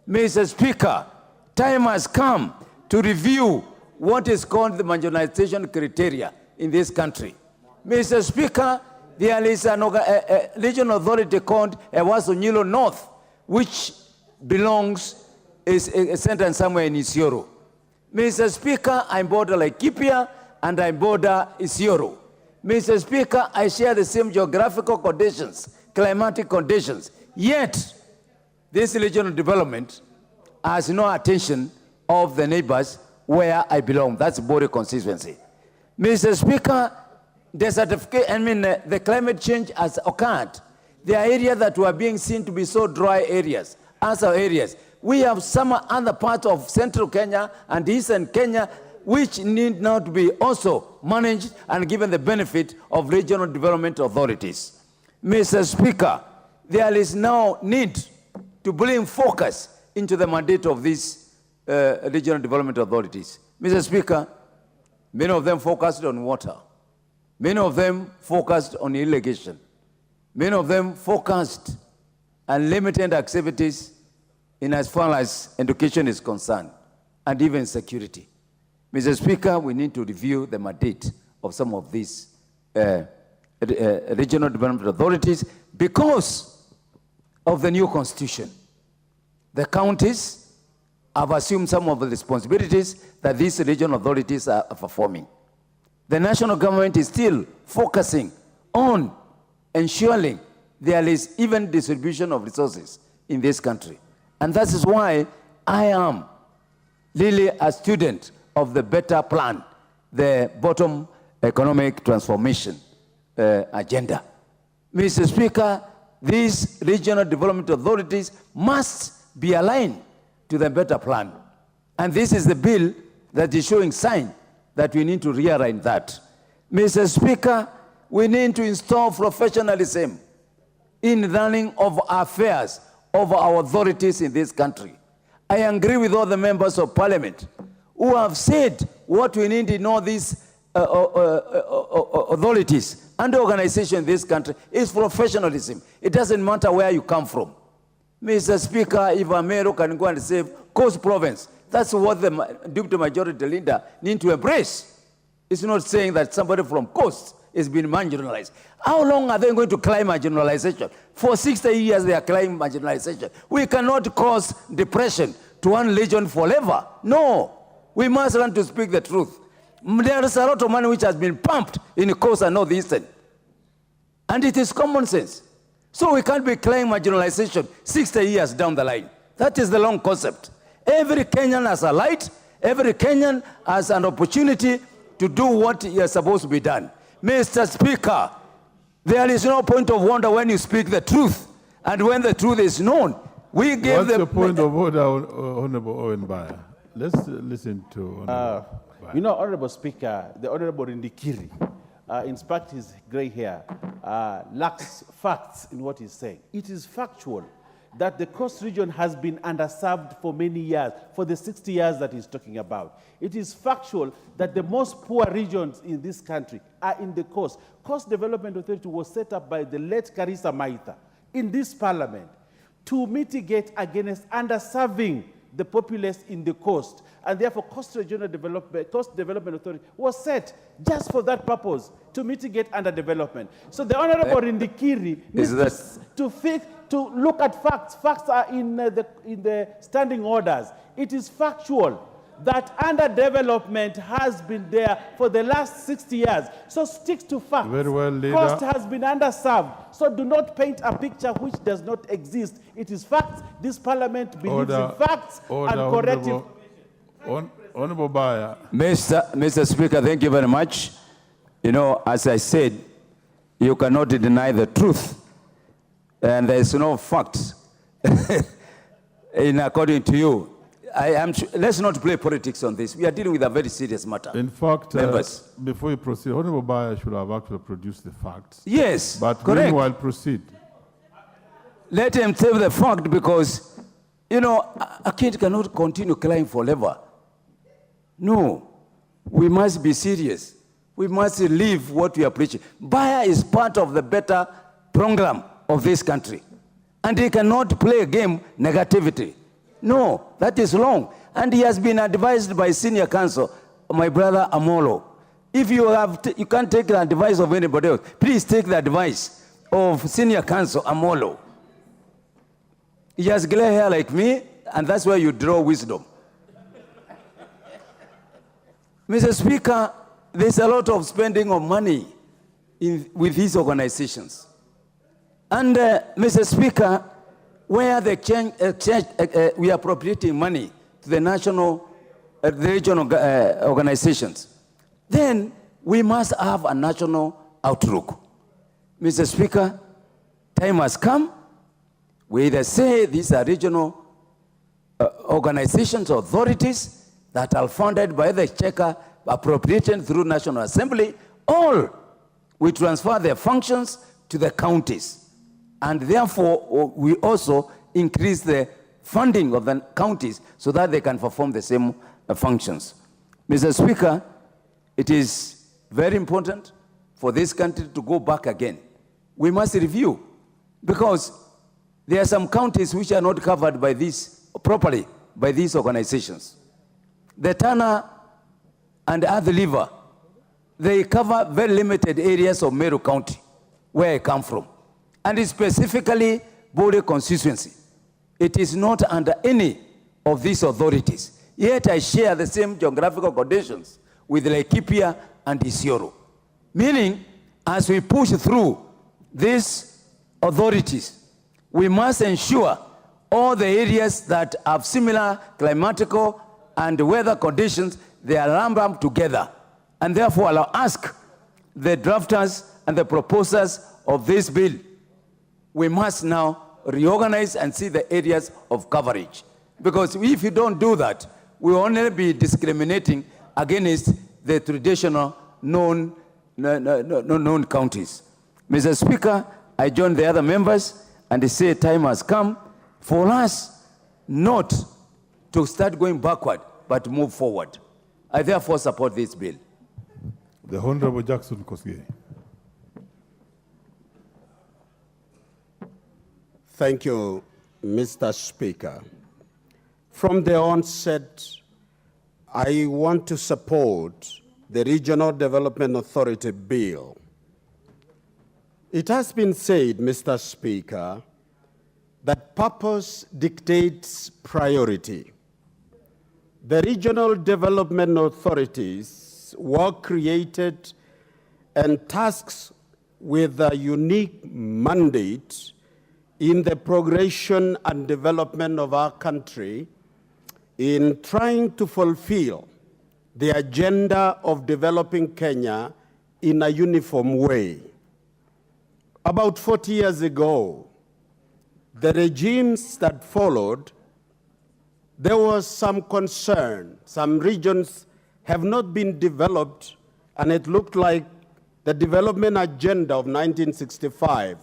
Mr. Speaker, time has come to review what is called the marginalization criteria in this country. Mr. Speaker, there is a regional authority called Ewaso-Nyilo North, which is centered somewhere in Isiolo. Mr. Speaker, I border Laikipia and I border Isiolo. Mr. Speaker, I share the same geographical conditions, climatic conditions, yet this regional development has no attention of the neighbors where I belong. That's Bori constituency. Mr. Speaker, the climate change has occurred. There are areas that were being seen to be so dry areas, other areas. We have some other parts of central Kenya and eastern Kenya which need now to be also managed and given the benefit of regional development authorities. Mr. Speaker, there is now need to bring focus into the mandate of these regional development authorities. Mr. Speaker, many of them focused on water. Many of them focused on irrigation. Many of them focused on limited activities in as far as education is concerned, and even security. Mr. Speaker, we need to review the mandate of some of these regional development authorities because of the new constitution. The counties have assumed some of the responsibilities that these regional authorities are performing. The national government is still focusing on ensuring there is even distribution of resources in this country. And that is why I am really a student of the better plan, the bottom economic transformation agenda. Mr. Speaker, these regional development authorities must be aligned to the better plan. And this is the bill that is showing sign that we need to realign that. Mr. Speaker, we need to install professionalism in running of affairs of our authorities in this country. I agree with all the members of parliament who have said what we need in all these authorities and organizations in this country is professionalism. It doesn't matter where you come from. Mr. Speaker, if Amero can go and save Coast Province, that's what the deputy majority leader need to embrace. It's not saying that somebody from Coast is being marginalized. How long are they going to climb marginalization? For 60 years they are climbing marginalization. We cannot cause depression to one region forever. No, we must learn to speak the truth. There is a lot of money which has been pumped in the Coast and Northeastern. And it is common sense. So we can't be claiming marginalization 60 years down the line. That is the long concept. Every Kenyan has a light. Every Kenyan has an opportunity to do what is supposed to be done. Mr. Speaker, there is no point of wonder when you speak the truth. And when the truth is known, we give What's the point of order, Honorable Owen Baya? Let's listen to Honorable Baya. You know, Honorable Speaker, the Honorable Ndikiri, in spite his gray hair, lacks facts in what he's saying. It is factual that the coast region has been underserved for many years, for the 60 years that he's talking about. It is factual that the most poor regions in this country are in the coast. Coast Development Authority was set up by the late Karisa Maitha in this parliament to mitigate against underserving the populace in the coast. And therefore, Coast Development Authority was set just for that purpose, to mitigate underdevelopment. So the Honorable Ndikiri needs to look at facts. Facts are in the standing orders. It is factual that underdevelopment has been there for the last 60 years. So stick to facts. Very well, leader. Coast has been underserved. So do not paint a picture which does not exist. It is facts. This parliament believes in facts and corrective. Honorable Baya. Mr. Speaker, thank you very much. You know, as I said, you cannot deny the truth. And there is no facts in according to you. Let's not play politics on this. We are dealing with a very serious matter. In fact, members. Before you proceed, Honorable Baya should have actually produced the facts. Yes, but correct. Meanwhile, proceed. Let him tell the fact, because, you know, a kid cannot continue crying forever. No, we must be serious. We must live what we are preaching. Baya is part of the better program of this country. And he cannot play a game negativity. No, that is wrong. And he has been advised by senior counsel, my brother Amolo. If you you can't take the advice of anybody else, please take the advice of senior counsel Amolo. He has gray hair like me, and that's where you draw wisdom. Mr. Speaker, there's a lot of spending of money with these organizations. And Mr. Speaker, where the we are appropriating money to the national, the regional organizations, then we must have a national outlook. Mr. Speaker, time has come. We either say these are regional organizations or authorities that are funded by the Exchequer, appropriated through National Assembly, or we transfer their functions to the counties. And therefore, we also increase the funding of the counties so that they can perform the same functions. Mr. Speaker, it is very important for this country to go back again. We must review, because there are some counties which are not covered by this properly by these organizations. The Tana and Athi River, they cover very limited areas of Meru County, where I come from. And it's specifically Bode constituency. It is not under any of these authorities. Yet I share the same geographical conditions with Laikipia and Isiolo. Meaning, as we push through these authorities, we must ensure all the areas that have similar climatical and weather conditions, they are ramped up together. And therefore, I'll ask the drafters and the proposers of this bill, we must now reorganize and see the areas of coverage. Because if you don't do that, we will only be discriminating against the traditional known counties. Mr. Speaker, I join the other members and say time has come for us not to start going backward, but to move forward. I therefore support this bill. The Honorable Jackson Kosgei. Thank you, Mr. Speaker. From the onset, I want to support the Regional Development Authority bill. It has been said, Mr. Speaker, that purpose dictates priority. The regional development authorities were created and tasked with a unique mandate in the progression and development of our country in trying to fulfill the agenda of developing Kenya in a uniform way. About 40 years ago, the regimes that followed, there was some concern. Some regions have not been developed, and it looked like the development agenda of 1965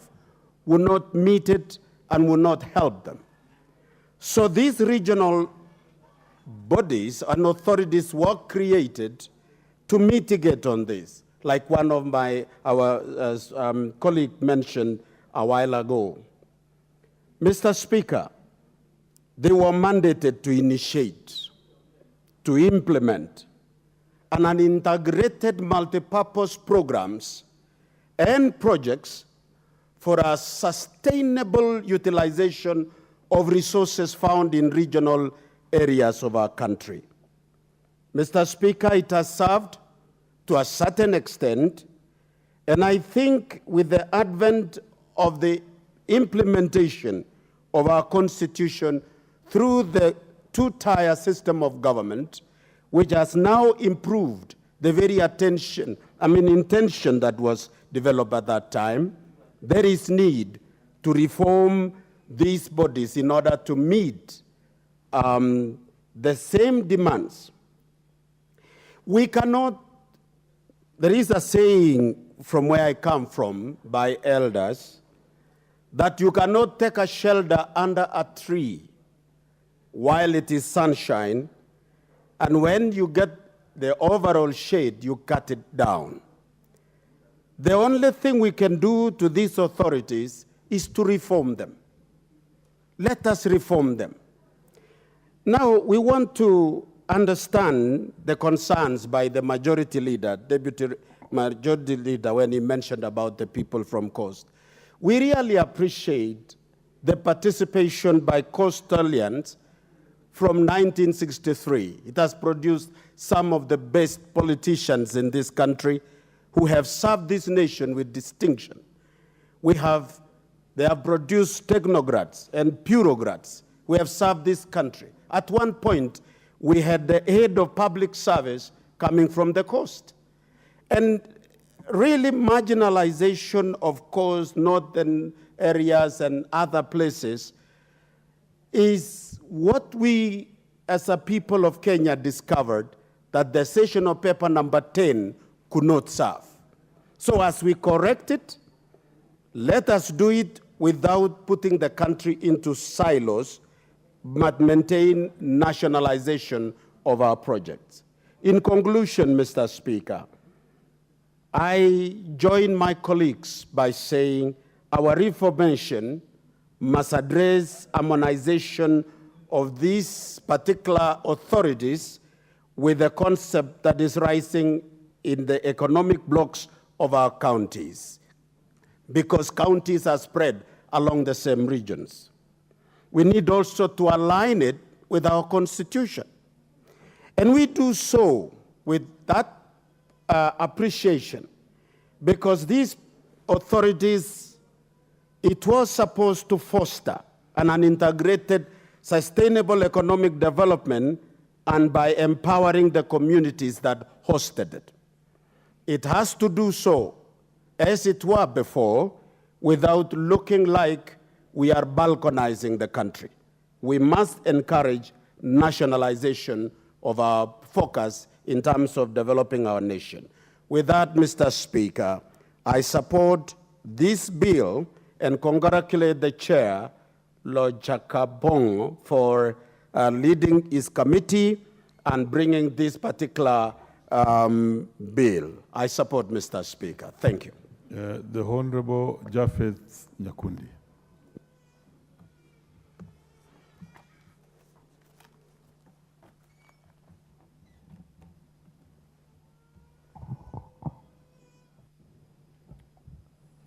would not meet it and would not help them. So these regional bodies and authorities were created to mitigate on this, like one of our colleague mentioned a while ago. Mr. Speaker, they were mandated to initiate, to implement, an integrated multipurpose programs and projects for a sustainable utilization of resources found in regional areas of our country. Mr. Speaker, it has served to a certain extent, and I think with the advent of the implementation of our Constitution through the two-tier system of government, which has now improved the very intention that was developed at that time, there is need to reform these bodies in order to meet the same demands. We cannot, there is a saying from where I come from by elders, that you cannot take a shelter under a tree while it is sunshine, and when you get the overall shade, you cut it down. The only thing we can do to these authorities is to reform them. Let us reform them. Now, we want to understand the concerns by the majority leader, deputy majority leader, when he mentioned about the people from coast. We really appreciate the participation by coastalians from 1963. It has produced some of the best politicians in this country who have served this nation with distinction. They have produced technocrats and bureaucrats who have served this country. At one point, we had the head of public service coming from the coast. And really marginalization of coast, northern areas and other places is what we as a people of Kenya discovered that the session of paper number 10 could not serve. So as we correct it, let us do it without putting the country into silos, but maintain nationalization of our projects. In conclusion, Mr. Speaker, I join my colleagues by saying our reformation must address harmonization of these particular authorities with the concept that is rising in the economic blocks of our counties, because counties are spread along the same regions. We need also to align it with our Constitution. And we do so with that appreciation, because these authorities, it was supposed to foster an integrated, sustainable economic development, and by empowering the communities that hosted it. It has to do so, as it were before, without looking like we are balkanizing the country. We must encourage nationalization of our focus in terms of developing our nation. With that, Mr. Speaker, I support this bill and congratulate the chair, Lord Chakabong, for leading his committee and bringing this particular bill. I support, Mr. Speaker. Thank you. The Honorable Japheth Nyakundi.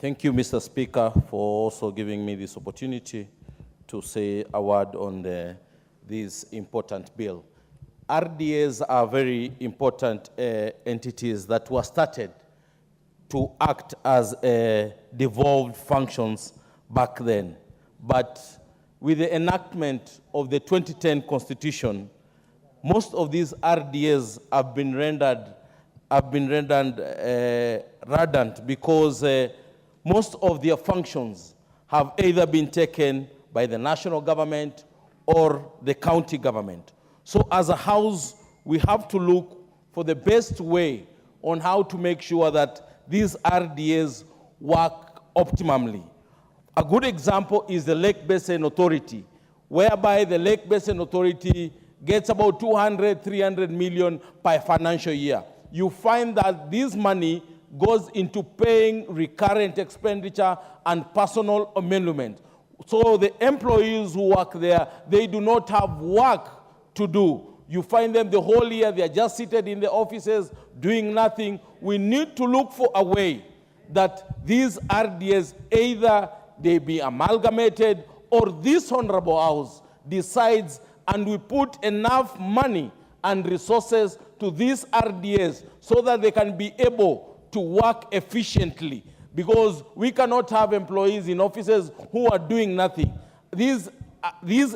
Thank you, Mr. Speaker, for also giving me this opportunity to say a word on this important bill. RDAs are very important entities that were started to act as devolved functions back then. but with the enactment of the 2010 Constitution, most of these RDAs have been rendered redundant because most of their functions have either been taken by the national government or the county government. So as a house, we have to look for the best way on how to make sure that these RDAs work optimally. A good example is the Lake Basin Authority, whereby the Lake Basin Authority gets about 200, 300 million per financial year. You find that this money goes into paying recurrent expenditure and personal emolument. So the employees who work there, they do not have work to do. You find them the whole year, they are just seated in the offices doing nothing. We need to look for a way that these RDAs, either they be amalgamated or this honorable house decides and we put enough money and resources to these RDAs so that they can be able to work efficiently, because we cannot have employees in offices who are doing nothing. These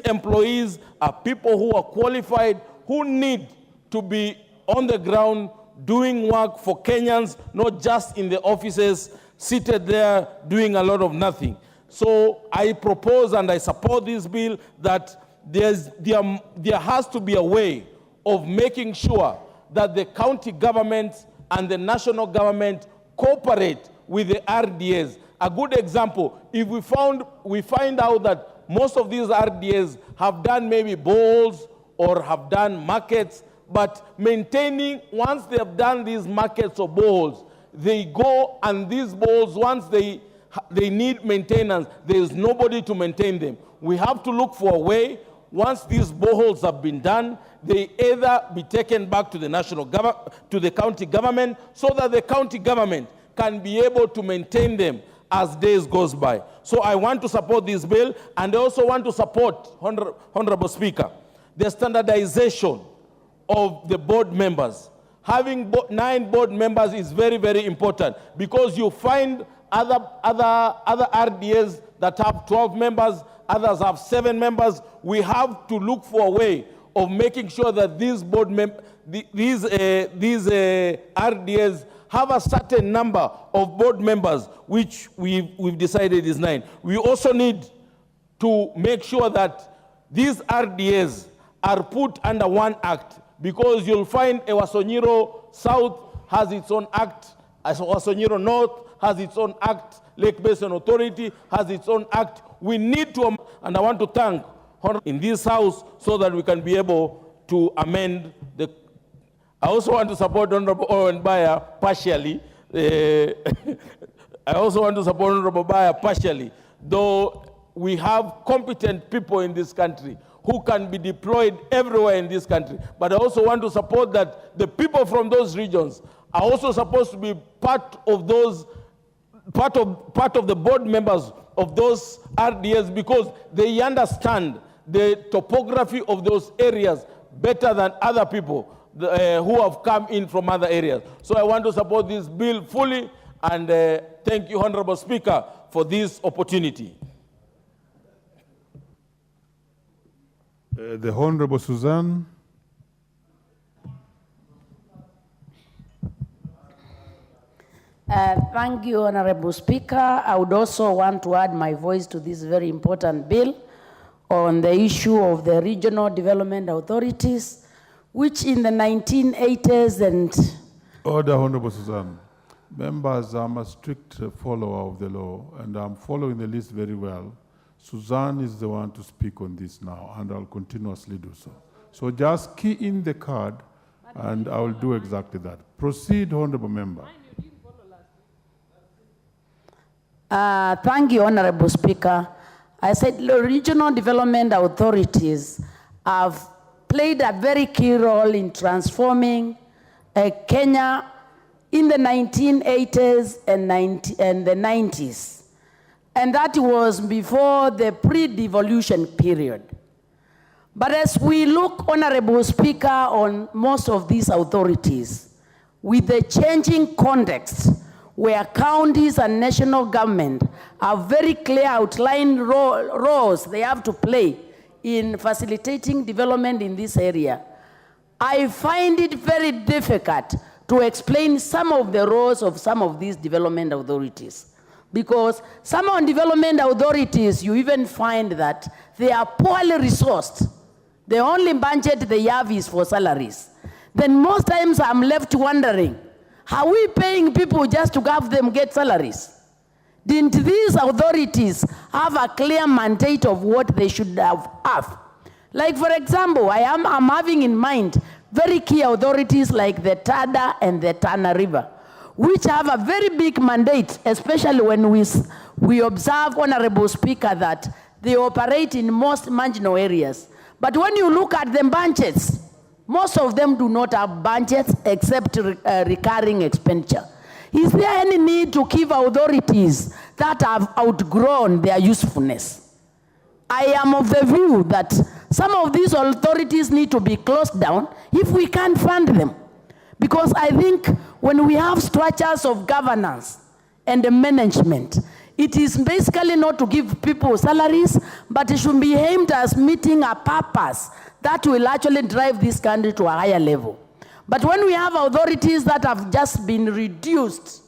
employees are people who are qualified, who need to be on the ground doing work for Kenyans, not just in the offices, seated there doing a lot of nothing. So I propose and I support this bill that there has to be a way of making sure that the county governments and the national government cooperate with the RDAs. A good example, if we find out that most of these RDAs have done maybe bowls or have done markets, but maintaining, once they have done these markets or bowls, they go and these bowls, once they need maintenance, there is nobody to maintain them. We have to look for a way, once these boreholes have been done, they either be taken back to the to the county government, so that the county government can be able to maintain them as days goes by. So I want to support this bill, and I also want to support, Honorable Speaker, the standardization of the board members. Having 9 board members is very, very important, because you find other RDAs that have 12 members, others have 7 members. We have to look for a way of making sure that these RDAs have a certain number of board members, which we've decided is 9. We also need to make sure that these RDAs are put under one act, because you'll find Ewasonyiro South has its own act, Ewasonyiro North has its own act, Lake Basin Authority has its own act. We need to, and I want to thank in this house so that we can be able to amend the. I also want to support Honorable Owen Baya partially. I also want to support Honorable Baya partially, though we have competent people in this country who can be deployed everywhere in this country. But I also want to support that the people from those regions are also supposed to be part of those, part of the board members of those RDAs, because they understand the topography of those areas better than other people who have come in from other areas. So I want to support this bill fully, and thank you, Honorable Speaker, for this opportunity. The Honorable Suzanne. Thank you, Honorable Speaker. I would also want to add my voice to this very important bill on the issue of the regional development authorities, which in the 1980s and... Order, Honorable Suzanne. Members, I'm a strict follower of the law, and I'm following the list very well. Suzanne is the one to speak on this now, and I'll continuously do so. So just key in the card, and I will do exactly that. Proceed, Honorable Member. Thank you, Honorable Speaker. I said the regional development authorities have played a very key role in transforming Kenya in the 1980s and the 90s. And that was before the pre-devolution period. But as we look, Honorable Speaker, on most of these authorities, with the changing context, where counties and national government have very clear outlined roles they have to play in facilitating development in this area, I find it very difficult to explain some of the roles of some of these development authorities. Because some of development authorities, you even find that they are poorly resourced. The only budget they have is for salaries. Then most times I'm left wondering, are we paying people just to have them get salaries? Didn't these authorities have a clear mandate of what they should have? Like, for example, I'm having in mind very key authorities like the Tada and the Tana River, which have a very big mandate, especially when we observe, Honorable Speaker, that they operate in most marginal areas. But when you look at the budgets, most of them do not have budgets except recurring expenditure. Is there any need to give authorities that have outgrown their usefulness? I am of the view that some of these authorities need to be closed down if we can't fund them. Because I think when we have structures of governance and the management, it is basically not to give people salaries, but it should be aimed as meeting a purpose that will actually drive this country to a higher level. But when we have authorities that have just been reduced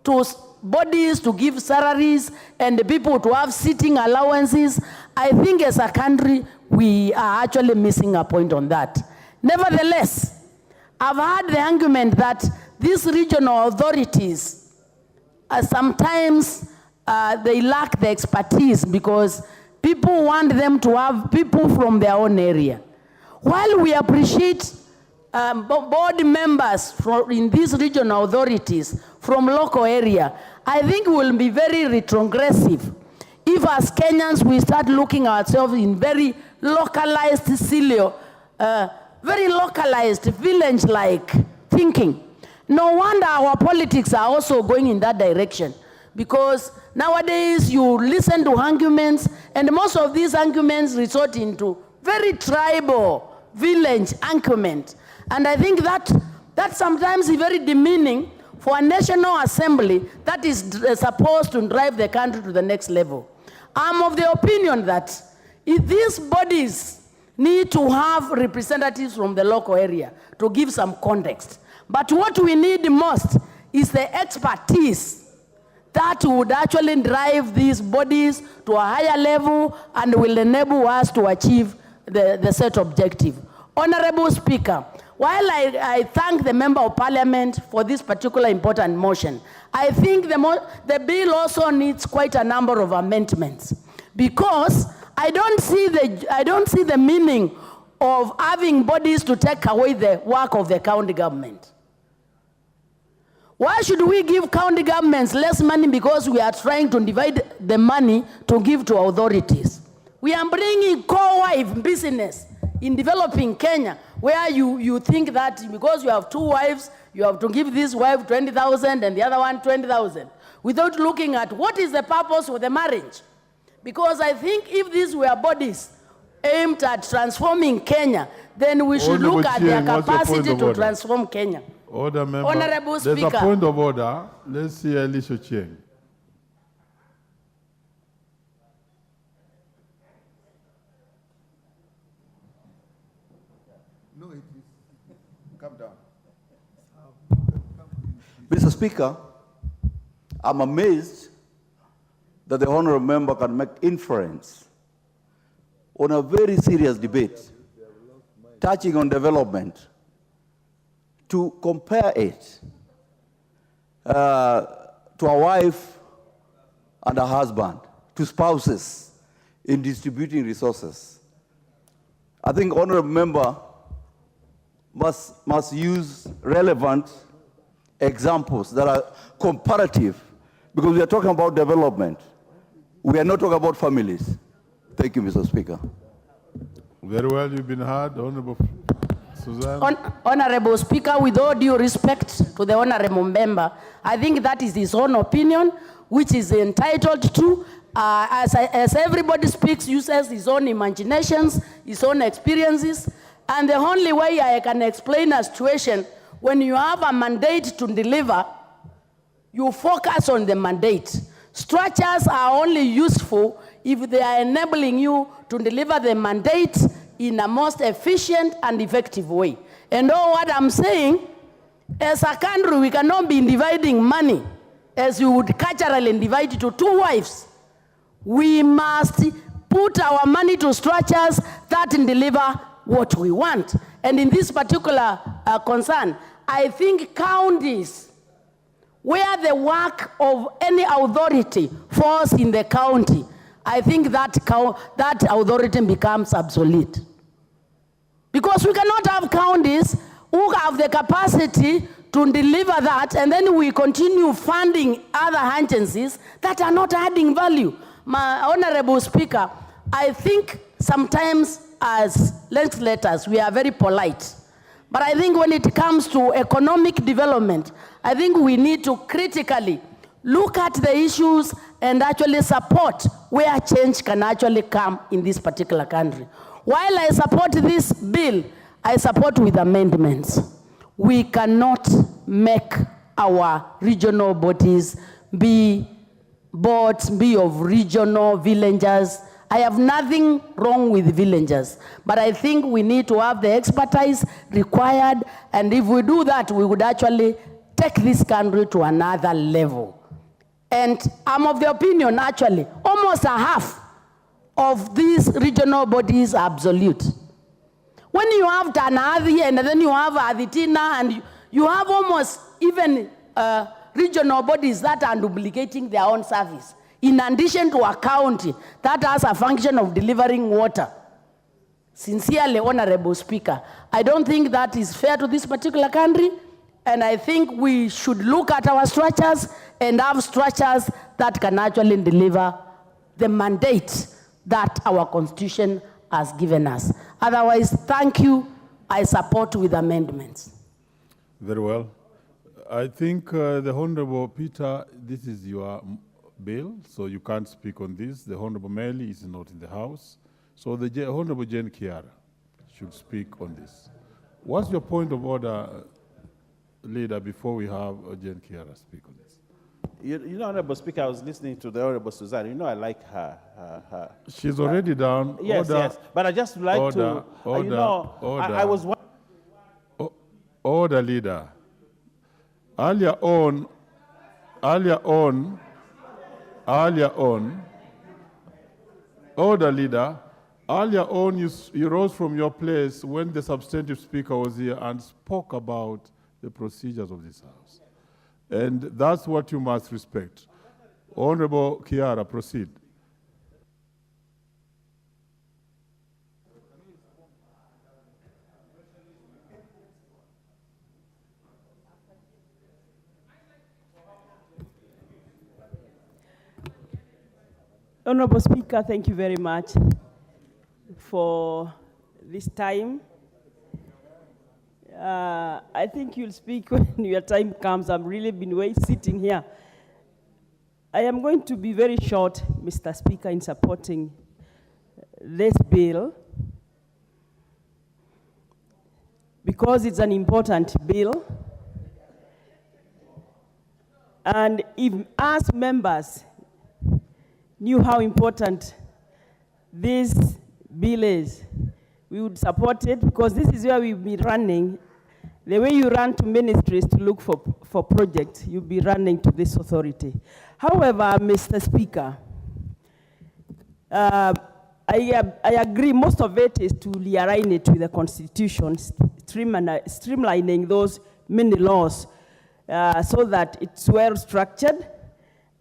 to bodies to give salaries and the people to have sitting allowances, I think as a country, we are actually missing a point on that. Nevertheless, I've heard the argument that these regional authorities sometimes they lack the expertise because people want them to have people from their own area. While we appreciate board members in these regional authorities from local area, I think we'll be very retrogressive if as Kenyans we start looking at ourselves in very localized very localized village-like thinking. No wonder our politics are also going in that direction, because nowadays you listen to arguments and most of these arguments resort into very tribal village argument. And I think that sometimes is very demeaning for a national assembly that is supposed to drive the country to the next level. I'm of the opinion that if these bodies need to have representatives from the local area to give some context. But what we need most is the expertise that would actually drive these bodies to a higher level and will enable us to achieve the set objective. Honorable Speaker, while I thank the Member of Parliament for this particular important motion, I think the bill also needs quite a number of amendments, because I don't see the meaning of having bodies to take away the work of the county government. Why should we give county governments less money because we are trying to divide the money to give to authorities? We are bringing co-wife business in developing Kenya, where you think that because you have two wives, you have to give this wife 20,000 and the other one 20,000, without looking at what is the purpose of the marriage. Because I think if these were bodies aimed at transforming Kenya, then we should look at their capacity to transform Kenya. Order, member. Honorable Speaker. There's a point of order. Let's see Elisha Chieng. No, it is. Come down. Mr. Speaker, I'm amazed that the honorable member can make inference on a very serious debate touching on development to compare it to a wife and a husband, to spouses in distributing resources. I think honorable member must use relevant examples that are comparative, because we are talking about development. We are not talking about families. Thank you, Mr. Speaker. Very well, you've been heard. Honorable Suzanne. Honorable Speaker, with all due respect to the honorable member, I think that is his own opinion, which is entitled to. As everybody speaks, uses his own imaginations, his own experiences, and the only way I can explain a situation when you have a mandate to deliver, You focus on the mandate. Structures are only useful if they are enabling you to deliver the mandate in a most efficient and effective way. And all what I'm saying, as a country, we cannot be dividing money as you would culturally divide it to 2 wives. We must put our money to structures that deliver what we want. And in this particular concern, I think counties, where the work of any authority falls in the county, I think that authority becomes obsolete. Because we cannot have counties who have the capacity to deliver that, and then we continue funding other agencies that are not adding value. My Honorable Speaker, I think sometimes as legislators, we are very polite. But I think when it comes to economic development, I think we need to critically look at the issues and actually support where change can actually come in this particular country. While I support this bill, I support with amendments. We cannot make our regional bodies be boards, be of regional villagers. I have nothing wrong with villagers, but I think we need to have the expertise required, and if we do that, we would actually take this country to another level. And I'm of the opinion, actually, almost a half of these regional bodies are absolute. When you have Tanadhi and then you have Aditina and you have almost even regional bodies that are duplicating their own service, in addition to a county that has a function of delivering water. Sincerely, Honorable Speaker, I don't think that is fair to this particular country, and I think we should look at our structures and have structures that can actually deliver the mandate that our Constitution has given us. Otherwise, thank you. I support with amendments. Very well. I think the Honorable Peter, this is your bill, so you can't speak on this. The Honorable Meli is not in the House. So the Honorable Jane Kiara should speak on this. What's your point of order, Leader, before we have Jane Kiara speak on this? You know, Honorable Speaker, I was listening to the Honorable Suzanne. You know, I like her. She's already down. Yes, order, yes. But I just like order, to, order, you know, order. I was... Order, Leader. Earlier on, order, Leader. Earlier on, you rose from your place when the substantive speaker was here and spoke about the procedures of this House. And that's what you must respect. Honorable Kiara, proceed. Honorable Speaker, thank you very much for this time. I think you'll speak when your time comes. I've really been sitting here. I am going to be very short, Mr. Speaker, in supporting this bill because it's an important bill. And if us members knew how important this bill is, we would support it because this is where we'll be running. The way you run to ministries to look for projects, you'll be running to this authority. However, Mr. Speaker, I agree most of it is to realign it with the Constitution, streamlining those many laws so that it's well structured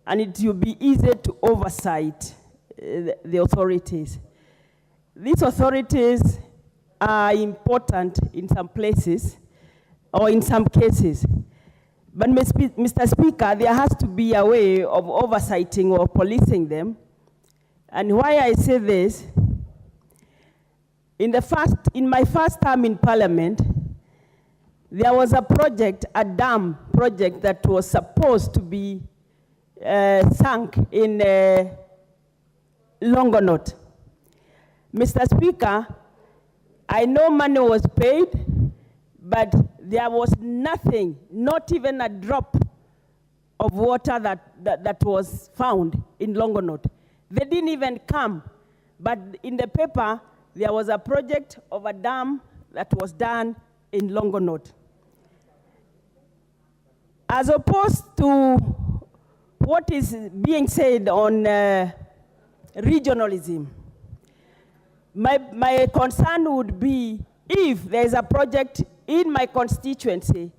and it will be easy to oversight the authorities. These authorities are important in some places or in some cases. But Mr. Speaker, there has to be a way of oversighting or policing them. And why I say this, in my first term in Parliament, there was a project, a dam project that was supposed to be sunk in Longonot. Mr. Speaker, I know money was paid, but there was nothing, not even a drop of water that was found in Longonot. They didn't even come, but in the paper, there was a project of a dam that was done in Longonot. As opposed to what is being said on regionalism, my concern would be if there is a project in my constituency,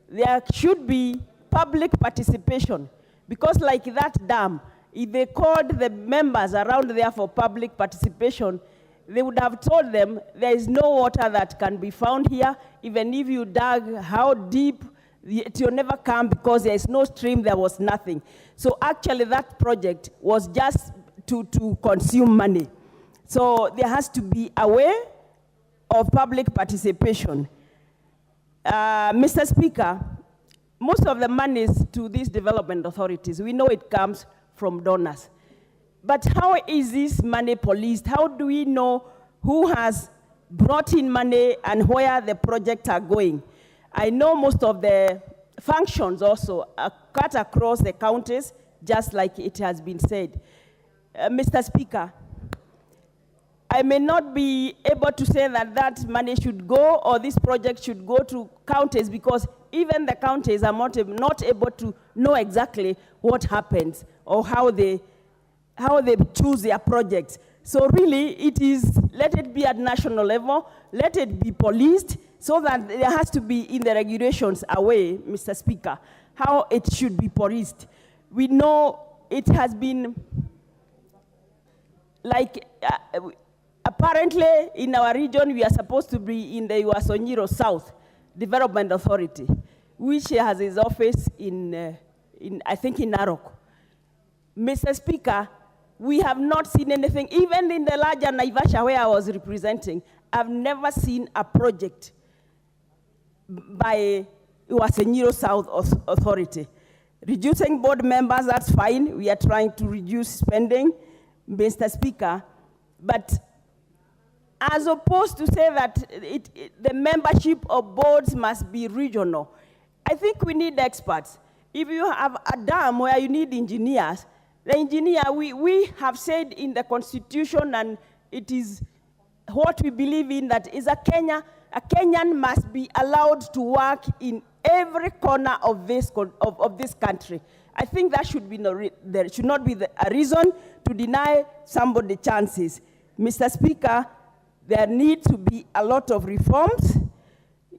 there should be public participation, because like that dam, if they called the members around there for public participation, they would have told them there is no water that can be found here. Even if you dug how deep, it will never come because there is no stream, there was nothing. So actually that project was just to consume money. So there has to be a way of public participation. Mr. Speaker, most of the monies to these development authorities, we know it comes from donors. But how is this money policed? How do we know who has brought in money and where the projects are going? I know most of the functions also are cut across the counties, just like it has been said. Mr. Speaker, I may not be able to say that that money should go or this project should go to counties, because even the counties are not able to know exactly what happens or how they choose their projects. So really, it is, let it be at national level, let it be policed, so that there has to be in the regulations a way, Mr. Speaker, how it should be policed. We know it has been like, apparently in our region, we are supposed to be in the Uasonyiro South Development Authority, which has its office I think in Narok. Mr. Speaker, we have not seen anything, even in the larger Naivasha where I was representing, I've never seen a project by Uasonyiro South Authority. Reducing board members, that's fine. We are trying to reduce spending, Mr. Speaker. But as opposed to say that the membership of boards must be regional, I think we need experts. If you have a dam where you need engineers, the engineer, we have said in the Constitution, and it is what we believe in, that is a Kenyan must be allowed to work in every corner of this country. I think that should be there should not be a reason to deny somebody chances. Mr. Speaker, there need to be a lot of reforms,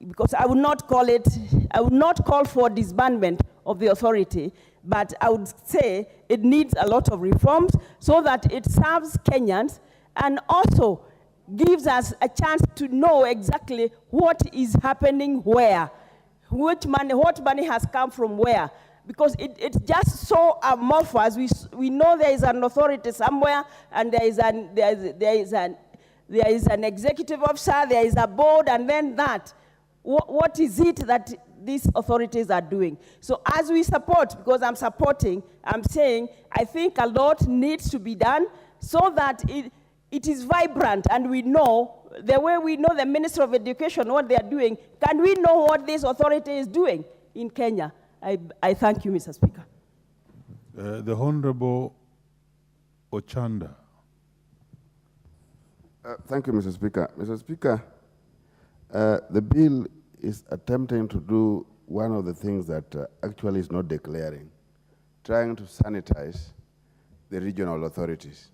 because I would not call for disbandment of the authority, but I would say it needs a lot of reforms so that it serves Kenyans and also gives us a chance to know exactly what is happening where, what money has come from where, because it's just so amorphous. We know there is an authority somewhere, and there is an executive officer, there is a board, and then that. What is it that these authorities are doing? So as we support, because I'm saying I think a lot needs to be done so that it is vibrant, and we know, the way we know the Minister of Education, what they are doing, can we know what this authority is doing in Kenya? I thank you, Mr. Speaker. The Honorable Ochanda. Thank you, Mr. Speaker. Mr. Speaker, the bill is attempting to do one of the things that actually is not declaring, trying to sanitize the regional authorities.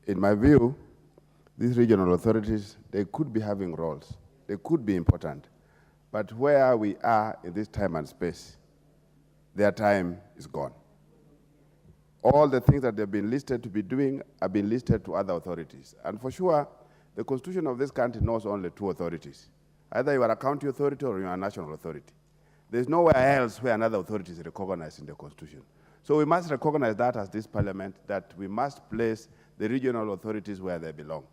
In my view, these regional authorities, they could be having roles. They could be important. But where we are in this time and space, their time is gone. All the things that they've been listed to be doing have been listed to other authorities. And for sure, the Constitution of this country knows only two authorities. Either you are a county authority or you are a national authority. There's nowhere else where another authority is recognized in the Constitution. So we must recognize that as this parliament, that we must place the regional authorities where they belong.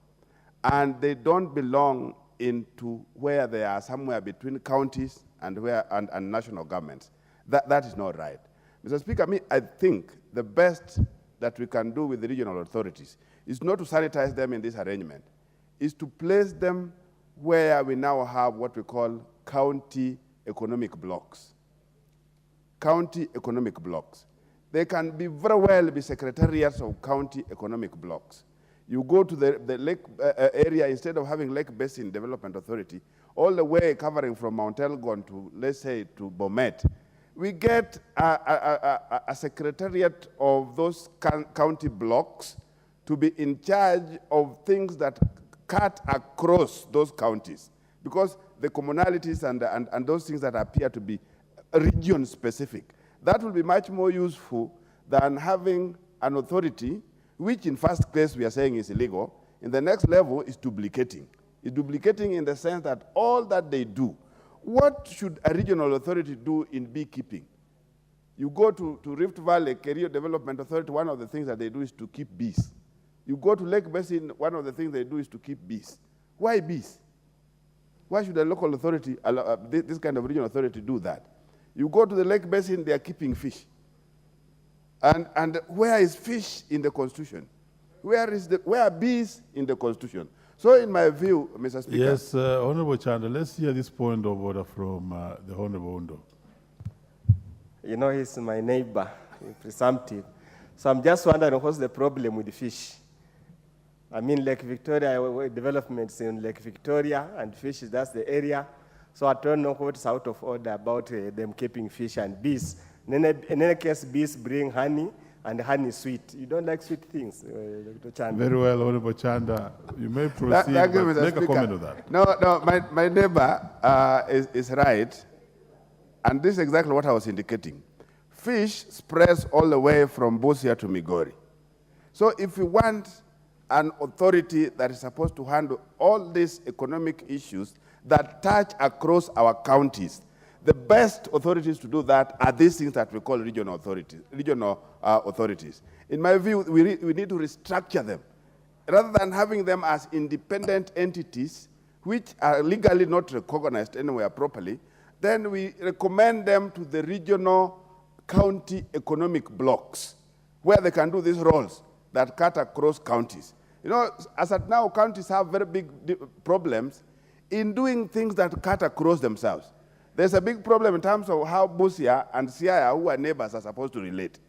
And they don't belong into where they are somewhere between counties and national governments. That is not right. Mr. Speaker, I think the best that we can do with the regional authorities is not to sanitize them in this arrangement, is to place them where we now have what we call county economic blocks. county economic blocks. They can be very well be secretariats of county economic blocks. You go to the lake area, instead of having Lake Basin Development Authority, all the way covering from Mount Elgon to, let's say, to Bomet, we get a secretariat of those county blocks to be in charge of things that cut across those counties, because the commonalities and those things that appear to be region specific. That will be much more useful than having an authority, which in first place we are saying is illegal. In the next level is duplicating. It's duplicating in the sense that all that they do, what should a regional authority do in beekeeping? You go to Rift Valley Career Development Authority, one of the things that they do is to keep bees. You go to Lake Basin, one of the things they do is to keep bees. Why bees? Why should a local authority, this kind of regional authority, do that? You go to the Lake Basin, they are keeping fish. And where is fish in the Constitution? Where are bees in the Constitution? So in my view, Mr. Speaker. Yes, Honorable Chanda, let's hear this point of order from the Honorable Undo. You know, he's my neighbor, presumptive. So I'm just wondering what's the problem with the fish? I mean, Lake Victoria, developments in Lake Victoria, and fish, that's the area. So I don't know what's out of order about them keeping fish and bees. In any case, bees bring honey, and honey is sweet. You don't like sweet things, Dr. Chanda. Very well, Honorable Chanda. You may proceed, but make a comment on that. No, my neighbor is right, and this is exactly what I was indicating. Fish spreads all the way from Busia to Migori. So if you want an authority that is supposed to handle all these economic issues that touch across our counties, the best authorities to do that are these things that we call regional authorities. In my view, we need to restructure them. Rather than having them as independent entities, which are legally not recognized anywhere properly, then we recommend them to the regional county economic blocks, where they can do these roles that cut across counties. You know, as at now, counties have very big problems in doing things that cut across themselves. There's a big problem in terms of how Busia and Siaya, who are neighbors, are supposed to relate.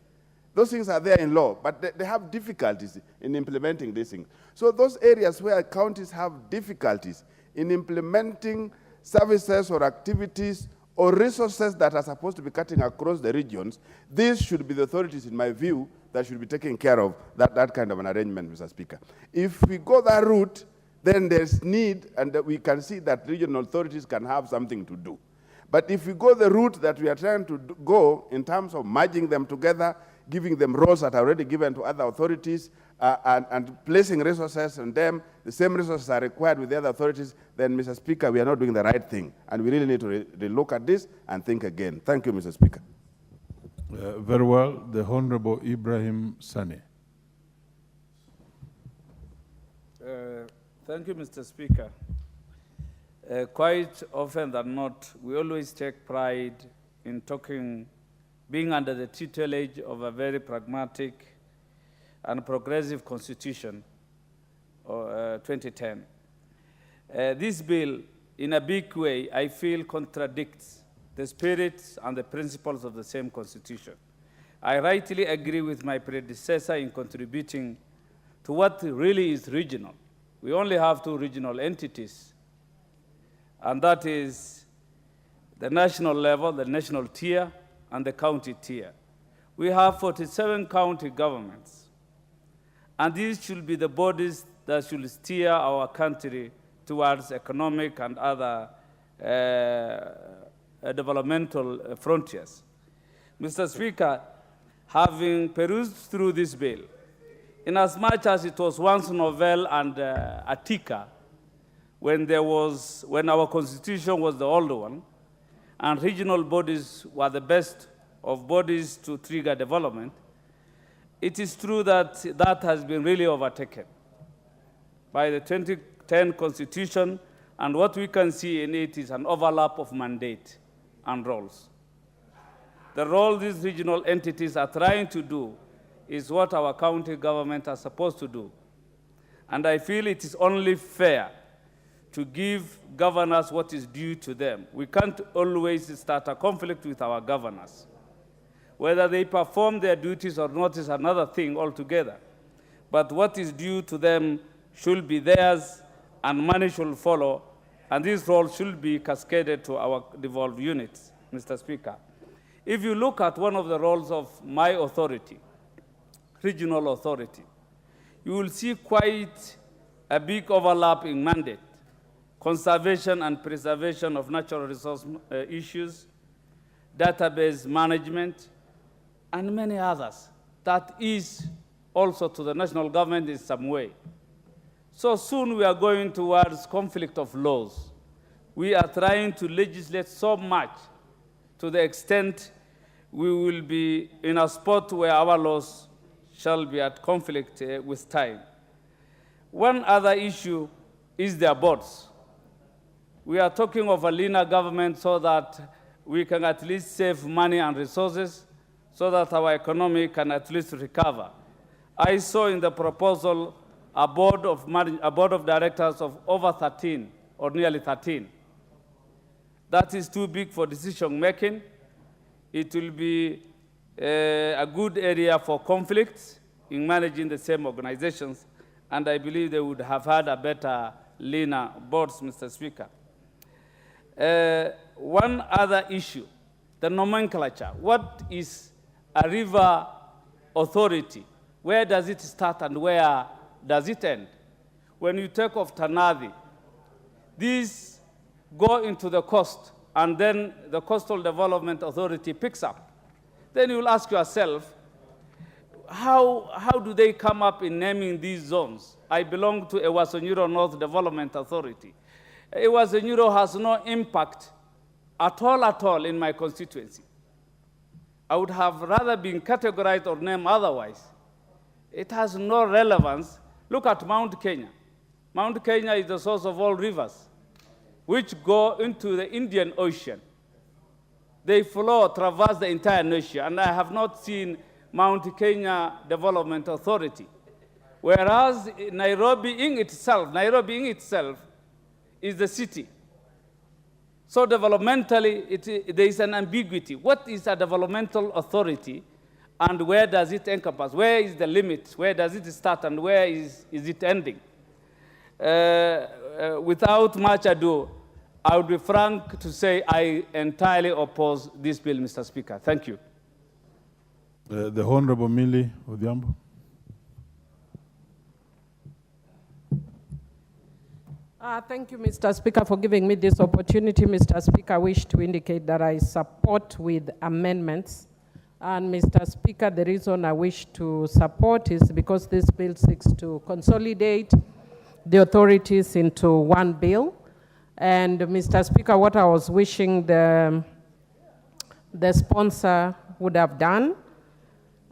Those things are there in law, but they have difficulties in implementing these things. So those areas where counties have difficulties in implementing services or activities or resources that are supposed to be cutting across the regions, these should be the authorities, in my view, that should be taking care of that kind of an arrangement, Mr. Speaker. If we go that route, then there's need, and we can see that regional authorities can have something to do. But if we go the route that we are trying to go in terms of merging them together, giving them roles that are already given to other authorities, and placing resources on them, the same resources are required with the other authorities, then, Mr. Speaker, we are not doing the right thing. And we really need to look at this and think again. Thank you, Mr. Speaker. Very well. The Honorable Ibrahim Sane. Thank you, Mr. Speaker. Quite often than not, we always take pride in being under the tutelage of a very pragmatic and progressive constitution, 2010. This bill, in a big way, I feel contradicts the spirit and the principles of the same constitution. I rightly agree with my predecessor in contributing to what really is regional. We only have two regional entities, and that is the national level, the national tier, and the county tier. We have 47 county governments, and these should be the bodies that should steer our country towards economic and other developmental frontiers. Mr. Speaker, having perused through this bill, inasmuch as it was once novel and Attica, when our constitution was the old one, and regional bodies were the best of bodies to trigger development, it is true that that has been really overtaken by the 2010 Constitution, and what we can see in it is an overlap of mandate and roles. The role these regional entities are trying to do is what our county government are supposed to do. And I feel it is only fair to give governors what is due to them. We can't always start a conflict with our governors. Whether they perform their duties or not is another thing altogether. But what is due to them should be theirs, and money should follow, and this role should be cascaded to our devolved units, Mr. Speaker. If you look at one of the roles of my authority, regional authority, you will see quite a big overlap in mandate: conservation and preservation of natural resource issues, database management, and many others. That is also to the national government in some way. So soon we are going towards conflict of laws. We are trying to legislate so much to the extent we will be in a spot where our laws shall be at conflict with time. One other issue is their boards. We are talking of a leaner government so that we can at least save money and resources so that our economy can at least recover. I saw in the proposal a board of directors of over 13 or nearly 13. That is too big for decision making. It will be a good area for conflicts in managing the same organizations, and I believe they would have had a better, leaner boards, Mr. Speaker. One other issue, the nomenclature. What is a river authority? Where does it start and where does it end? When you take of Tanadi, these go into the coast, and then the Coastal Development Authority picks up. Then you'll ask yourself, how do they come up in naming these zones? I belong to Ewasonyiro North Development Authority. Ewasonyiro has no impact at all in my constituency. I would have rather been categorized or named otherwise. It has no relevance. Look at Mount Kenya. Mount Kenya is the source of all rivers, which go into the Indian Ocean. They flow, traverse the entire nation, and I have not seen Mount Kenya Development Authority. Whereas Nairobi in itself is the city. So developmentally, there is an ambiguity. What is a developmental authority, and where does it encompass? Where is the limit? Where does it start, and where is it ending? Without much ado, I would be frank to say I entirely oppose this bill, Mr. Speaker. Thank you. The Honorable Millie Odhiambo. Thank you, Mr. Speaker, for giving me this opportunity. Mr. Speaker, I wish to indicate that I support with amendments. And Mr. Speaker, the reason I wish to support is because this bill seeks to consolidate the authorities into one bill. And Mr. Speaker, what I was wishing the sponsor would have done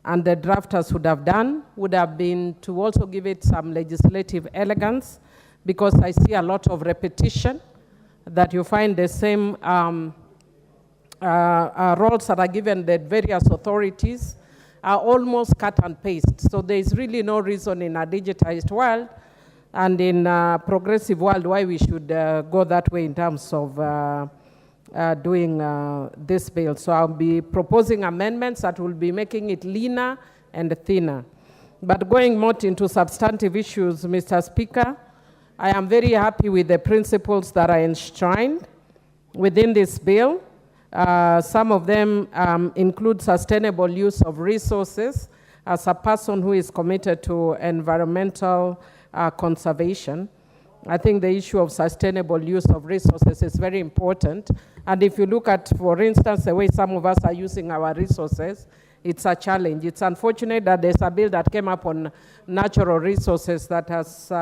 and the drafters would have done would have been to also give it some legislative elegance, because I see a lot of repetition, that you find the same roles that are given the various authorities are almost cut and paste. So there is really no reason in a digitized world and in a progressive world why we should go that way in terms of doing this bill. So I'll be proposing amendments that will be making it leaner and thinner. But going more into substantive issues, Mr. Speaker, I am very happy with the principles that are enshrined within this bill. Some of them include sustainable use of resources. As a person who is committed to environmental conservation, I think the issue of sustainable use of resources is very important. And if you look at, for instance, the way some of us are using our resources, it's a challenge. It's unfortunate that there's a bill that came up on natural resources that has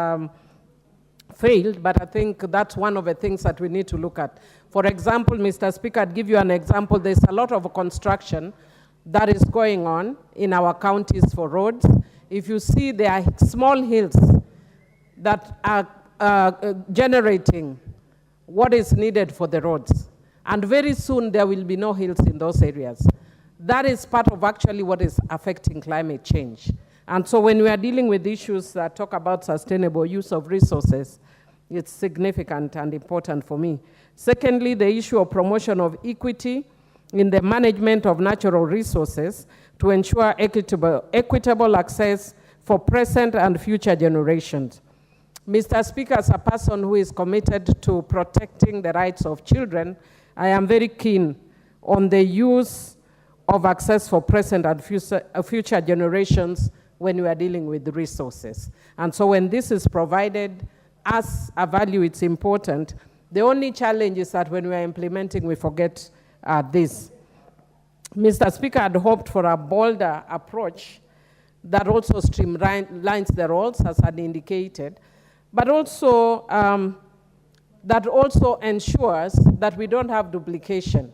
failed, but I think that's one of the things that we need to look at. For example, Mr. Speaker, I'd give you an example. There's a lot of construction that is going on in our counties for roads. If you see, there are small hills that are generating what is needed for the roads. And very soon there will be no hills in those areas. That is part of actually what is affecting climate change. And so when we are dealing with issues that talk about sustainable use of resources, it's significant and important for me. Secondly, the issue of promotion of equity in the management of natural resources to ensure equitable access for present and future generations. Mr. Speaker, as a person who is committed to protecting the rights of children, I am very keen on the use of access for present and future generations when we are dealing with the resources. And so when this is provided as a value, it's important. The only challenge is that when we are implementing, we forget this. Mr. Speaker, I'd hoped for a bolder approach that also streamlines the roles, as I indicated, but also that also ensures that we don't have duplication,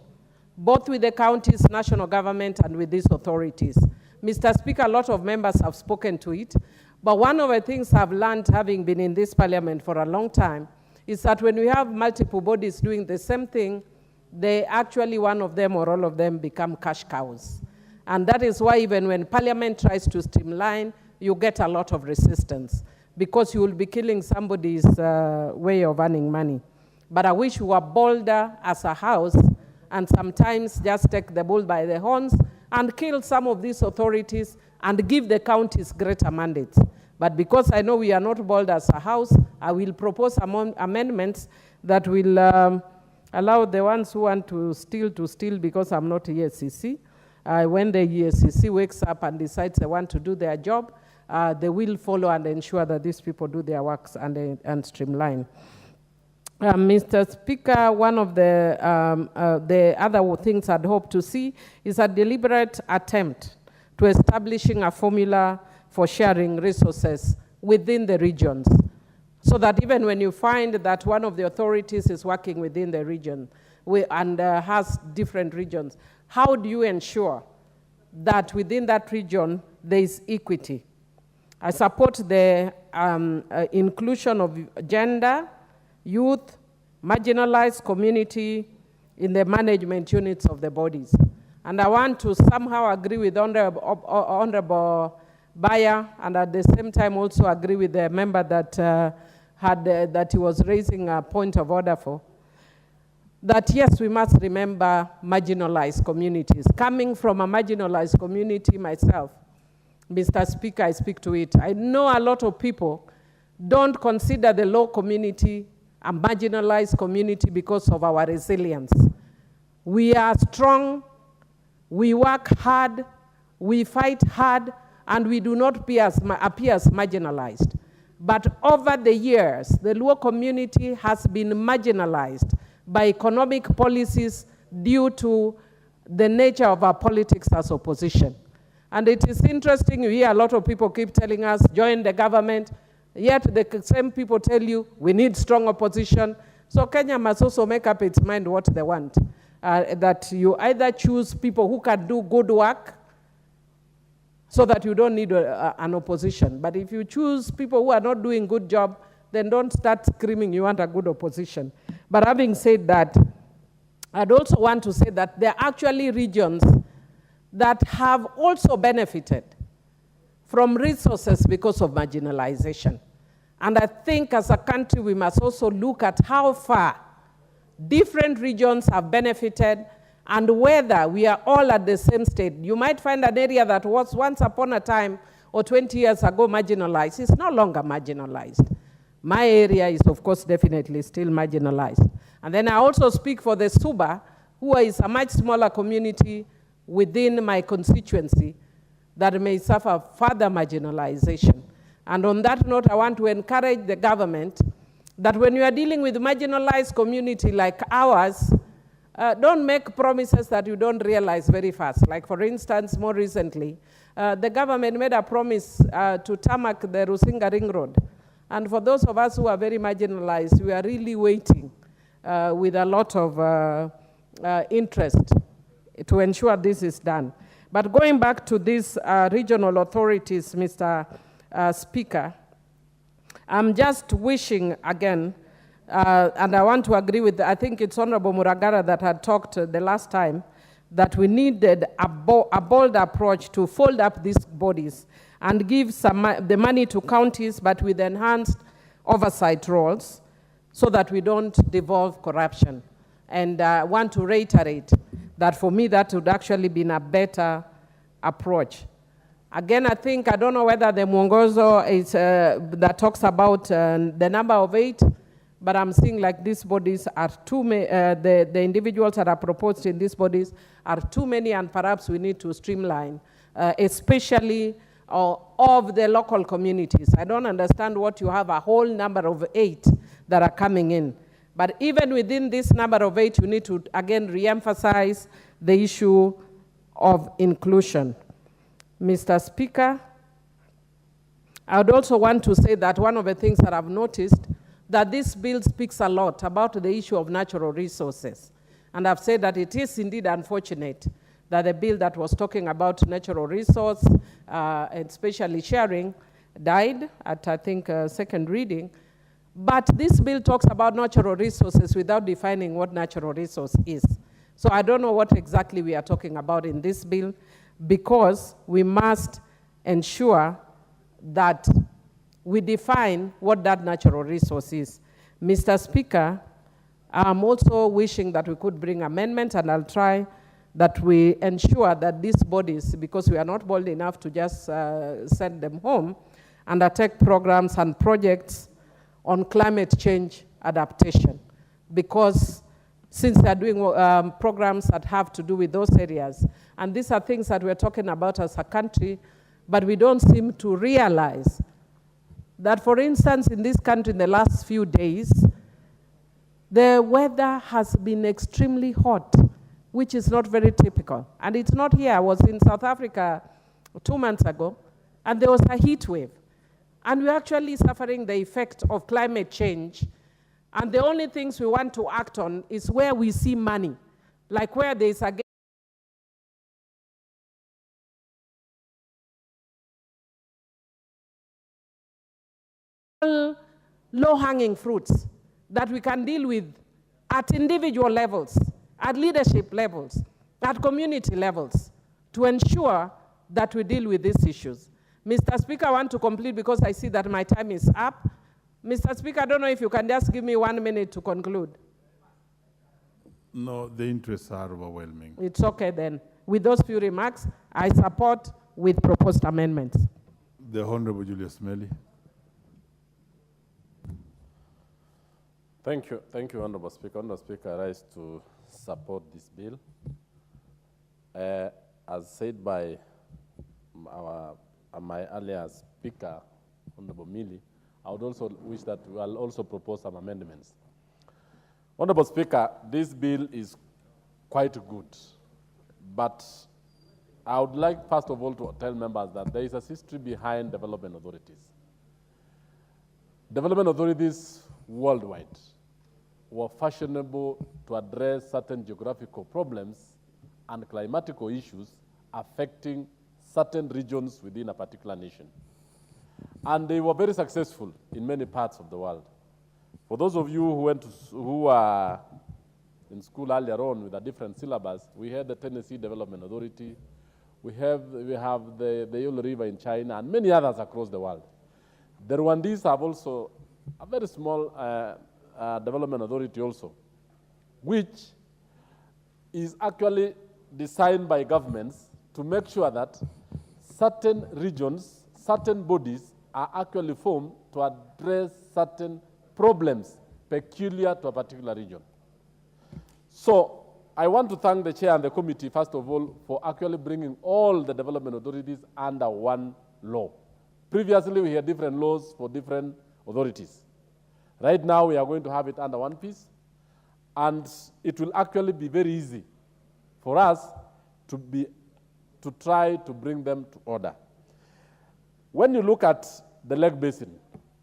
both with the counties, national government, and with these authorities. Mr. Speaker, a lot of members have spoken to it, but one of the things I've learned, having been in this parliament for a long time, is that when we have multiple bodies doing the same thing, they actually, one of them or all of them, become cash cows. And that is why even when parliament tries to streamline, you get a lot of resistance, because you will be killing somebody's way of earning money. But I wish we were bolder as a house and sometimes just take the bull by the horns and kill some of these authorities and give the counties greater mandates. But because I know we are not bold as a house, I will propose amendments that will allow the ones who want to steal, because I'm not EACC. When the EACC wakes up and decides they want to do their job, they will follow and ensure that these people do their works and streamline. Mr. Speaker, one of the other things I'd hope to see is a deliberate attempt to establishing a formula for sharing resources within the regions, so that even when you find that one of the authorities is working within the region and has different regions, how do you ensure that within that region there is equity? I support the inclusion of gender, youth, marginalized community in the management units of the bodies. And I want to somehow agree with Honorable Bayer, and at the same time also agree with the member that that he was raising a point of order for, that yes, we must remember marginalized communities. Coming from a marginalized community myself, Mr. Speaker, I speak to it. I know a lot of people don't consider the low community a marginalized community because of our resilience. We are strong, we work hard, we fight hard, and we do not appear as marginalized. But over the years, the Luo community has been marginalized by economic policies due to the nature of our politics as opposition. And it is interesting, you hear a lot of people keep telling us, join the government, yet the same people tell you, we need strong opposition. So Kenya must also make up its mind what they want. That you either choose people who can do good work, so that you don't need an opposition. But if you choose people who are not doing good job, then don't start screaming you want a good opposition. But having said that, I'd also want to say that there are actually regions that have also benefited from resources because of marginalization. And I think as a country, we must also look at how far different regions have benefited and whether we are all at the same state. You might find an area that was once upon a time or 20 years ago marginalized. It's no longer marginalized. My area is, of course, definitely still marginalized. And then I also speak for the Suba, who is a much smaller community within my constituency that may suffer further marginalization. And on that note, I want to encourage the government that when you are dealing with marginalized community like ours, don't make promises that you don't realize very fast. Like for instance, more recently, the government made a promise to tarmac the Rusinga Ring Road. And for those of us who are very marginalized, we are really waiting with a lot of interest to ensure this is done. But going back to these regional authorities, Mr. Speaker, I'm just wishing again, and I want to agree with, I think it's Honorable Muragara that had talked the last time, that we needed a bold approach to fold up these bodies and give the money to counties, but with enhanced oversight roles so that we don't devolve corruption. And I want to reiterate that for me that would actually be a better approach. Again, I don't know whether the mwongozo is, that talks about the number of 8, but I'm seeing like these bodies are too many, the individuals that are proposed in these bodies are too many, and perhaps we need to streamline, especially of the local communities. I don't understand what you have a whole number of 8 that are coming in. But even within this number of 8, you need to, again, re-emphasize the issue of inclusion. Mr. Speaker, I would also want to say that one of the things that I've noticed, that this bill speaks a lot about the issue of natural resources. And I've said that it is indeed unfortunate that the bill that was talking about natural resource, and especially sharing, died at, I think, second reading. But this bill talks about natural resources without defining what natural resource is. So I don't know what exactly we are talking about in this bill, because we must ensure that we define what that natural resource is. Mr. Speaker, I'm also wishing that we could bring amendments, and I'll try that we ensure that these bodies, because we are not bold enough to just send them home, undertake programs and projects on climate change adaptation. Because since they're doing programs that have to do with those areas, and these are things that we're talking about as a country, but we don't seem to realize that, for instance, in this country in the last few days, the weather has been extremely hot, which is not very typical. And it's not here. I was in South Africa 2 months ago, and there was a heat wave. And we're actually suffering the effect of climate change. And the only things we want to act on is where we see money, like where there's a low-hanging fruits that we can deal with at individual levels, at leadership levels, at community levels, to ensure that we deal with these issues. Mr. Speaker, I want to complete because I see that my time is up. Mr. Speaker, I don't know if you can just give me 1 minute to conclude. No, the interests are overwhelming. It's okay then. With those few remarks, I support with proposed amendments. The Honorable Julius Meli. Thank you, Honorable Speaker. Honorable Speaker, I rise to support this bill. As said by my earlier speaker, Honorable Mili, I would also wish that we'll also propose some amendments. Honorable Speaker, this bill is quite good, but I would like, first of all, to tell members that there is a history behind development authorities. Development authorities worldwide were fashionable to address certain geographical problems and climatical issues affecting certain regions within a particular nation. And they were very successful in many parts of the world. For those of you who were in school earlier on with a different syllabus, we had the Tennessee Development Authority, we have the Yellow River in China, and many others across the world. The Rwandese have also a very small development authority also, which is actually designed by governments to make sure that certain regions, certain bodies are actually formed to address certain problems peculiar to a particular region. So I want to thank the chair and the committee, first of all, for actually bringing all the development authorities under one law. Previously, we had different laws for different authorities. Right now, we are going to have it under one piece, and it will actually be very easy for us to try to bring them to order. When you look at the Lake Basin,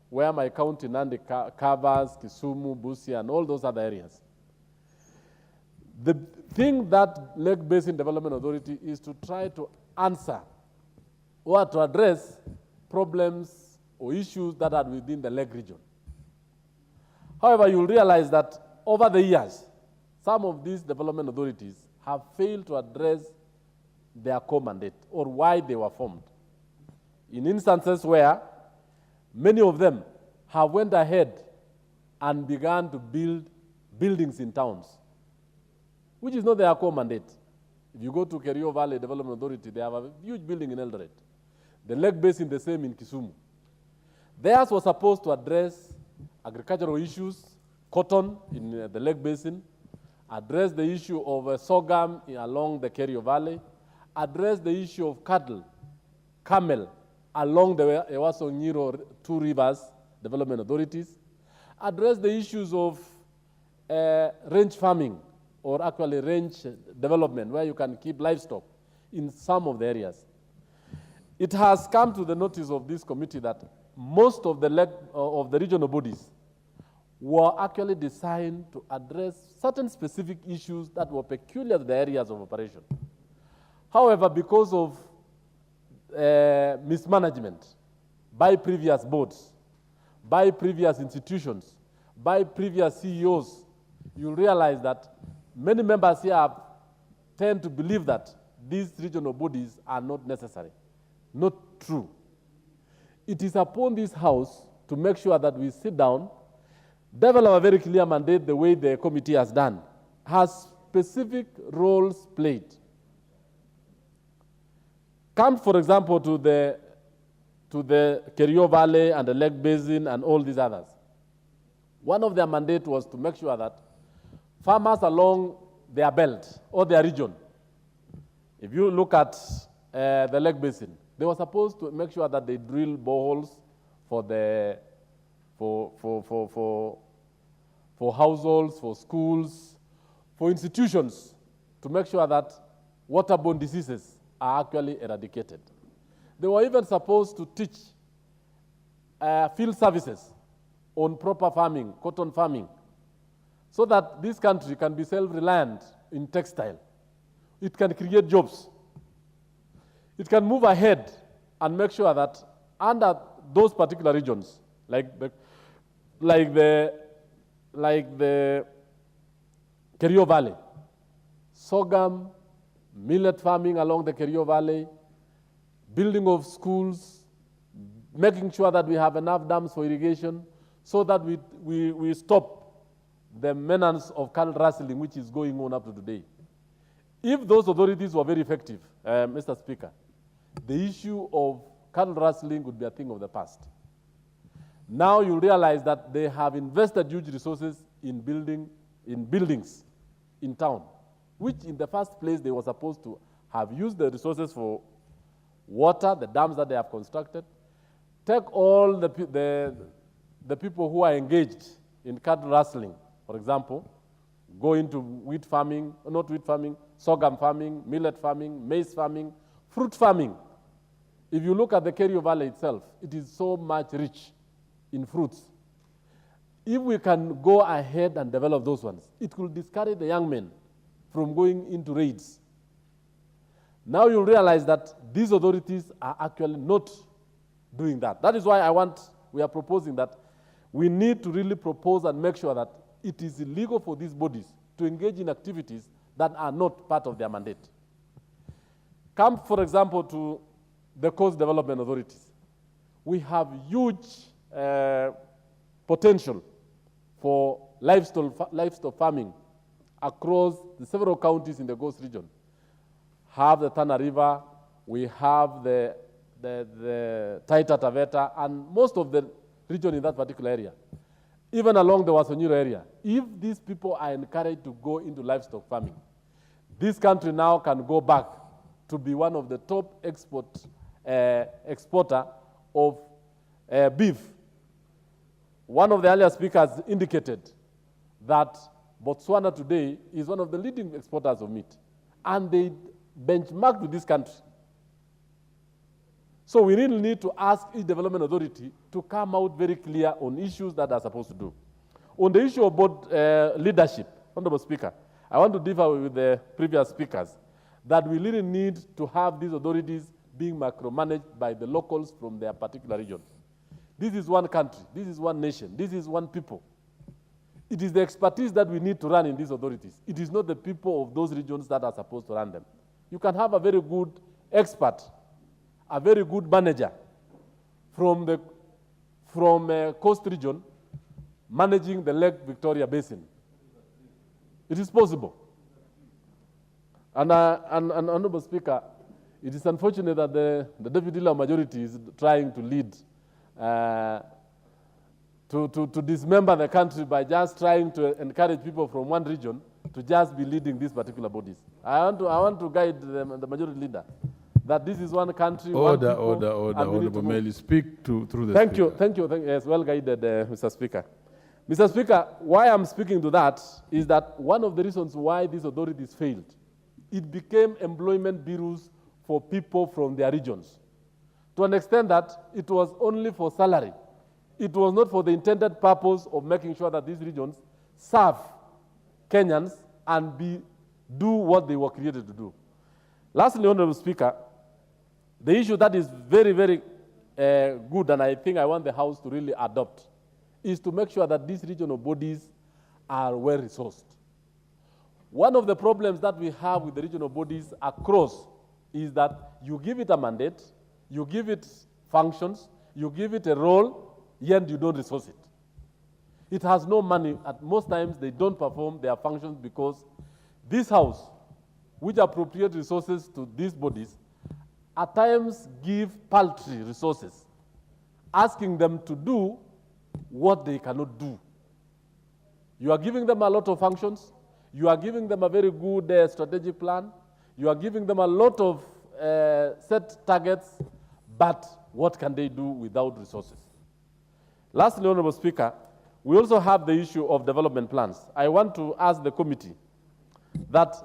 where my county, Nandi, covers, Kisumu, Busia, and all those other areas, the thing that Lake Basin Development Authority is to try to answer or to address problems or issues that are within the lake region. However, you'll realize that over the years, some of these development authorities have failed to address their core mandate or why they were formed. In instances where many of them have went ahead and began to build buildings in towns, which is not their core mandate. If you go to Kerio Valley Development Authority, they have a huge building in Eldoret. The Lake Basin, the same in Kisumu. Theirs was supposed to address agricultural issues, cotton in the Lake Basin, address the issue of sorghum along the Kerio Valley, address the issue of cattle, camel, along the Ewaso Nyiro two rivers development authorities, address the issues of range farming, or actually range development, where you can keep livestock in some of the areas. It has come to the notice of this committee that most of the regional bodies were actually designed to address certain specific issues that were peculiar to the areas of operation. However, because of mismanagement by previous boards, by previous institutions, by previous CEOs, you'll realize that many members here tend to believe that these regional bodies are not necessary. Not true. It is upon this House to make sure that we sit down, develop a very clear mandate the way the committee has done, has specific roles played. Come, for example, to the Kerio Valley and the Lake Basin and all these others. One of their mandates was to make sure that farmers along their belt or their region, if you look at the Lake Basin, they were supposed to make sure that they drill boreholes for households, for schools, for institutions, to make sure that waterborne diseases are actually eradicated. They were even supposed to teach field services on proper farming, cotton farming, so that this country can be self-reliant in textile. It can create jobs. It can move ahead and make sure that under those particular regions, like the Kerio Valley, sorghum, millet farming along the Kerio Valley, building of schools, making sure that we have enough dams for irrigation, so that we stop the menace of cattle rustling, which is going on up to today. If those authorities were very effective, Mr. Speaker, the issue of cattle rustling would be a thing of the past. Now you realize that they have invested huge resources in buildings in town, which in the first place they were supposed to have used the resources for water, the dams that they have constructed. Take all the people who are engaged in cattle rustling, for example, go into wheat farming, not wheat farming, sorghum farming, millet farming, maize farming, fruit farming. If you look at the Kerio Valley itself, it is so much rich in fruits. If we can go ahead and develop those ones, it will discourage the young men from going into raids. Now you realize that these authorities are actually not doing that. That is why we are proposing that we need to really propose and make sure that it is illegal for these bodies to engage in activities that are not part of their mandate. Come, for example, to the coast development authorities. We have huge potential for livestock farming across the several counties in the Coast region. Have the Tana River, we have the Taita Taveta, and most of the region in that particular area, even along the Wasonyiro area. If these people are encouraged to go into livestock farming, this country now can go back to be one of the top exporter of beef. One of the earlier speakers indicated that Botswana today is one of the leading exporters of meat, and they benchmark to this country. So we really need to ask each development authority to come out very clear on issues that are supposed to do. On the issue of board leadership, Honorable Speaker, I want to differ with the previous speakers that we really need to have these authorities being micromanaged by the locals from their particular region. This is one country, this is one nation, this is one people. It is the expertise that we need to run in these authorities. It is not the people of those regions that are supposed to run them. You can have a very good expert, a very good manager from a coast region managing the Lake Victoria Basin. It is possible. And Honorable Speaker, it is unfortunate that the Deputy Leader Majority is trying to lead, to dismember the country by just trying to encourage people from one region to just be leading these particular bodies. I want to guide the Majority Leader that this is one country, Order, one people, order. and we need Honorable to move. Meli, speak through the Thank speaker. you, thank you, thank you. Yes, well guided, Mr. Speaker. Mr. Speaker, why I'm speaking to that is that one of the reasons why these authorities failed, it became employment bureaus for people from their regions. To an extent that it was only for salary. It was not for the intended purpose of making sure that these regions serve Kenyans and do what they were created to do. Lastly, Honorable Speaker, the issue that is very, very good, and I think I want the House to really adopt, is to make sure that these regional bodies are well resourced. One of the problems that we have with the regional bodies across is that you give it a mandate, you give it functions, you give it a role, yet you don't resource it. It has no money. At most times, they don't perform their functions because this House, which appropriate resources to these bodies, at times give paltry resources, asking them to do what they cannot do. You are giving them a lot of functions. You are giving them a very good strategic plan. You are giving them a lot of set targets, but what can they do without resources? Lastly, Honorable Speaker, we also have the issue of development plans. I want to ask the committee that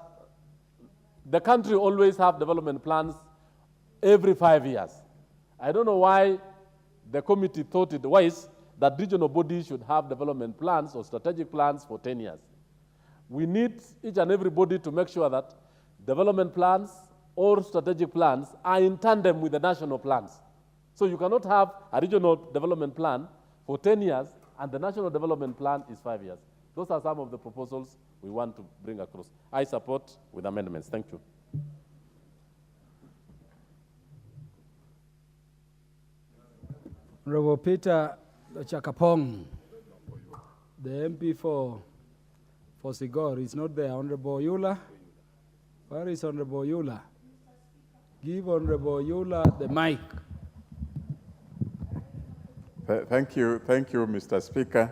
the country always have development plans every 5 years. I don't know why the committee thought it wise that regional bodies should have development plans or strategic plans for 10 years. We need each and everybody to make sure that development plans or strategic plans are in tandem with the national plans. So you cannot have a regional development plan for 10 years and the national development plan is 5 years. Those are some of the proposals we want to bring across. I support with amendments. Thank you. Honorable Peter Chakapong, the MP for Sigor, is not there. Honorable Yula, where is Honorable Yula? Give Honorable Yula the mic. Thank you, Mr. Speaker,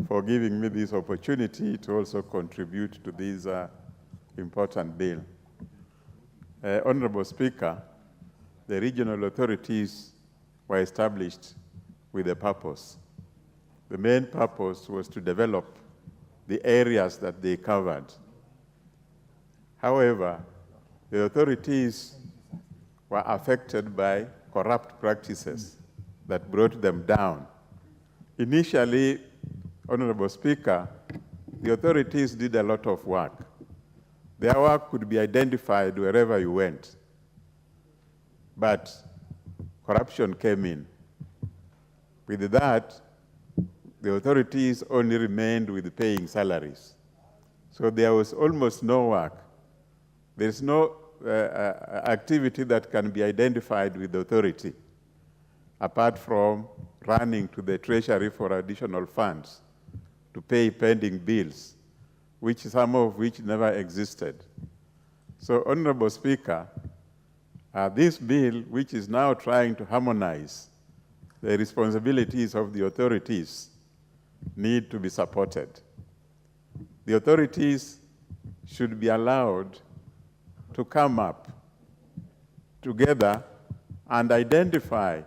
for giving me this opportunity to also contribute to this important bill. Honorable Speaker, the regional authorities were established with a purpose. The main purpose was to develop the areas that they covered. However, the authorities were affected by corrupt practices that brought them down. Initially, Honorable Speaker, the authorities did a lot of work. Their work could be identified wherever you went. But corruption came in. With that, the authorities only remained with paying salaries. So there was almost no work. There's no activity that can be identified with the authority, apart from running to the treasury for additional funds to pay pending bills, some of which never existed. So, Honorable Speaker, this bill, which is now trying to harmonize the responsibilities of the authorities, need to be supported. The authorities should be allowed to come up together and identify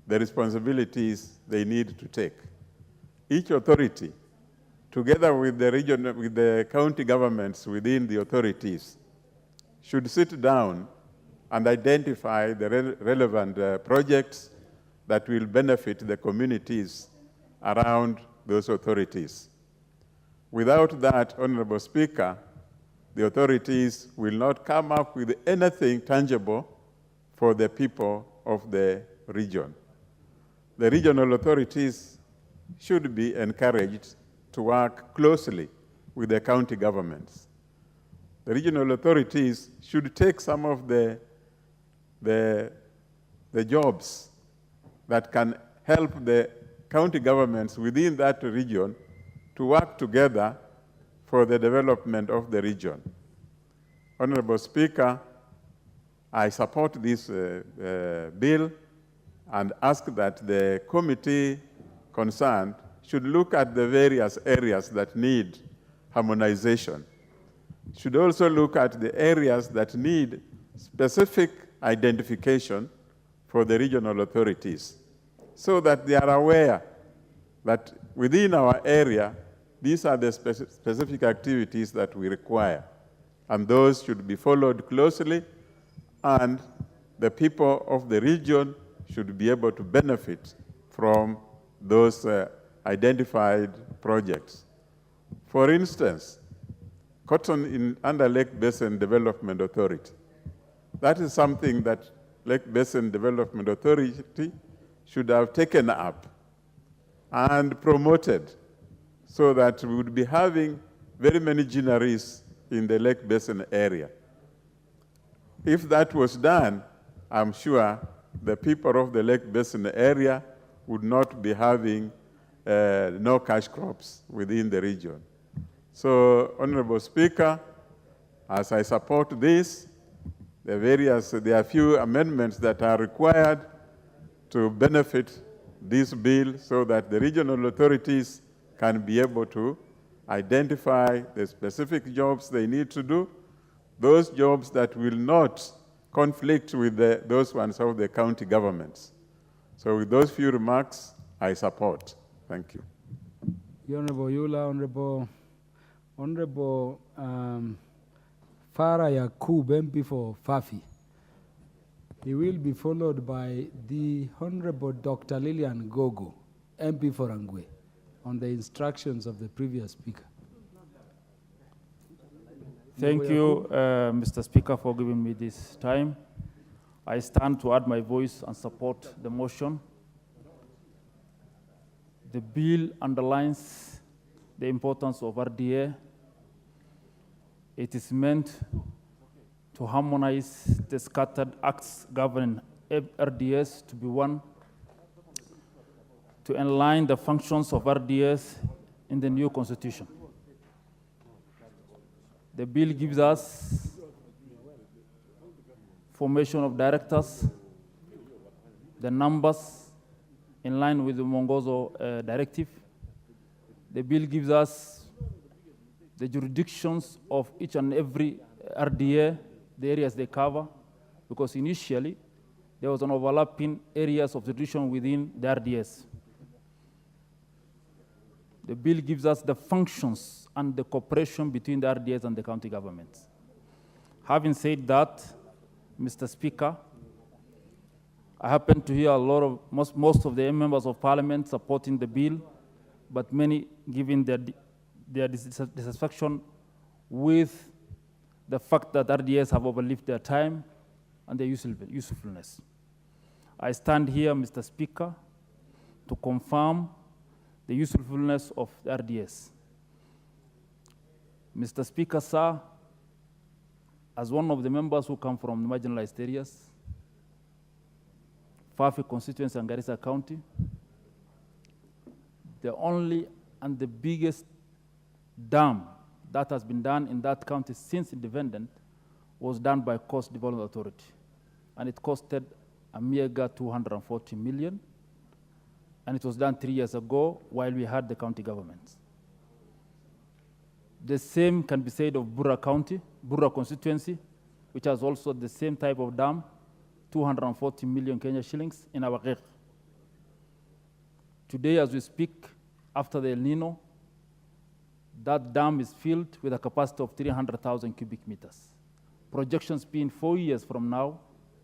the responsibilities they need to take. Each authority, together with the county governments within the authorities, should sit down and identify the relevant projects that will benefit the communities around those authorities. Without that, Honorable Speaker, the authorities will not come up with anything tangible for the people of the region. The regional authorities should be encouraged to work closely with the county governments. The regional authorities should take some of the jobs that can help the county governments within that region to work together for the development of the region. Honorable Speaker, I support this bill and ask that the committee concerned should look at the various areas that need harmonization. Should also look at the areas that need specific identification for the regional authorities so that they are aware that within our area, these are the specific activities that we require. And those should be followed closely, and the people of the region should be able to benefit from those identified projects. For instance, cotton under Lake Basin Development Authority. That is something that Lake Basin Development Authority should have taken up and promoted so that we would be having very many ginneries in the Lake Basin area. If that was done, I'm sure the people of the Lake Basin area would not be having no cash crops within the region. So, Honorable Speaker, as I support this, there are a few amendments that are required to benefit this bill so that the regional authorities can be able to identify the specific jobs they need to do, those jobs that will not conflict with those ones of the county governments. So with those few remarks, I support. Thank you. Honorable Yula, Honorable Farah Yakub, MP for Fafi. He will be followed by the Honorable Dr. Lillian Gogo, MP for Angwe, on the instructions of the previous speaker. Thank you, Mr. Speaker, for giving me this time. I stand to add my voice and support the motion. The bill underlines the importance of RDA. It is meant to harmonize the scattered acts governing RDS to be one, to align the functions of RDS in the new constitution. The bill gives us formation of directors, the numbers in line with the Mongozo directive. The bill gives us the jurisdictions of each and every RDA, the areas they cover, because initially there was an overlapping areas of jurisdiction within the RDS. The bill gives us the functions and the cooperation between the RDS and the county governments. Having said that, Mr. Speaker, I happen to hear a lot of, most of the members of parliament supporting the bill, but many giving their dissatisfaction with the fact that RDS have overlived their time and their usefulness. I stand here, Mr. Speaker, to confirm the usefulness of the RDS. Mr. Speaker, sir, as one of the members who come from the marginalized areas, Fafi constituency and Garissa County, the only and the biggest dam that has been done in that county since independence was done by Coast Development Authority. And it costed a meager 240 million. And it was done 3 years ago while we had the county governments. The same can be said of Burra County, Burra constituency, which has also the same type of dam, 240 million Kenya shillings in our Gheg. Today, as we speak, after the El Nino, that dam is filled with a capacity of 300,000 cubic meters. Projections being 4 years from now,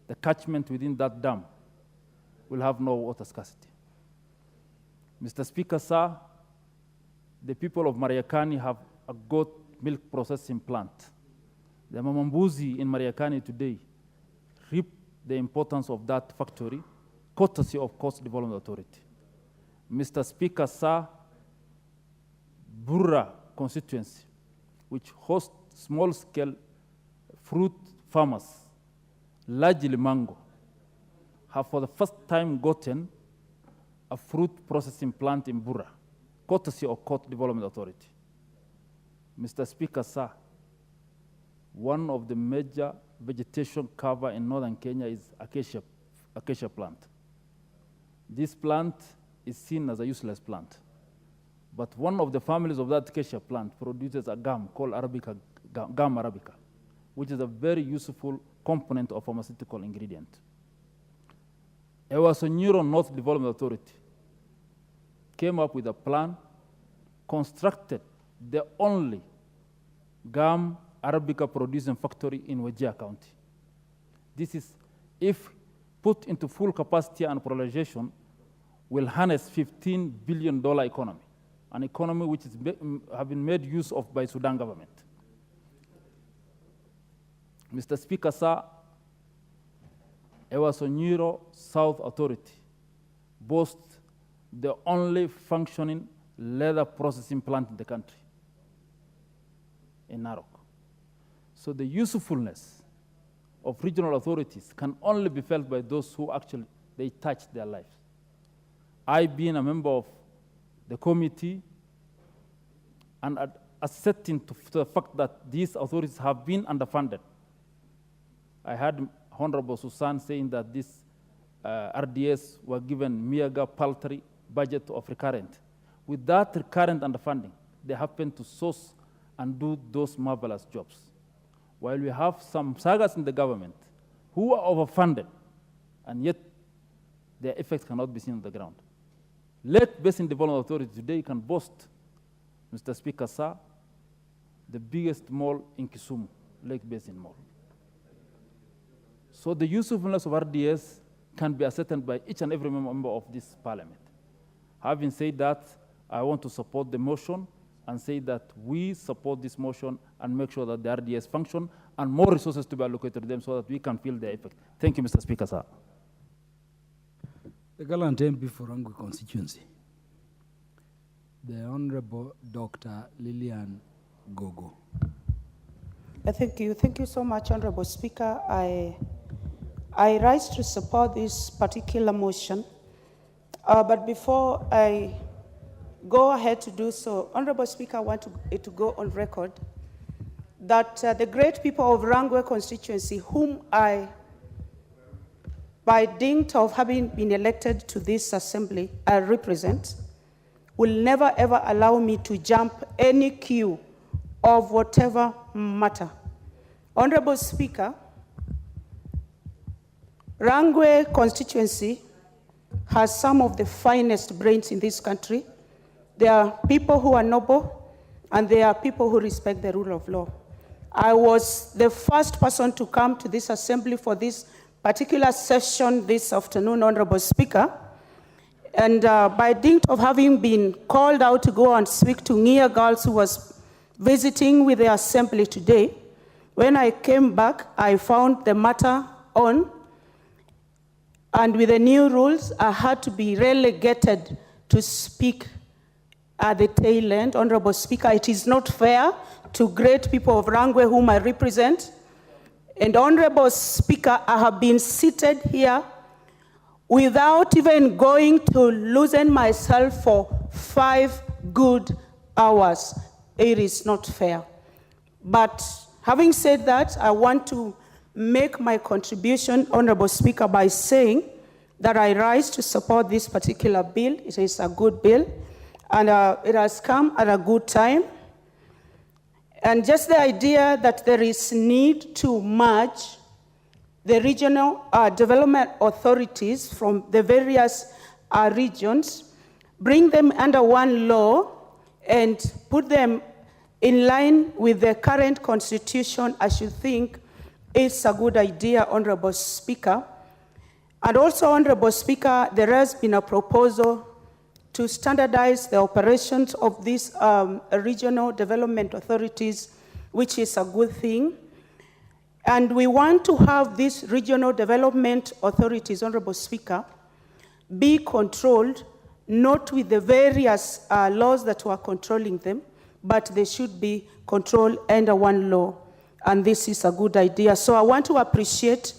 the catchment within that dam will have no water scarcity. Mr. Speaker, sir, the people of Mariakani have a goat milk processing plant. The Mamambuzi in Mariakani today reap the importance of that factory, courtesy of Coast Development Authority. Mr. Speaker, sir, Burra constituency, which hosts small-scale fruit farmers, largely mango, have for the first time gotten a fruit processing plant in Burra, courtesy of Coast Development Authority. Mr. Speaker, sir, one of the major vegetation cover in northern Kenya is acacia plant. This plant is seen as a useless plant. But one of the families of that acacia plant produces a gum called gum arabica, which is a very useful component of pharmaceutical ingredient. Ewasonyiro North Development Authority came up with a plan, constructed the only gum arabica producing factory in Wajir County. This is, if put into full capacity and proliferation, will harness $15 billion economy, an economy which is have been made use of by Sudan government. Mr. Speaker, sir, Ewasonyiro South Authority boasts the only functioning leather processing plant in the country, in Narok. So the usefulness of regional authorities can only be felt by those who actually, they touch their lives. I, being a member of the committee and assenting to the fact that these authorities have been underfunded, I heard Honorable Susan saying that these RDS were given meager, paltry budget of recurrent. With that recurrent underfunding, they happen to source and do those marvelous jobs. While we have some sagas in the government who are overfunded, and yet their effects cannot be seen on the ground. Lake Basin Development Authority today can boast, Mr. Speaker, sir, the biggest mall in Kisumu, Lake Basin Mall. So the usefulness of RDS can be ascertained by each and every member of this parliament. Having said that, I want to support the motion and say that we support this motion and make sure that the RDS function and more resources to be allocated to them so that we can feel their effect. Thank you, Mr. Speaker, sir. The gallant MP for Rangwe constituency, the Honorable Dr. Lillian Gogo. Thank you. Thank you so much, Honorable Speaker. I rise to support this particular motion. But before I go ahead to do so, Honorable Speaker, I want it to go on record that the great people of Rangwe constituency, whom I, by dint of having been elected to this assembly, I represent, will never ever allow me to jump any queue of whatever matter. Honorable Speaker, Rangwe constituency has some of the finest brains in this country. There are people who are noble, and there are people who respect the rule of law. I was the first person to come to this assembly for this particular session this afternoon, Honorable Speaker. And by dint of having been called out to go and speak to Nia girls who was visiting with the assembly today, when I came back, I found the matter on, and with the new rules, I had to be relegated to speak at the tail end. Honorable Speaker, it is not fair to great people of Rangwe whom I represent. And Honorable Speaker, I have been seated here without even going to loosen myself for 5 good hours. It is not fair. But having said that, I want to make my contribution, Honorable Speaker, by saying that I rise to support this particular bill. It is a good bill, and it has come at a good time. And just the idea that there is need to merge the regional development authorities from the various regions, bring them under one law, and put them in line with the current constitution, I should think is a good idea, Honorable Speaker. And also, Honorable Speaker, there has been a proposal to standardize the operations of these regional development authorities, which is a good thing. And we want to have these regional development authorities, Honorable Speaker, be controlled not with the various laws that were controlling them, but they should be controlled under one law. And this is a good idea. So I want to appreciate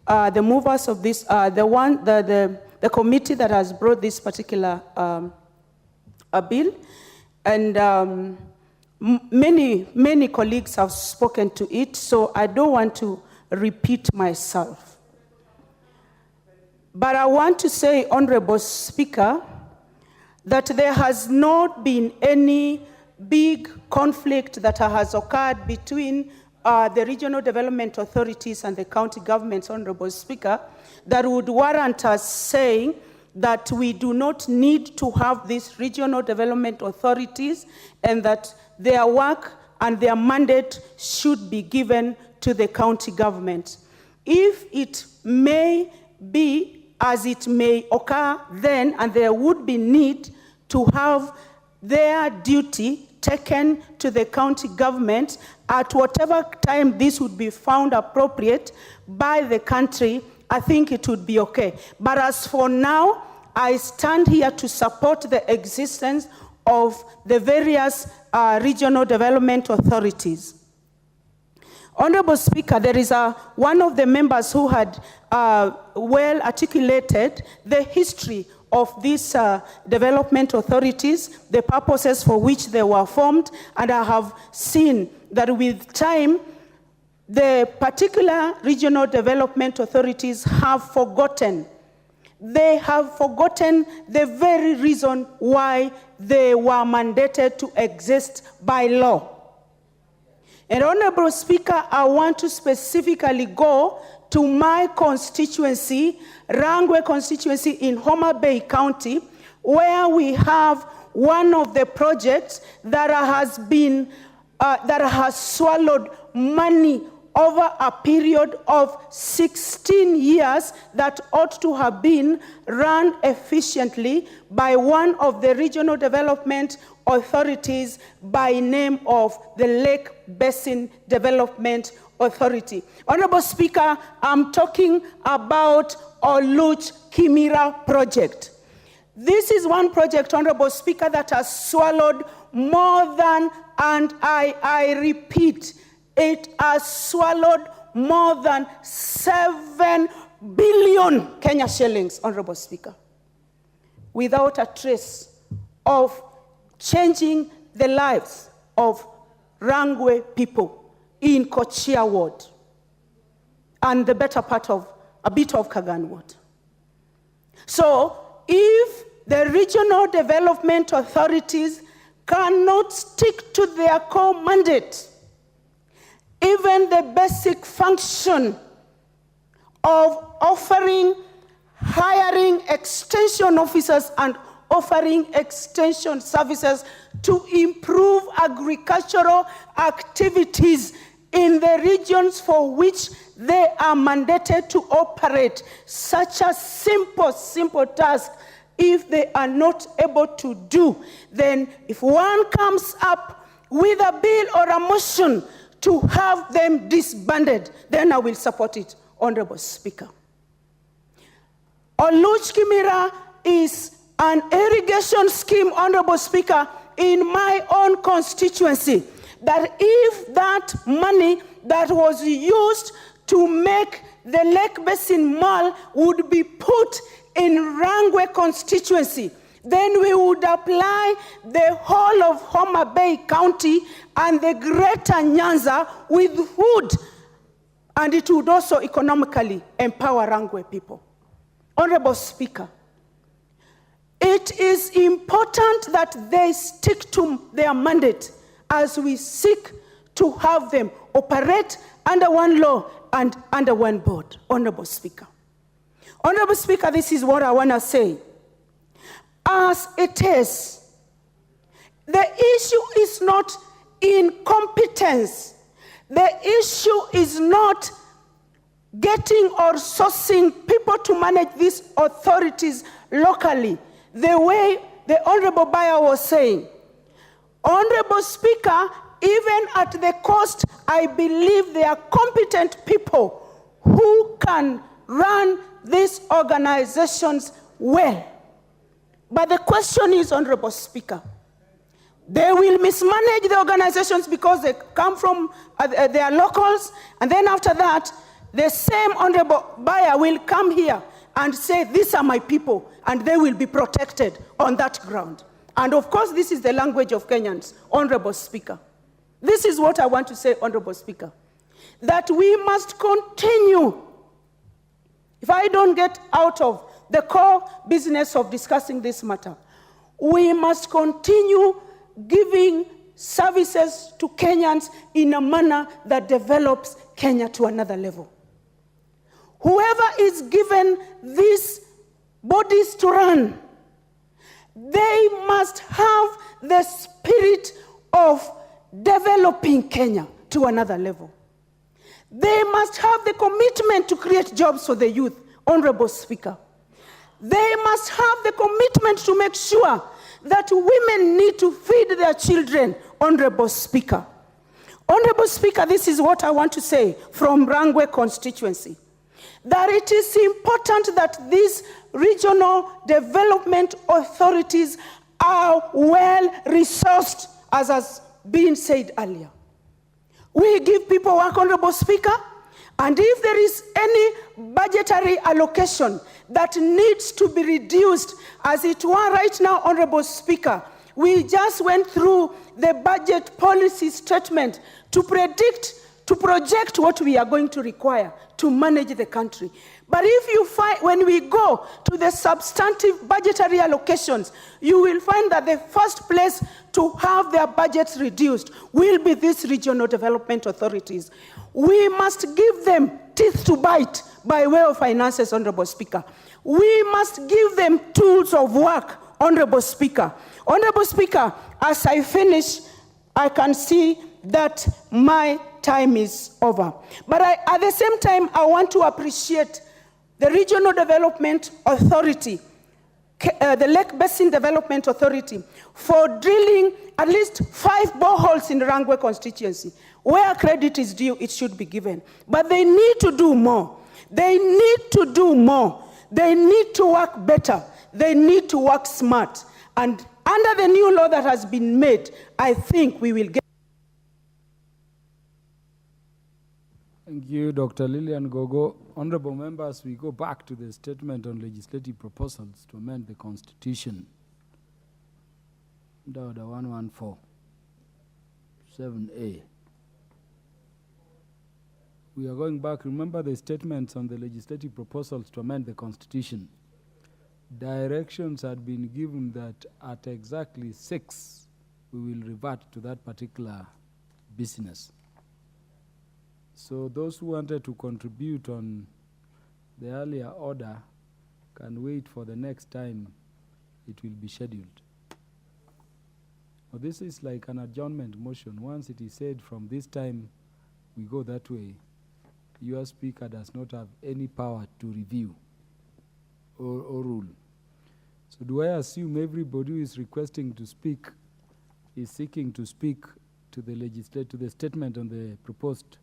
the movers of this, the committee that has brought this particular bill. And Many colleagues have spoken to it, so I don't want to repeat myself. But I want to say, Honorable Speaker, that there has not been any big conflict that has occurred between the regional development authorities and the county governments, Honorable Speaker, that would warrant us saying that we do not need to have these regional development authorities and that their work and their mandate should be given to the county government. If it may be as it may occur then, and there would be need to have their duty taken to the county government at whatever time this would be found appropriate by the country, I think it would be okay. But as for now, I stand here to support the existence of the various regional development authorities. Honorable Speaker, there is one of the members who had well articulated the history of these development authorities, the purposes for which they were formed, and I have seen that with time, the particular regional development authorities have forgotten. They have forgotten the very reason why they were mandated to exist by law. And Honorable Speaker, I want to specifically go to my constituency, Rangwe constituency in Homa Bay County, where we have one of the projects that has swallowed money over a period of 16 years that ought to have been run efficiently by one of the regional development authorities by name of the Lake Basin Development Authority. Honorable Speaker, I'm talking about Oluch Kimira project. This is one project, Honorable Speaker, that has swallowed more than, and I repeat, it has swallowed more than 7 billion Kenya shillings, Honorable Speaker, without a trace of changing the lives of Rangwe people in Kochia ward and the better part of a bit of Kagan ward. So if the regional development authorities cannot stick to their core mandate, even the basic function of hiring extension officers and offering extension services to improve agricultural activities in the regions for which they are mandated to operate. Such a simple task, if they are not able to do, then if one comes up with a bill or a motion to have them disbanded, then I will support it, Honorable Speaker. Oluch Kimira is an irrigation scheme, Honorable Speaker, in my own constituency, that if that money that was used to make the Lake Basin Mall would be put in Rangwe constituency, then we would apply the whole of Homa Bay County and the greater Nyanza with wood, and it would also economically empower Rangwe people. Honorable Speaker, it is important that they stick to their mandate as we seek to have them operate under one law and under one board. Honorable Speaker. Honorable Speaker, this is what I want to say. As it is, the issue is not incompetence. The issue is not getting or sourcing people to manage these authorities locally, the way the Honorable Bayer was saying. Honorable Speaker, even at the cost, I believe there are competent people who can run these organizations well. But the question is, Honorable Speaker, they will mismanage the organizations because they come from their locals, and then after that, the same Honorable Bayer will come here and say, these are my people, and they will be protected on that ground. And of course, this is the language of Kenyans, Honorable Speaker. This is what I want to say, Honorable Speaker, that we must continue. If I don't get out of the core business of discussing this matter, we must continue giving services to Kenyans in a manner that develops Kenya to another level. Whoever is given these bodies to run, they must have the spirit of developing Kenya to another level. They must have the commitment to create jobs for the youth, Honorable Speaker. They must have the commitment to make sure that women need to feed their children, Honorable Speaker. Honorable Speaker, this is what I want to say from Rangwe constituency, that it is important that these regional development authorities are well resourced, as has been said earlier. We give people work, Honorable Speaker, and if there is any budgetary allocation that needs to be reduced, as it were right now, Honorable Speaker, we just went through the budget policy statement to predict, to project what we are going to require to manage the country. But if you find, when we go to the substantive budgetary allocations, you will find that the first place to have their budgets reduced will be these regional development authorities. We must give them teeth to bite by way of finances, Honorable Speaker. We must give them tools of work, Honorable Speaker. Honorable Speaker, as I finish, I can see that my time is over. But at the same time, I want to appreciate the Regional Development Authority, the Lake Basin Development Authority, for drilling at least 5 boreholes in the Rangwe constituency. Where credit is due, it should be given. But they need to do more. They need to do more. They need to work better. They need to work smart. And under the new law that has been made, I think we will get. Thank you, Dr. Lillian Gogo. Honorable members, we go back to the statement on legislative proposals to amend the Constitution. Order 114, 7A. We are going back. Remember the statements on the legislative proposals to amend the Constitution. Directions had been given that at exactly 6, we will revert to that particular business. So those who wanted to contribute on the earlier order can wait for the next time it will be scheduled. Well, this is like an adjournment motion. Once it is said from this time we go that way, your speaker does not have any power to review or rule. So do I assume everybody who is requesting to speak is seeking to speak to the statement on the proposed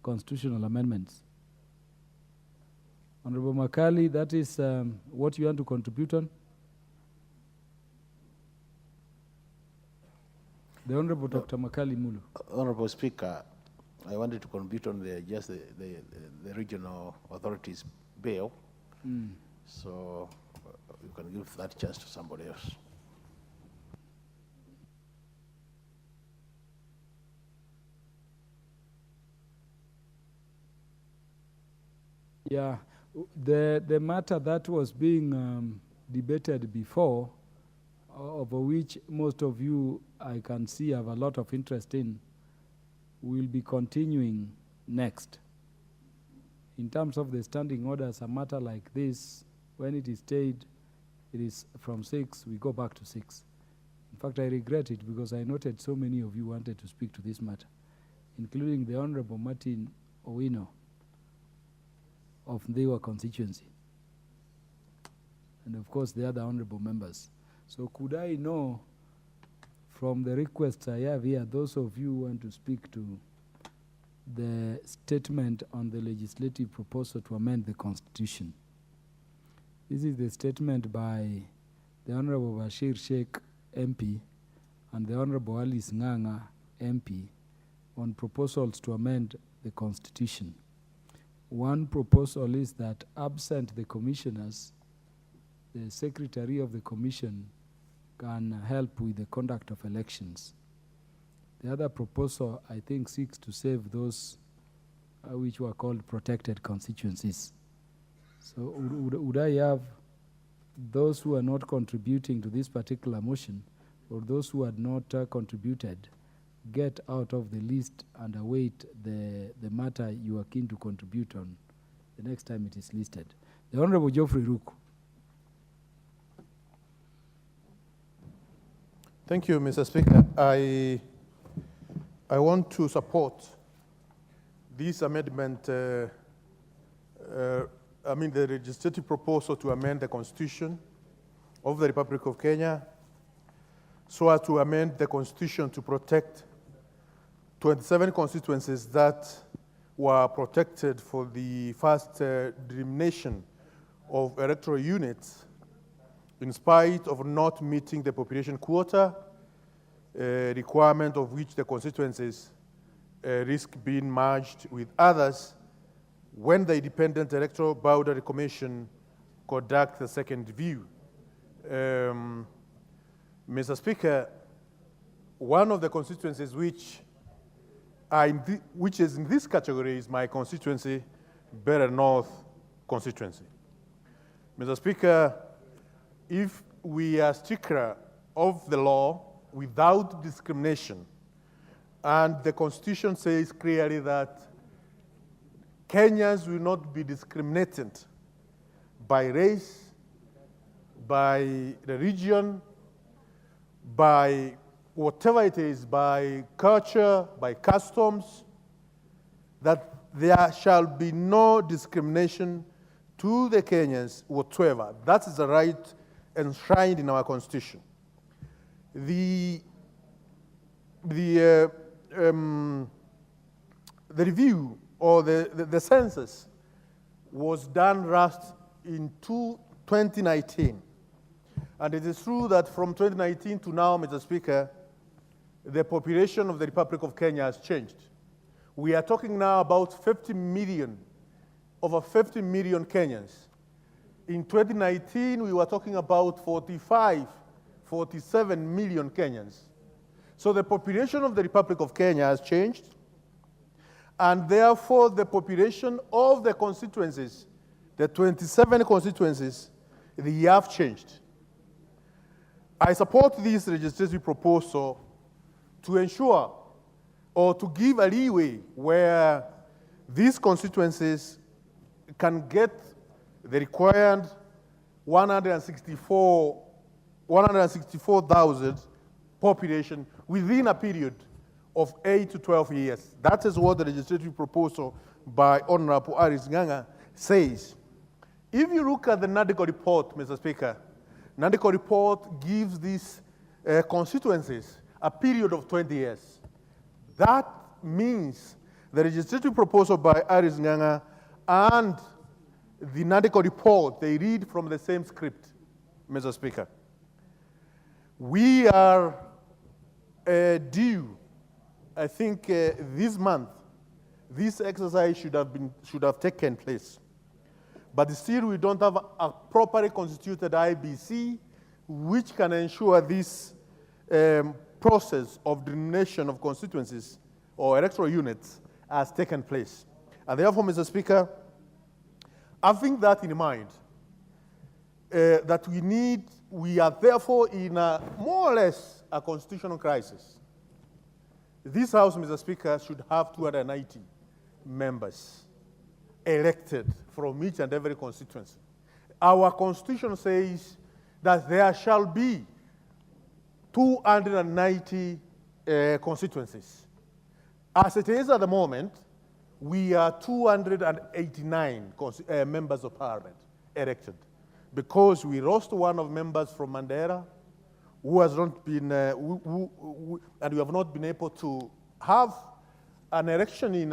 constitutional amendments? Honorable Makali, that is what you want to contribute on? The Honorable Dr. Makali Mulu. Honorable Speaker, I wanted to contribute on the regional authorities bill. So you can give that chance to somebody else. Yeah, the matter that was being debated before, over which most of you I can see have a lot of interest in, will be continuing next. In terms of the standing orders, a matter like this, when it is stayed, it is from 6, we go back to 6. In fact, I regret it because I noted so many of you wanted to speak to this matter, including the Honorable Martin Owino of Ndewa constituency, and of course the other honorable members. So could I know from the requests I have here, those of you who want to speak to the statement on the legislative proposal to amend the Constitution. This is the statement by the Honorable Bashir Sheikh MP and the Honorable Alice Nganga MP on proposals to amend the Constitution. One proposal is that absent the commissioners, the secretary of the commission can help with the conduct of elections. The other proposal, I think, seeks to save those which were called protected constituencies. So would I have those who are not contributing to this particular motion, or those who had not contributed, get out of the list and await the matter you are keen to contribute on the next time it is listed? The Honorable Geoffrey Ruku. Thank you, Mr. Speaker. I want to support this amendment, the legislative proposal to amend the Constitution of the Republic of Kenya so as to amend the Constitution to protect 27 constituencies that were protected for the first delimitation of electoral units in spite of not meeting the population quota requirement of which the constituencies risk being merged with others when the Independent Electoral Boundary Commission conduct the second review. Mr. Speaker, one of the constituencies which is in this category is my constituency, Better North constituency. Mr. Speaker, if we are stricter of the law without discrimination, and the Constitution says clearly that Kenyans will not be discriminated by race, by religion, by whatever it is, by culture, by customs, that there shall be no discrimination to the Kenyans whatsoever. That is the right enshrined in our Constitution. The review or the census was done last in 2019. And it is true that from 2019 to now, Mr. Speaker, the population of the Republic of Kenya has changed. We are talking now about 50 million, over 50 million Kenyans. In 2019, we were talking about 47 million Kenyans. So the population of the Republic of Kenya has changed, and therefore the population of the constituencies, the 27 constituencies, they have changed. I support this legislative proposal to ensure or to give a leeway where these constituencies can get the required 164,000 population within a period of 8 to 12 years. That is what the legislative proposal by Honorable Aris Nganga says. If you look at the NADICO report, Mr. Speaker, NADICO report gives these constituencies a period of 20 years. That means the legislative proposal by Aris Nganga and the NADICO report, they read from the same script, Mr. Speaker. We are due, I think this month, this exercise should have taken place. But still we don't have a properly constituted IBC which can ensure this process of delineation of constituencies or electoral units has taken place. And therefore, Mr. Speaker, having that in mind, that we are therefore in a more or less a constitutional crisis. This House, Mr. Speaker, should have 290 members elected from each and every constituency. Our Constitution says that there shall be 290 constituencies. As it is at the moment, we are 289 members of parliament elected because we lost one of members from Mandera who has not been, and we have not been able to have an election in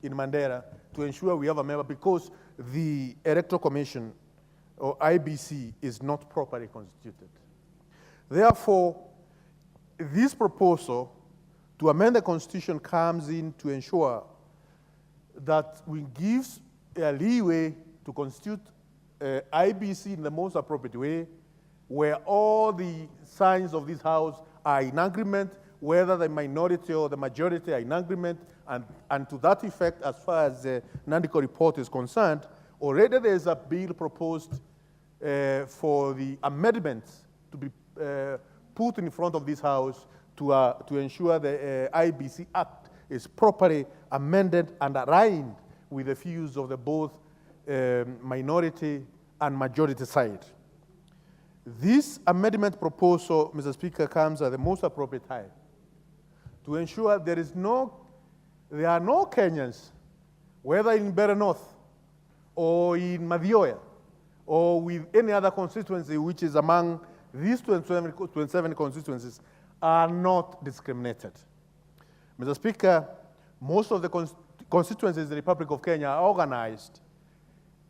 Mandera to ensure we have a member because the Electoral Commission or IBC is not properly constituted. Therefore, this proposal to amend the Constitution comes in to ensure that we give a leeway to constitute IBC in the most appropriate way, where all the signs of this House are in agreement whether the minority or the majority are in agreement, and to that effect, as far as the NANDICO report is concerned, already there is a bill proposed for the amendments to be put in front of this House to ensure the IBC Act is properly amended and aligned with the views of the both minority and majority side. This amendment proposal, Mr. Speaker, comes at the most appropriate time to ensure there are no Kenyans, whether in Better North or in Madioya or with any other constituency which is among these 27 constituencies, are not discriminated. Mr. Speaker, most of the constituencies in the Republic of Kenya are organized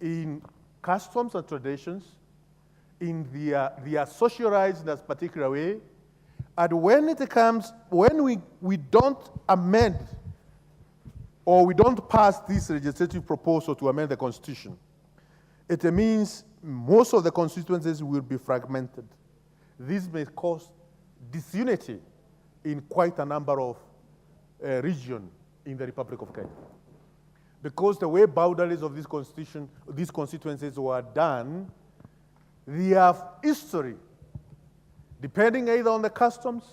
in customs and traditions, in their socialized in a particular way, and when we don't amend or we don't pass this legislative proposal to amend the Constitution, it means most of the constituencies will be fragmented. This may cause disunity in quite a number of regions in the Republic of Kenya. Because the way boundaries of these constituencies were done, they have history, depending either on the customs,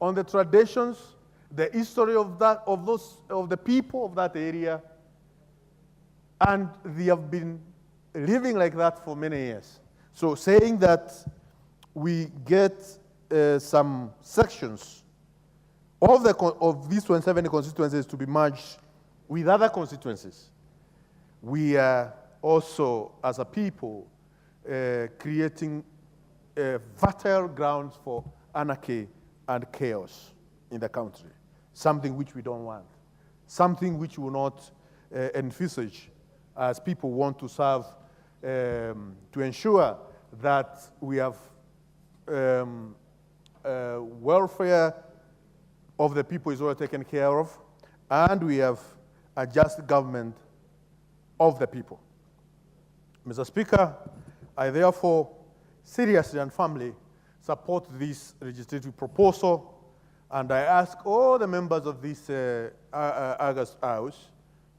on the traditions, the history of the people of that area, and they have been living like that for many years. So saying that we get some sections of these 27 constituencies to be merged with other constituencies, we are also, as a people, creating fertile grounds for anarchy and chaos in the country, something which we don't want, something which we will not envisage as people want to serve, to ensure that we have welfare of the people is all taken care of, and we have a just government of the people. Mr. Speaker, I therefore seriously and firmly support this legislative proposal, and I ask all the members of this August House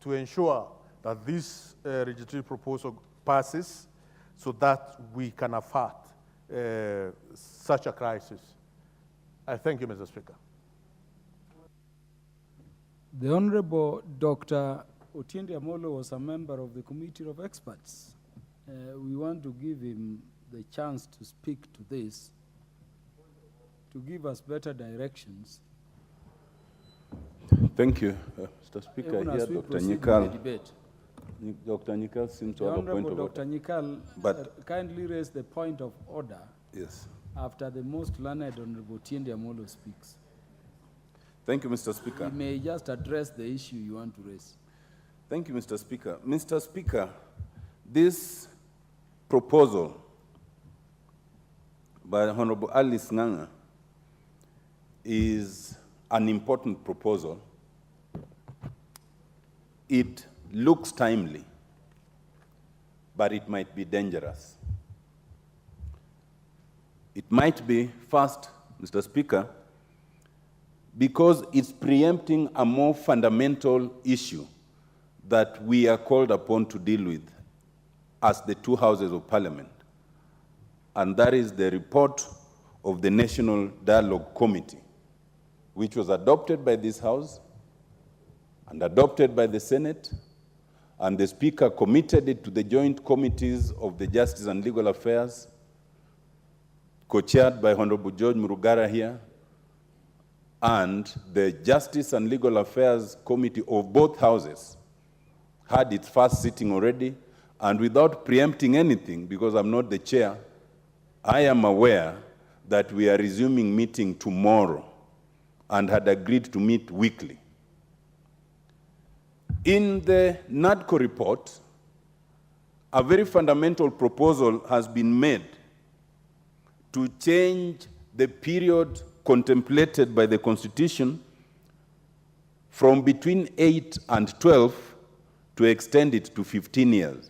to ensure that this legislative proposal passes so that we can avert such a crisis. I thank you, Mr. Speaker. The Honorable Dr. Otiende Amolo was a member of the Committee of Experts. We want to give him the chance to speak to this, to give us better directions. Thank you, Mr. Speaker. Even Here, as we Dr. proceed with Nyikal. the debate. Dr. Nyikal seems to The have a point Honorable of Dr. order. Nyikal, But kindly raise the point of order. Yes. After the most learned Honorable Otiende Amolo speaks. Thank you, Mr. Speaker. You may just address the issue you want to raise. Thank you, Mr. Speaker. Mr. Speaker, this proposal by Honorable Alice Nganga is an important proposal. It looks timely, but it might be dangerous. It might be, first, Mr. Speaker, because it's preempting a more fundamental issue that we are called upon to deal with as the two houses of Parliament, and that is the report of the National Dialogue Committee, which was adopted by this House and adopted by the Senate, and the Speaker committed it to the joint committees of the Justice and Legal Affairs, co-chaired by Honorable George Murugara here, and the Justice and Legal Affairs Committee of both houses had its first sitting already, and without preempting anything, because I'm not the chair, I am aware that we are resuming meeting tomorrow and had agreed to meet weekly. In the NADCO report, a very fundamental proposal has been made to change the period contemplated by the Constitution from between 8 and 12 to extend it to 15 years.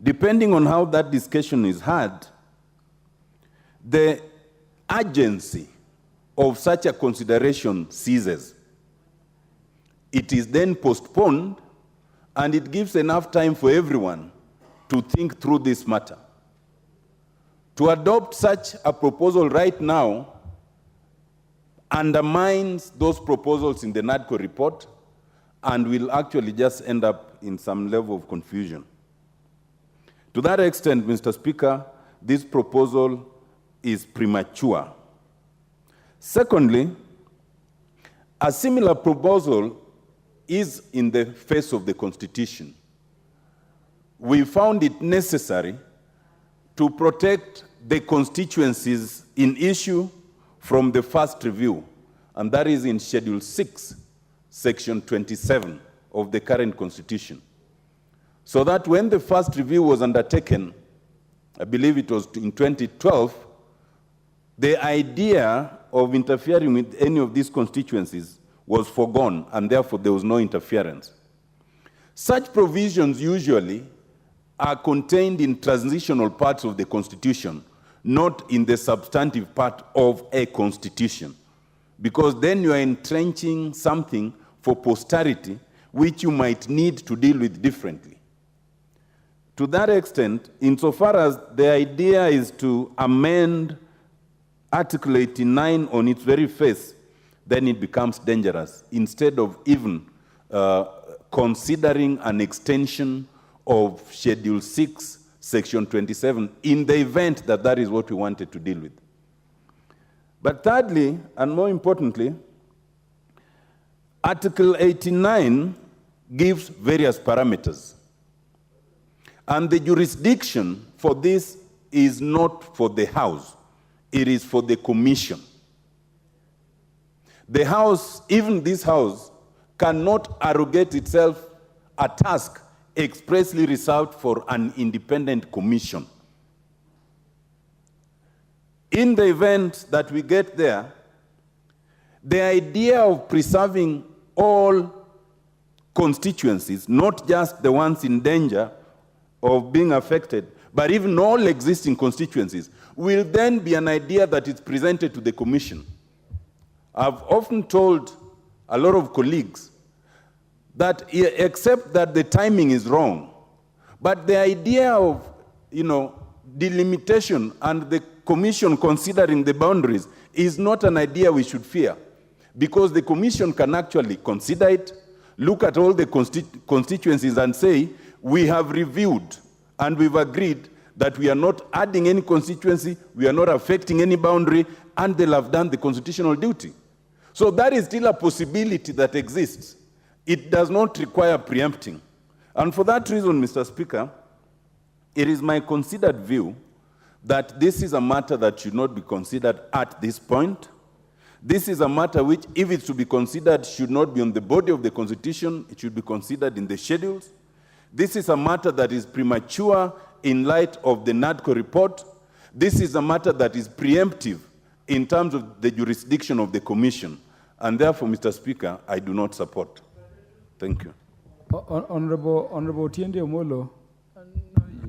Depending on how that discussion is had, the urgency of such a consideration ceases. It is then postponed, and it gives enough time for everyone to think through this matter. To adopt such a proposal right now undermines those proposals in the NADCO report and will actually just end up in some level of confusion. To that extent, Mr. Speaker, this proposal is premature. Secondly, a similar proposal is in the face of the Constitution. We found it necessary to protect the constituencies in issue from the first review, and that is in Schedule 6, Section 27 of the current Constitution. So that when the first review was undertaken, I believe it was in 2012, the idea of interfering with any of these constituencies was foregone, and therefore there was no interference. Such provisions usually are contained in transitional parts of the Constitution, not in the substantive part of a Constitution, because then you are entrenching something for posterity which you might need to deal with differently. To that extent, insofar as the idea is to amend Article 89 on its very face, then it becomes dangerous, instead of even considering an extension of Schedule 6, Section 27, in the event that that is what we wanted to deal with. But thirdly, and more importantly, Article 89 gives various parameters. And the jurisdiction for this is not for the House, it is for the Commission. The House, even this House, cannot arrogate itself a task expressly reserved for an independent commission. In the event that we get there, the idea of preserving all constituencies, not just the ones in danger of being affected, but even all existing constituencies, will then be an idea that is presented to the Commission. I've often told a lot of colleagues that, except that the timing is wrong, but the idea of, delimitation and the Commission considering the boundaries is not an idea we should fear, because the Commission can actually consider it, look at all the constituencies and say, we have reviewed and we've agreed that we are not adding any constituency, we are not affecting any boundary, and they'll have done the constitutional duty. So that is still a possibility that exists. It does not require preempting. And for that reason, Mr. Speaker, it is my considered view that this is a matter that should not be considered at this point. This is a matter which, if it's to be considered, should not be on the body of the Constitution. It should be considered in the schedules. This is a matter that is premature in light of the NADCO report. This is a matter that is preemptive in terms of the jurisdiction of the Commission. And therefore, Mr. Speaker, I do not support. Thank you. Honorable Tiende Omolo,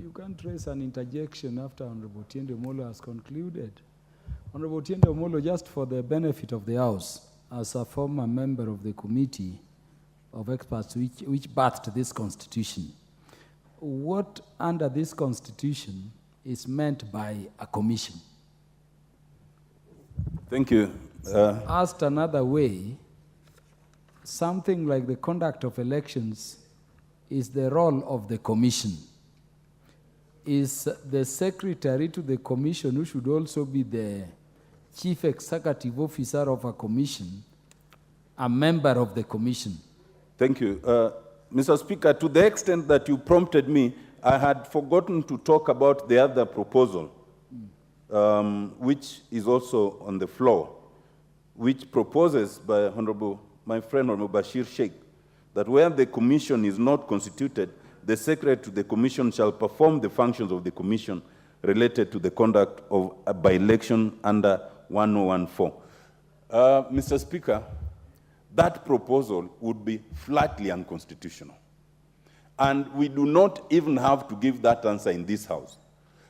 you can't raise an interjection after Honorable Tiende Omolo has concluded. Honorable Tiende Omolo, just for the benefit of the House, as a former member of the committee of experts which birthed this Constitution, what under this Constitution is meant by a commission? Thank you. Asked another way, something like the conduct of elections is the role of the commission. Is the secretary to the commission, who should also be the chief executive officer of a commission, a member of the commission? Thank you. Mr. Speaker, to the extent that you prompted me, I had forgotten to talk about the other proposal, which is also on the floor, which proposes by my friend Honorable Bashir Sheikh, that where the commission is not constituted, the secretary to the commission shall perform the functions of the commission related to the conduct of a by-election under 1014. Mr. Speaker, that proposal would be flatly unconstitutional. And we do not even have to give that answer in this House.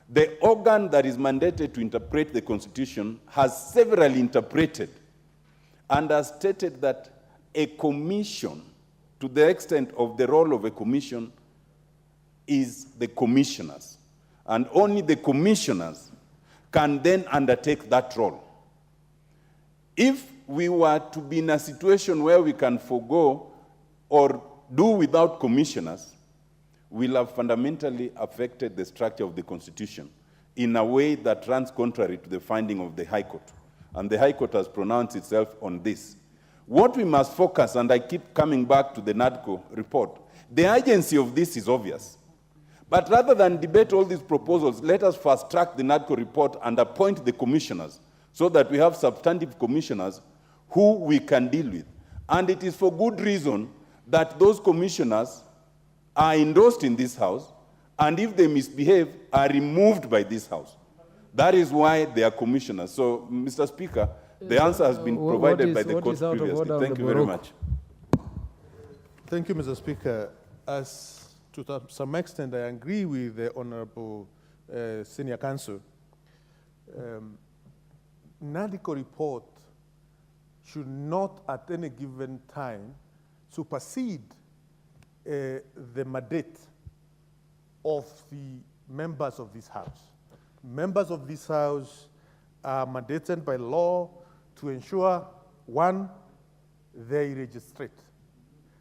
The organ that is mandated to interpret the Constitution has severally interpreted and has stated that a commission, to the extent of the role of a commission, is the commissioners. And only the commissioners can then undertake that role. If we were to be in a situation where we can forego or do without commissioners, we'll have fundamentally affected the structure of the Constitution in a way that runs contrary to the finding of the High Court. And the High Court has pronounced itself on this. What we must focus, and I keep coming back to the NADCO report, the urgency of this is obvious. But rather than debate all these proposals, let us fast track the NADCO report and appoint the commissioners so that we have substantive commissioners who we can deal with. And it is for good reason that those commissioners are endorsed in this House, and if they misbehave, are removed by this House. That is why they are commissioners. So, Mr. Speaker, the answer has been provided by the court previously. Thank you very much. Thank you, Mr. Speaker. As to some extent, I agree with the Honorable Senior Counsel. NADCO report should not at any given time supersede the mandate of the members of this House. Members of this House are mandated by law to ensure, one, they registrate.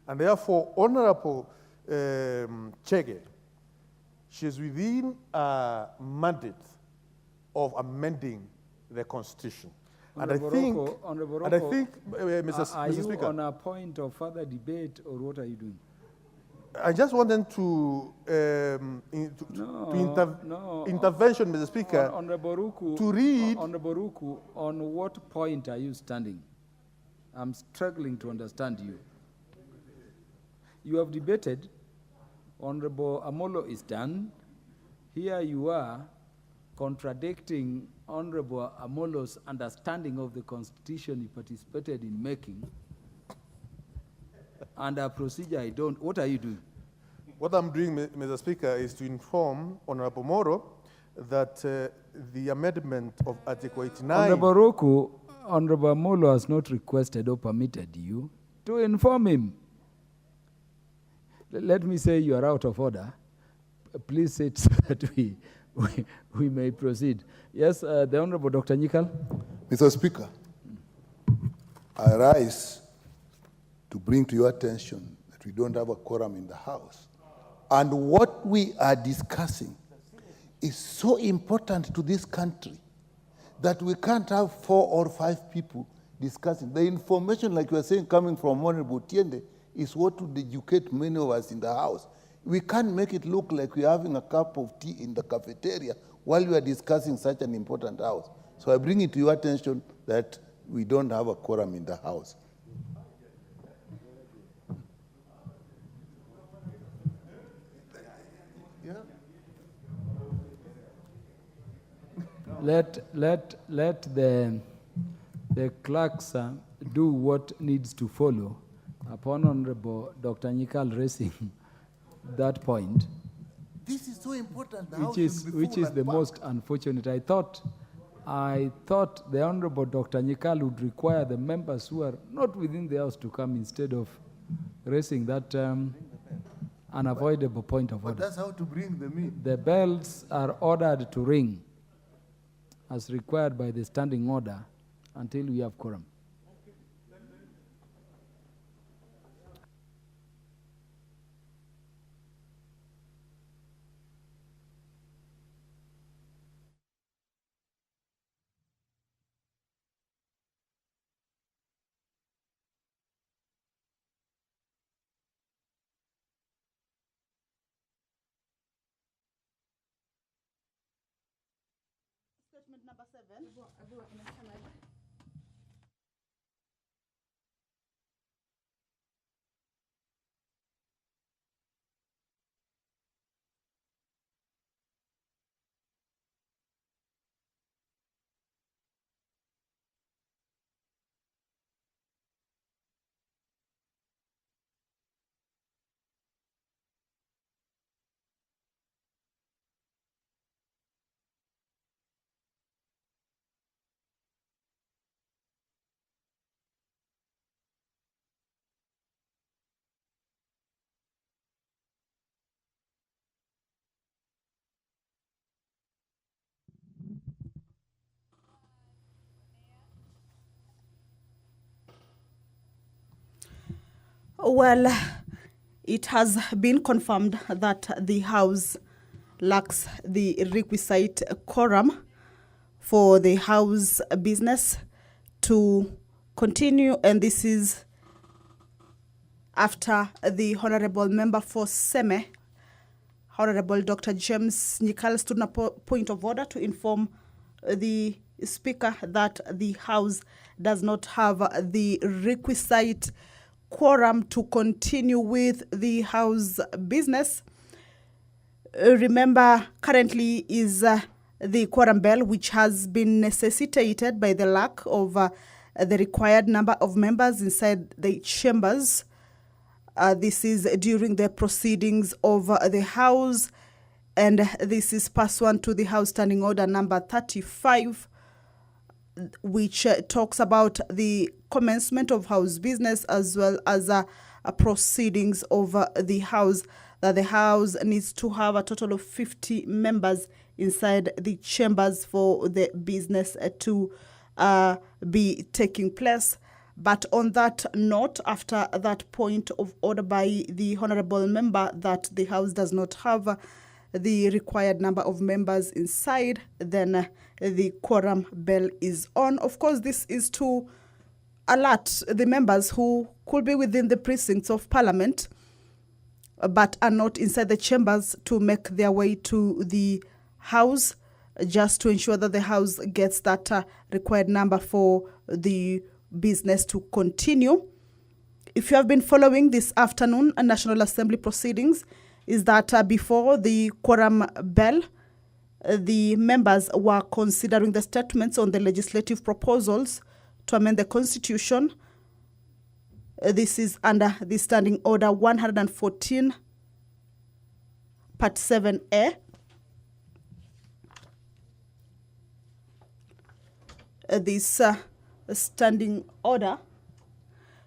And therefore, Honorable Chege, she is within a mandate of amending the Constitution. And I think, Mr. Speaker, on a point of further debate, or what are you doing? I just want them to intervention, Mr. Speaker, to read. Honorable Ruku, on what point are you standing? I'm struggling to understand you. You have debated. Honorable Amolo is done. Here you are contradicting Honorable Amolo's understanding of the Constitution he participated in making. And a procedure I don't. What are you doing? What I'm doing, Mr. Speaker, is to inform Honorable Moro that the amendment of Article 89... Honorable Roku, Honorable Amolo has not requested or permitted you to inform him. Let me say you are out of order. Please sit so that we may proceed. Yes, the Honorable Dr. Nyikal. Mr. Speaker, I rise to bring to your attention that we don't have a quorum in the House. And what we are discussing is so important to this country that we can't have 4 or 5 people discussing. The information, like you are saying, coming from Honorable Tiende, is what would educate many of us in the House. We can't make it look like we're having a cup of tea in the cafeteria while we are discussing such an important House. So I bring it to your attention that we don't have a quorum in the House. Let the clerks do what needs to follow upon Honorable Dr. Nyikal raising that point. This is so important. Which is the most unfortunate. I thought the Honorable Dr. Nyikal would require the members who are not within the House to come instead of raising that unavoidable point of order. But that's how to bring them in. The bells are ordered to ring as required by the standing order until we have quorum. Statement number 7. Well, it has been confirmed that the House lacks the requisite quorum for the House business to continue, and this is after the Honorable Member for Seme, Honorable Dr. James Nyikal, stood on a point of order to inform the Speaker that the House does not have the requisite quorum to continue with the House business. Remember, currently is the quorum bell, which has been necessitated by the lack of the required number of members inside the chambers. This is during the proceedings of the House, and this is pursuant to the House Standing Order number 35, which talks about the commencement of House business as well as proceedings of the House, that the House needs to have a total of 50 members inside the chambers for the business to be taking place. But on that note, after that point of order by the Honorable Member that the House does not have the required number of members inside, then the quorum bell is on. Of course, this is to alert the members who could be within the precincts of Parliament but are not inside the chambers to make their way to the House, just to ensure that the House gets that required number for the business to continue. If you have been following this afternoon National Assembly proceedings, is that before the quorum bell, the members were considering the statements on the legislative proposals to amend the Constitution. This is under the Standing Order 114, Part 7A. This standing order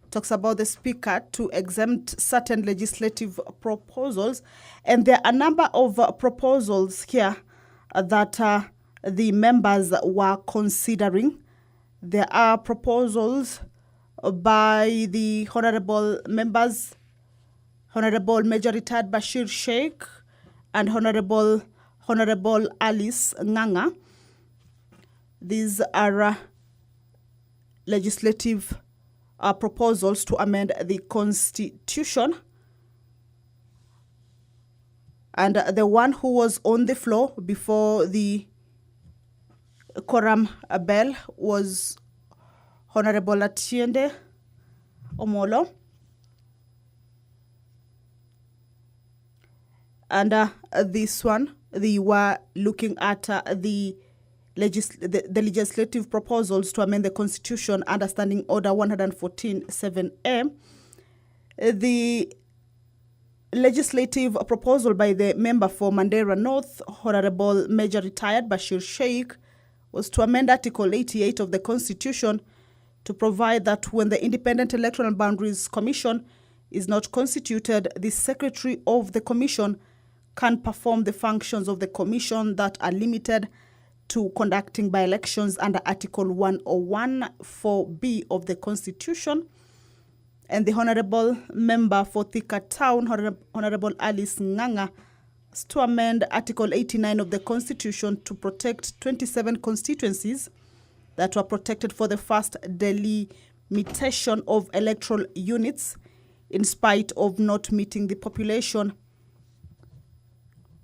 talks about the Speaker to exempt certain legislative proposals, and there are a number of proposals here that the members were considering. There are proposals by the honorable members, Honorable Major Retired Bashir Sheikh and Honorable Alice Nganga. These are legislative proposals to amend the Constitution. And the one who was on the floor before the quorum bell was Honorable Atiende Omolo. And this one, they were looking at the legislative proposals to amend the Constitution under Standing Order 114.7a. The legislative proposal by the member for Mandera North, Honorable Major Retired Bashir Sheikh, was to amend Article 88 of the Constitution to provide that when the Independent Electoral Boundaries Commission is not constituted, the Secretary of the Commission can perform the functions of the Commission that are limited to conducting by-elections under Article 101(4)(b) of the Constitution. And the Honorable Member for Thika Town, Honorable Alice Nganga, is to amend Article 89 of the Constitution to protect 27 constituencies that were protected for the first delimitation of electoral units in spite of not meeting the population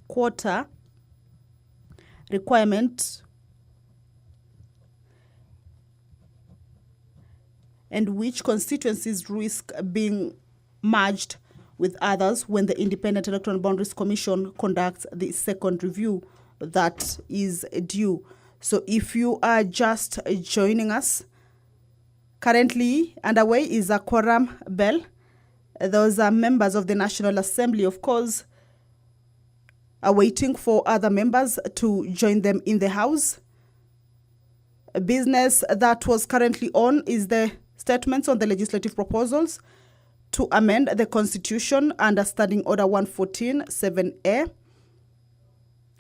quota requirement, and which constituencies risk being merged with others when the Independent Electoral Boundaries Commission conducts the second review that is due. So if you are just joining us, currently underway is a quorum bell. Those are members of the National Assembly, of course, are waiting for other members to join them in the House. A business that was currently on is the statements on the legislative proposals to amend the Constitution under Standing Order 114.7a.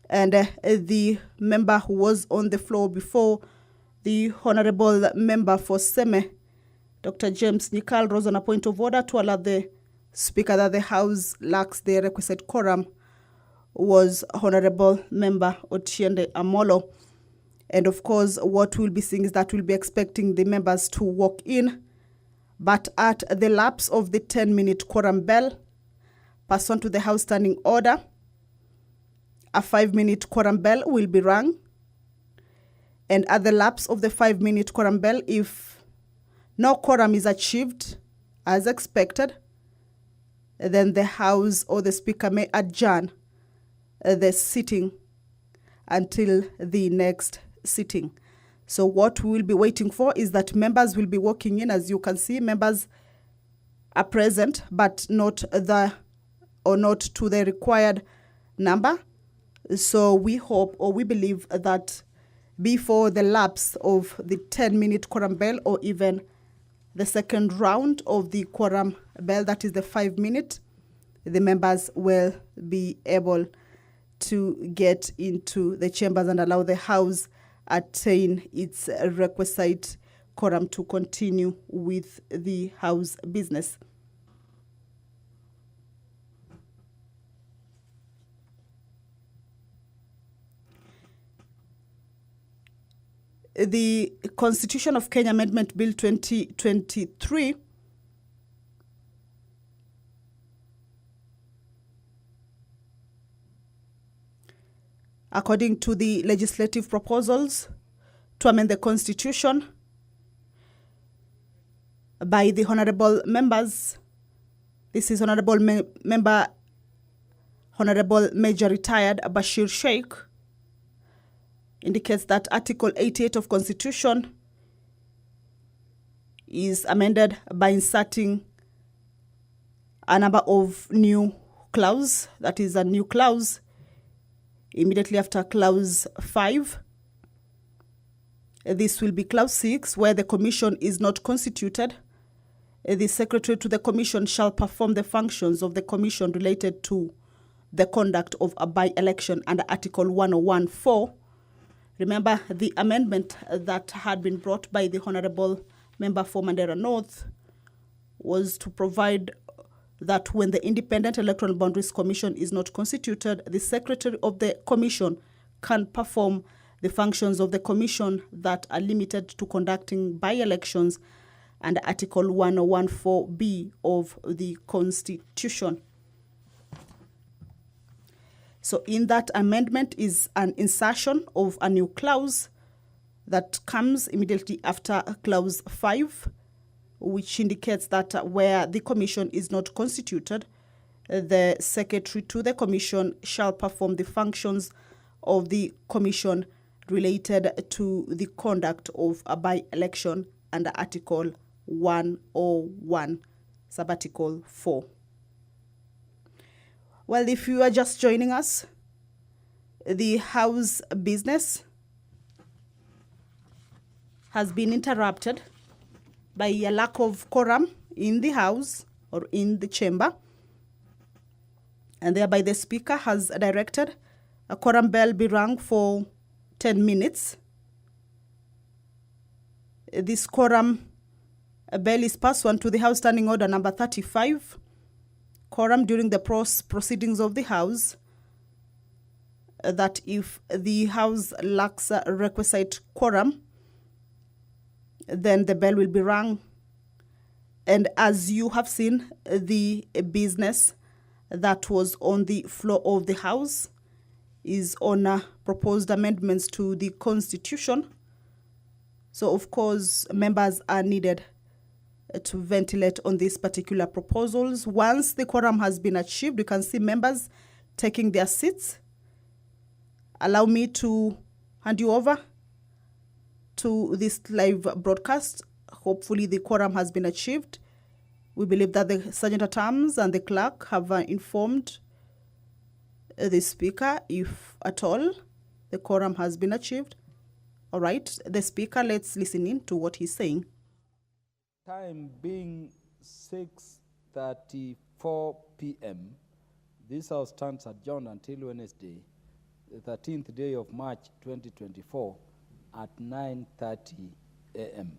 And the member who was on the floor before, the Honorable Member for Seme, Dr. James Nyikal, rose on a point of order to allow the Speaker, that the House lacks the requisite quorum was Honorable Member Otiende Amolo. And of course, what we'll be seeing is that we'll be expecting the members to walk in, but at the lapse of the 10-minute quorum bell, pursuant to the House Standing Order, a 5-minute quorum bell will be rung. And at the lapse of the 5-minute quorum bell, if no quorum is achieved as expected, then the House or the Speaker may adjourn the sitting until the next sitting. So what we'll be waiting for is that members will be walking in. As you can see, members are present, but not to the required number. So we hope or we believe that before the lapse of the 10-minute quorum bell, or even the second round of the quorum bell, that is the 5-minute, the members will be able to get into the chambers and allow the House attain its requisite quorum to continue with the House business. The Constitution of Kenya Amendment Bill 2023 according to the legislative proposals to amend the Constitution by the honorable members. This is Honorable Member, Honorable Major Retired Bashir Sheikh, indicates that Article 88 of Constitution is amended by inserting a number of new clauses, that is a new clause immediately after clause 5. This will be clause 6, where the commission is not constituted. The secretary to the commission shall perform the functions of the commission related to the conduct of a by-election under Article 101(4). Remember, the amendment that had been brought by the Honorable Member for Mandera North was to provide that when the Independent Electoral Boundaries Commission is not constituted, the Secretary of the Commission can perform the functions of the Commission that are limited to conducting by-elections under Article 101(4)(b) of the Constitution. So in that amendment is an insertion of a new clause that comes immediately after clause 5, which indicates that where the commission is not constituted, the secretary to the commission shall perform the functions of the commission related to the conduct of a by-election under Article 101, subarticle 4. Well, if you are just joining us, the House business has been interrupted by a lack of quorum in the House or in the chamber, and thereby the Speaker has directed a quorum bell be rung for 10 minutes. This quorum bell is pursuant to the House Standing Order number 35. Quorum during the proceedings of the House, that if the House lacks a requisite quorum, then the bell will be rung. And as you have seen, the business that was on the floor of the House is on proposed amendments to the Constitution. So, of course, members are needed to ventilate on these particular proposals. Once the quorum has been achieved, you can see members taking their seats. Allow me to hand you over to this live broadcast. Hopefully the quorum has been achieved. We believe that the Sergeant-at-Arms and the clerk have informed the Speaker, if at all, the quorum has been achieved. All right, the Speaker, let's listen in to what he's saying. Time being 6:34 p.m., this House stands adjourned until Wednesday, the 13th day of March 2024 at 9:30 a.m.